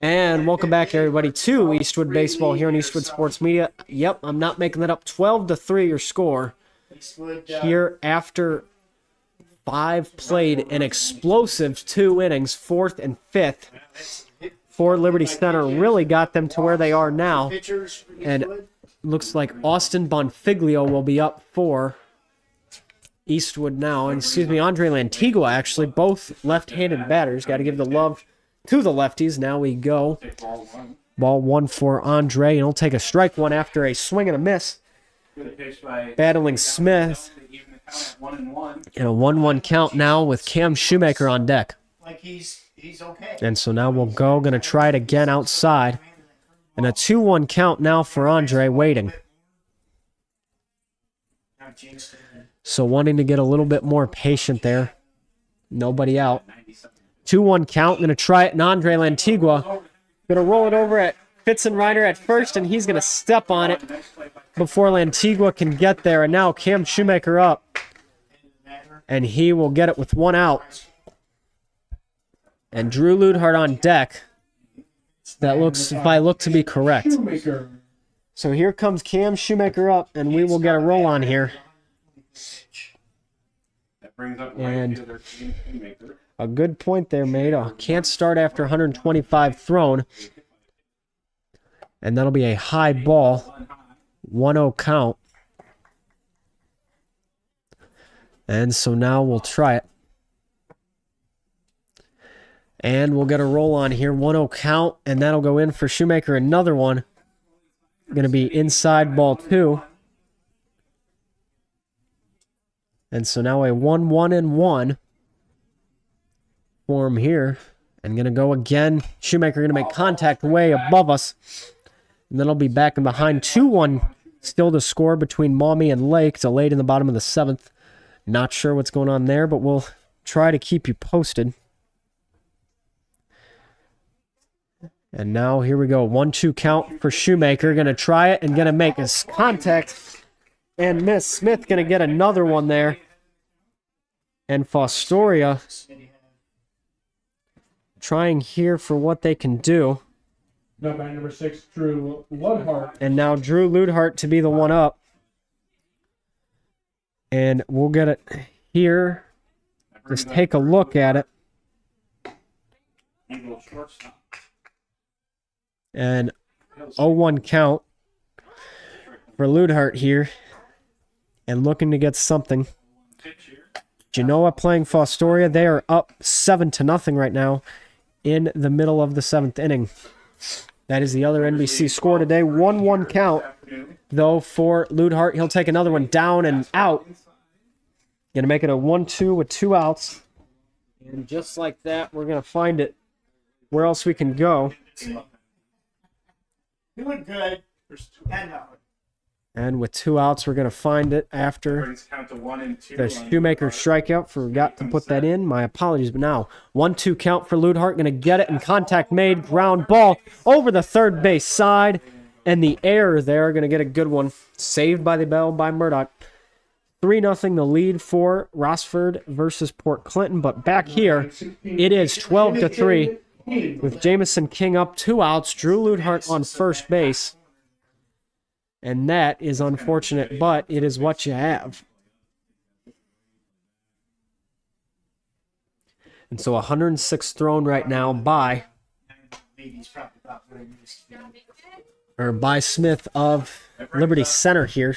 And welcome back, everybody, to Eastwood Baseball here on Eastwood Sports Media. Yep, I'm not making that up. 12-3 your score here after 5 played, an explosive 2 innings, 4th and 5th for Liberty Center. Really got them to where they are now. And looks like Austin Bonfiglio will be up for Eastwood now. And excuse me, Andre Lantigua, actually, both left-handed batters. Got to give the love to the lefties. Now we go. Ball 1 for Andre, and he'll take a strike one after a swing and a miss. Battling Smith. And a 1-1 count now with Cam Shoemaker on deck. Like he's okay. And so now we'll go. Going to try it again outside. And a 2-1 count now for Andre, waiting. So wanting to get a little bit more patient there. Nobody out. 2-1 count. Going to try it, and Andre Lantigua going to roll it over at Fitzenreiter at first, and he's going to step on it before Lantigua can get there. And now Cam Shoemaker up, and he will get it with 1 out. And Drew Ludhart on deck. That looks, if I look to be correct. So here comes Cam Shoemaker up, and we will get a roll on here. And a good point there made. Can't start after 125 thrown. And that'll be a high ball. 1-0 count. And so now we'll try it. And we'll get a roll on here. 1-0 count. And that'll go in for Shoemaker. Another one. Going to be inside ball 2. And so now a 1-1-1 form here. And going to go again. Shoemaker going to make contact way above us. And then I'll be back and behind. 2-1 still to score between Maumee and Lake. Delayed in the bottom of the 7th. Not sure what's going on there, but we'll try to keep you posted. And now here we go. 1-2 count for Shoemaker. Going to try it and going to make his contact and miss. Smith going to get another one there. And Fostoria trying here for what they can do. Number 6, Drew Ludhart. And now Drew Ludhart to be the one up. And we'll get it here. Just take a look at it. And 0-1 count for Ludhart here. And looking to get something. Genoa playing Fostoria. They are up 7-0 right now in the middle of the 7th inning. That is the other NBC score today. 1-1 count, though, for Ludhart. He'll take another one down and out. Going to make it a 1-2 with 2 outs. And just like that, we're going to find it where else we can go. Doing good. And with 2 outs, we're going to find it after the Shoemaker strikeout. Forgot to put that in. My apologies. But now, 1-2 count for Ludhart. Going to get it, and contact made. Ground ball over the third base side. And the error there. Going to get a good one. Saved by the bell by Murdoch. 3-0 the lead for Rossford versus Port Clinton. But back here, it is 12-3 with Jamison King up, 2 outs. Drew Ludhart on first base. And that is unfortunate, but it is what you have. And so 106 thrown right now by Smith of Liberty Center here.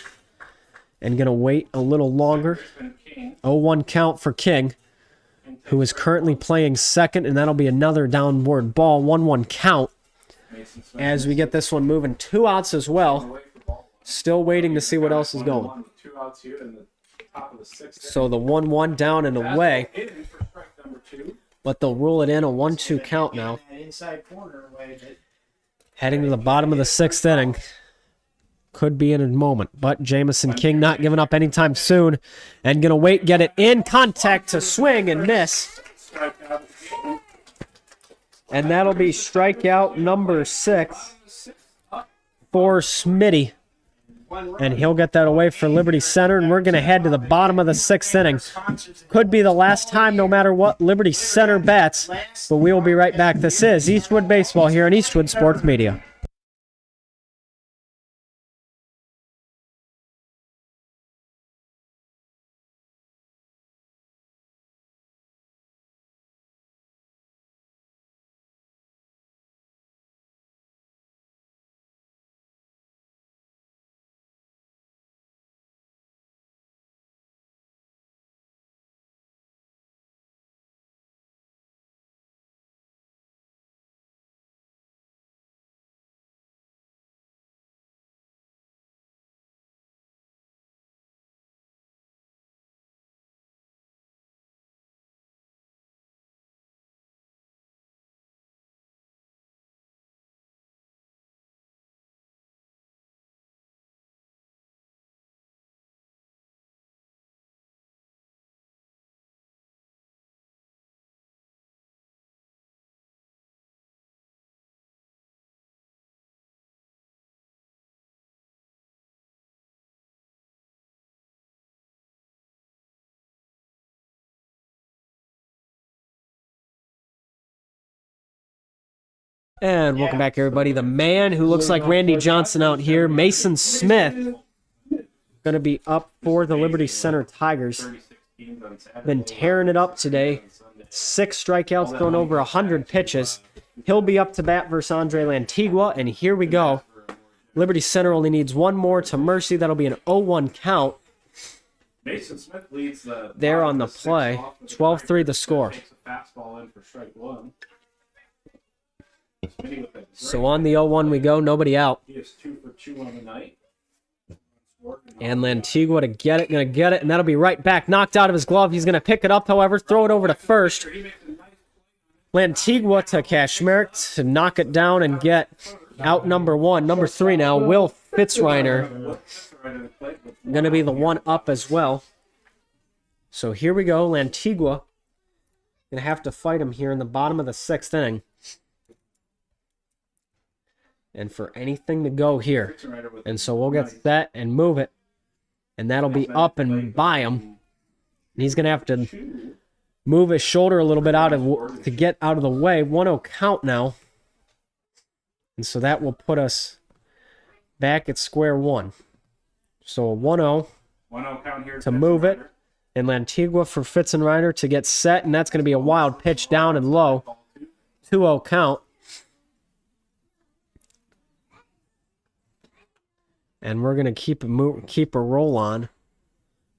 And going to wait a little longer. 0-1 count for King, who is currently playing second, and that'll be another downward ball. 1-1 count as we get this one moving. 2 outs as well. Still waiting to see what else is going. So the 1-1 down and away. But they'll rule it in, a 1-2 count now. Heading to the bottom of the 6th inning. Could be in a moment. But Jamison King not giving up anytime soon. And going to wait, get it in. Contact to swing and miss. And that'll be strikeout number 6 for Smitty. and he'll get that away for Liberty Center, and we're going to head to the bottom of the 6th inning. Could be the last time, no matter what Liberty Center bats, but we will be right back. This is Eastwood Baseball here on Eastwood Sports Media. And welcome back, everybody. The man who looks like Randy Johnson out here, Mason Smith, going to be up for the Liberty Center Tigers. Been tearing it up today. 6 strikeouts, thrown over 100 pitches. He'll be up to bat versus Andre Lantigua, and here we go. Liberty Center only needs one more to Mercy. That'll be an 0-1 count. Mason Smith leads the there on the play. 12-3 the score. Takes a fastball in for strike 1. So on the 0-1 we go, nobody out. He is 2 for 2 on the night. And Lantigua to get it, going to get it, and that'll be right back. Knocked out of his glove. He's going to pick it up, however, throw it over to first. Lantigua to Kashmerek to knock it down and get out number 1. Number 3 now, Will Fitzreiner. Going to be the one up as well. So here we go, Lantigua. Going to have to fight him here in the bottom of the 6th inning. And for anything to go here. And so we'll get set and move it. And that'll be up and by him. And he's going to have to move his shoulder a little bit out of to get out of the way. 1-0 count now. And so that will put us back at square one. So a 1-0 count here to move it. And Lantigua for Fitzreiner to get set. And that's going to be a wild pitch down and low. 2-0 count. And we're going to keep a roll on.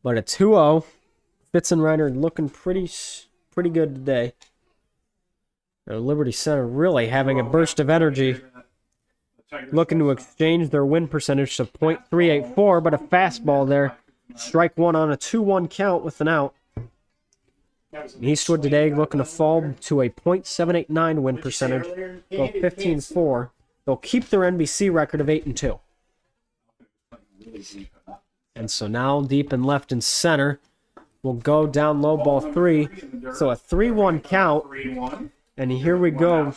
But a 2-0. Fitzreiner looking pretty good today. Now, Liberty Center really having a burst of energy. Looking to exchange their win percentage to .384, but a fastball there. Strike 1 on a 2-1 count with an out. Eastwood today looking to fall to a .789 win percentage. Go 15-4. They'll keep their NBC record of 8-2. And so now deep and left and center. We'll go down low ball 3. So a 3-1 count. And here we go.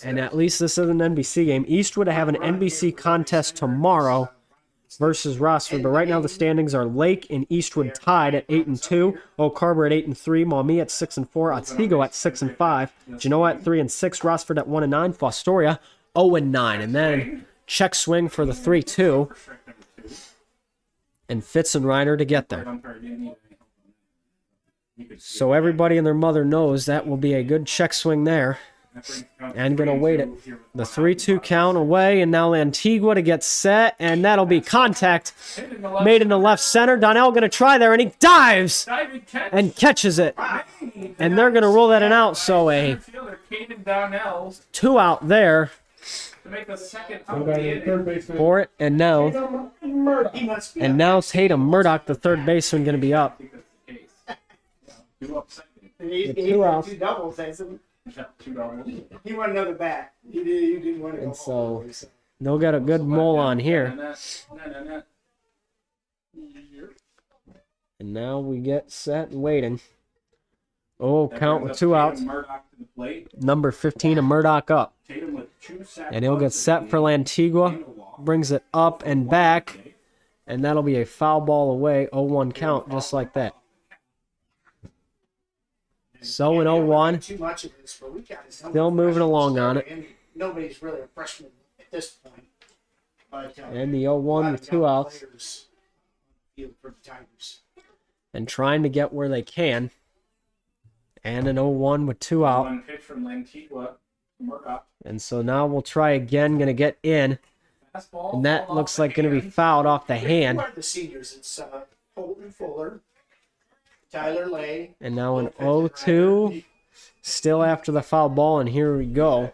And at least this is an NBC game. Eastwood have an NBC contest tomorrow versus Rossford. But right now the standings are Lake and Eastwood tied at 8-2. Oak Harbor at 8-3. Maumee at 6-4. Otsego at 6-5. Genoa at 3-6. Rossford at 1-9. Fostoria 0-9. And then check swing for the 3-2. And Fitzreiner to get there. So everybody and their mother knows that will be a good check swing there. And going to wait it. The 3-2 count away, and now Lantigua to get set, and that'll be contact made in the left center. Donnell going to try there, and he dives and catches it. And they're going to rule that out, so a 2 out there. For it, and now Tatum Murdoch, the third baseman, going to be up. He 2 outs. 2 doubles, he wanted another bat. He didn't want to go. And so they'll get a good mole on here. And now we get set and waiting. Oh, count with 2 outs. Number 15, a Murdoch up. And he'll get set for Lantigua. Brings it up and back. And that'll be a foul ball away, 0-1 count, just like that. So in 0-1, Too much of this, but we got still moving along on it. And nobody's really a freshman at this point. But, And the 0-1 with 2 outs. For the Tigers. And trying to get where they can. And an 0-1 with 2 out. One pitch from Lantigua. And so now we'll try again. Going to get in. Fastball. And that looks like going to be fouled off the hand. Who are the seniors? It's Holton Fuller, Tyler Lay. And now an 0-2. Still after the foul ball. And here we go.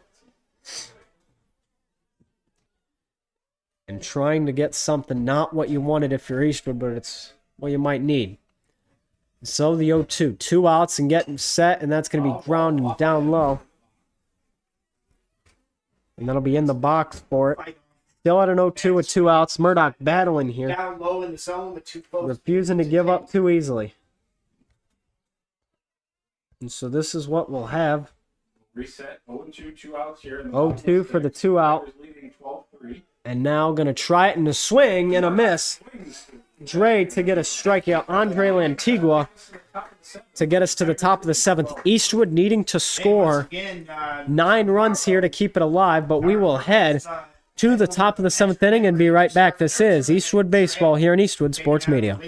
And trying to get something, not what you wanted if you're Eastwood, but it's what you might need. So the 0-2. 2 outs and getting set. And that's going to be grounding down low. And that'll be in the box for it. Still at an 0-2 with 2 outs. Murdoch battling here. Down low in the zone with 2 posts. Refusing to give up too easily. And so this is what we'll have. Reset. 0-2, 2 outs here. 0-2 for the 2 out. Leading 12-3. And now going to try it in a swing and a miss. Dre to get a strikeout. Andre Lantigua to get us to the top of the 7th. Eastwood needing to score 9 runs here to keep it alive, but we will head to the top of the 7th inning and be right back. This is Eastwood Baseball here in Eastwood Sports Media.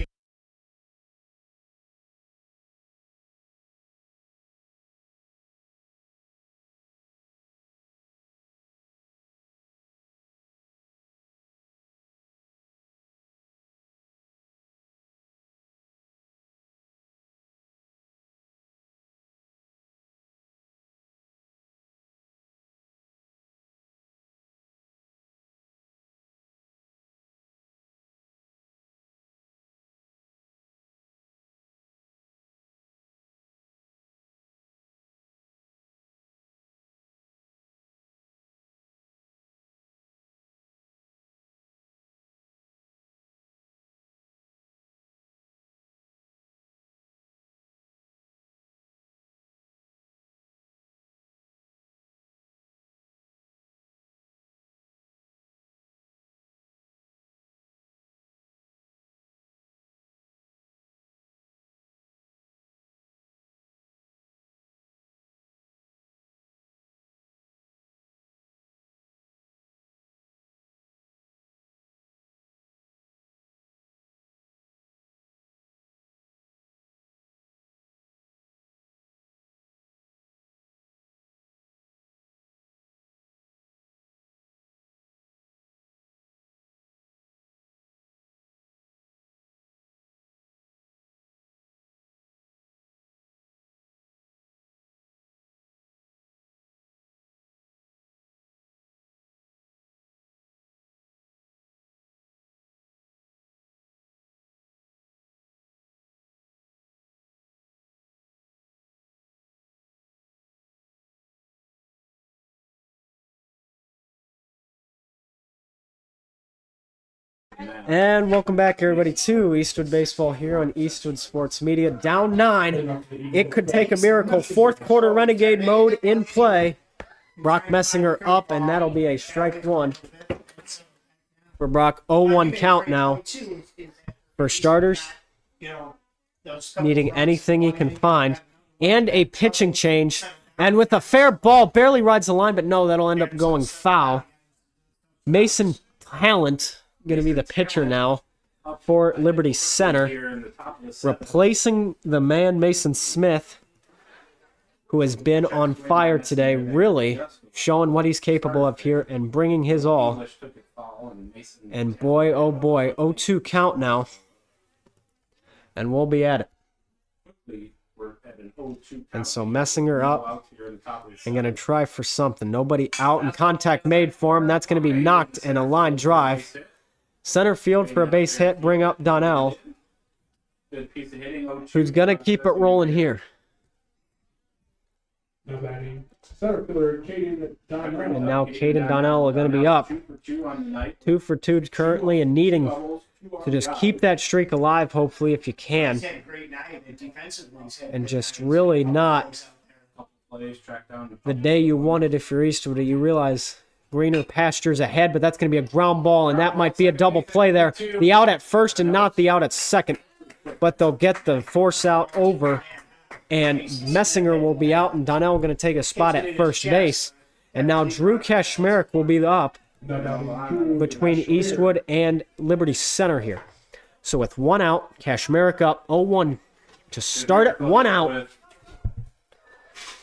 And welcome back, everybody, to Eastwood Baseball here on Eastwood Sports Media. Down 9. It could take a miracle. 4th quarter Renegade mode in play. Brock Messinger up, and that'll be a strike 1 for Brock. 0-1 count now. For starters, needing anything he can find. And a pitching change. And with a fair ball, barely rides the line, but no, that'll end up going foul. Mason Talent going to be the pitcher now for Liberty Center, replacing the man Mason Smith, who has been on fire today, really showing what he's capable of here and bringing his all. And boy, oh boy, 0-2 count now, and we'll be at it. And so Messinger up and going to try for something. Nobody out, and contact made for him. That's going to be knocked and a line drive. Center field for a base hit, bring up Donnell, who's going to keep it rolling here. Center fielder, Caden Donnell. And now Caden Donnell are going to be up 2 for 2 currently and needing to just keep that streak alive, hopefully, if you can. And just really not the day you wanted if you're Eastwood. You realize greener pastures ahead, but that's going to be a ground ball, and that might be a double play there. The out at first and not the out at second, but they'll get the force out over, and Messinger will be out, and Donnell going to take a spot at first base. And now Drew Kashmerek will be up between Eastwood and Liberty Center here. So with one out, Kashmerek up 0-1 to start it, one out.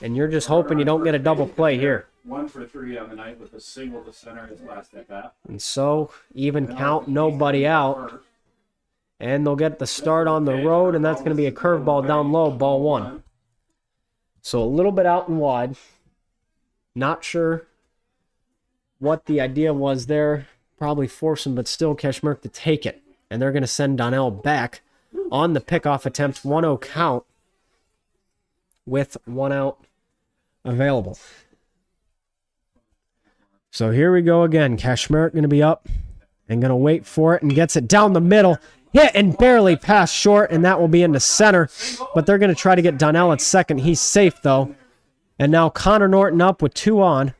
And you're just hoping you don't get a double play here. 1 for 3 on the night with a single to center his last at bat. And so, even count, nobody out. And they'll get the start on the road, and that's going to be a curveball down low, ball 1. So a little bit out and wide. Not sure what the idea was there. Probably force him, but still Kashmerek to take it. And they're going to send Donnell back on the pickoff attempt. 1-0 count with one out available. So here we go again. Kashmerek going to be up and going to wait for it and gets it down the middle. Hit and barely past short, and that will be into center. But they're going to try to get Donnell at second. He's safe, though. And now Connor Norton up with 2 on.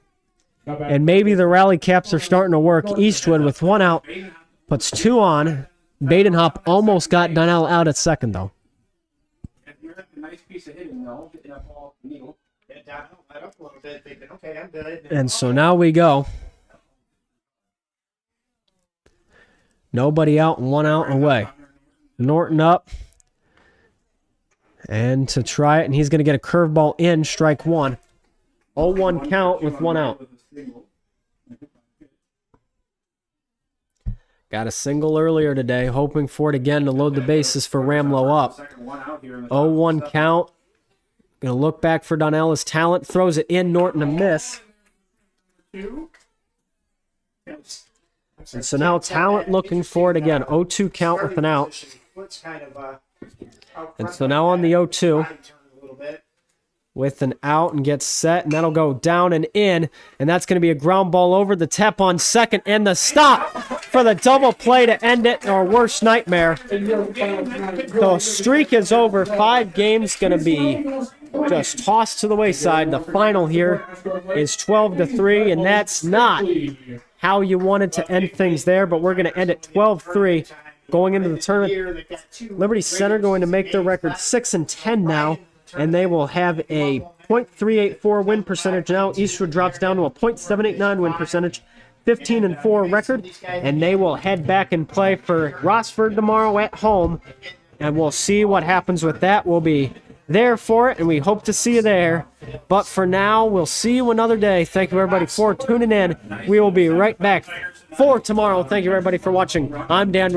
And maybe the rally caps are starting to work. Eastwood with 1 out puts 2 on. Badenhop almost got Donnell out at second, though. Nice piece of hitting, though. Hitting that ball needle. Get down, let up a little bit, thinking, okay, I'm good. And so now we go. Nobody out and 1 out and away. Norton up. And to try it, and he's going to get a curveball in, strike 1. 0-1 count with 1 out. Got a single earlier today, hoping for it again to load the bases for Ramlow up. 0-1 count. Going to look back for Donnell's talent. Throws it in, Norton a miss. And so now Talent looking for it again. 0-2 count with an out. And so now on the 0-2 with an out and gets set, and that'll go down and in, and that's going to be a ground ball over the tap on second, and the stop for the double play to end it, our worst nightmare. The streak is over. 5 games going to be just tossed to the wayside. The final here is 12-3, and that's not how you wanted to end things there, but we're going to end at 12-3 going into the tournament. Liberty Center going to make their record 6-10 now, and they will have a .384 win percentage now. Eastwood drops down to a .789 win percentage, 15-4 record, and they will head back and play for Rossford tomorrow at home, and we'll see what happens with that. We'll be there for it, and we hope to see you there. But for now, we'll see you another day. Thank you, everybody, for tuning in. We will be right back for tomorrow. Thank you, everybody, for watching. I'm Dan.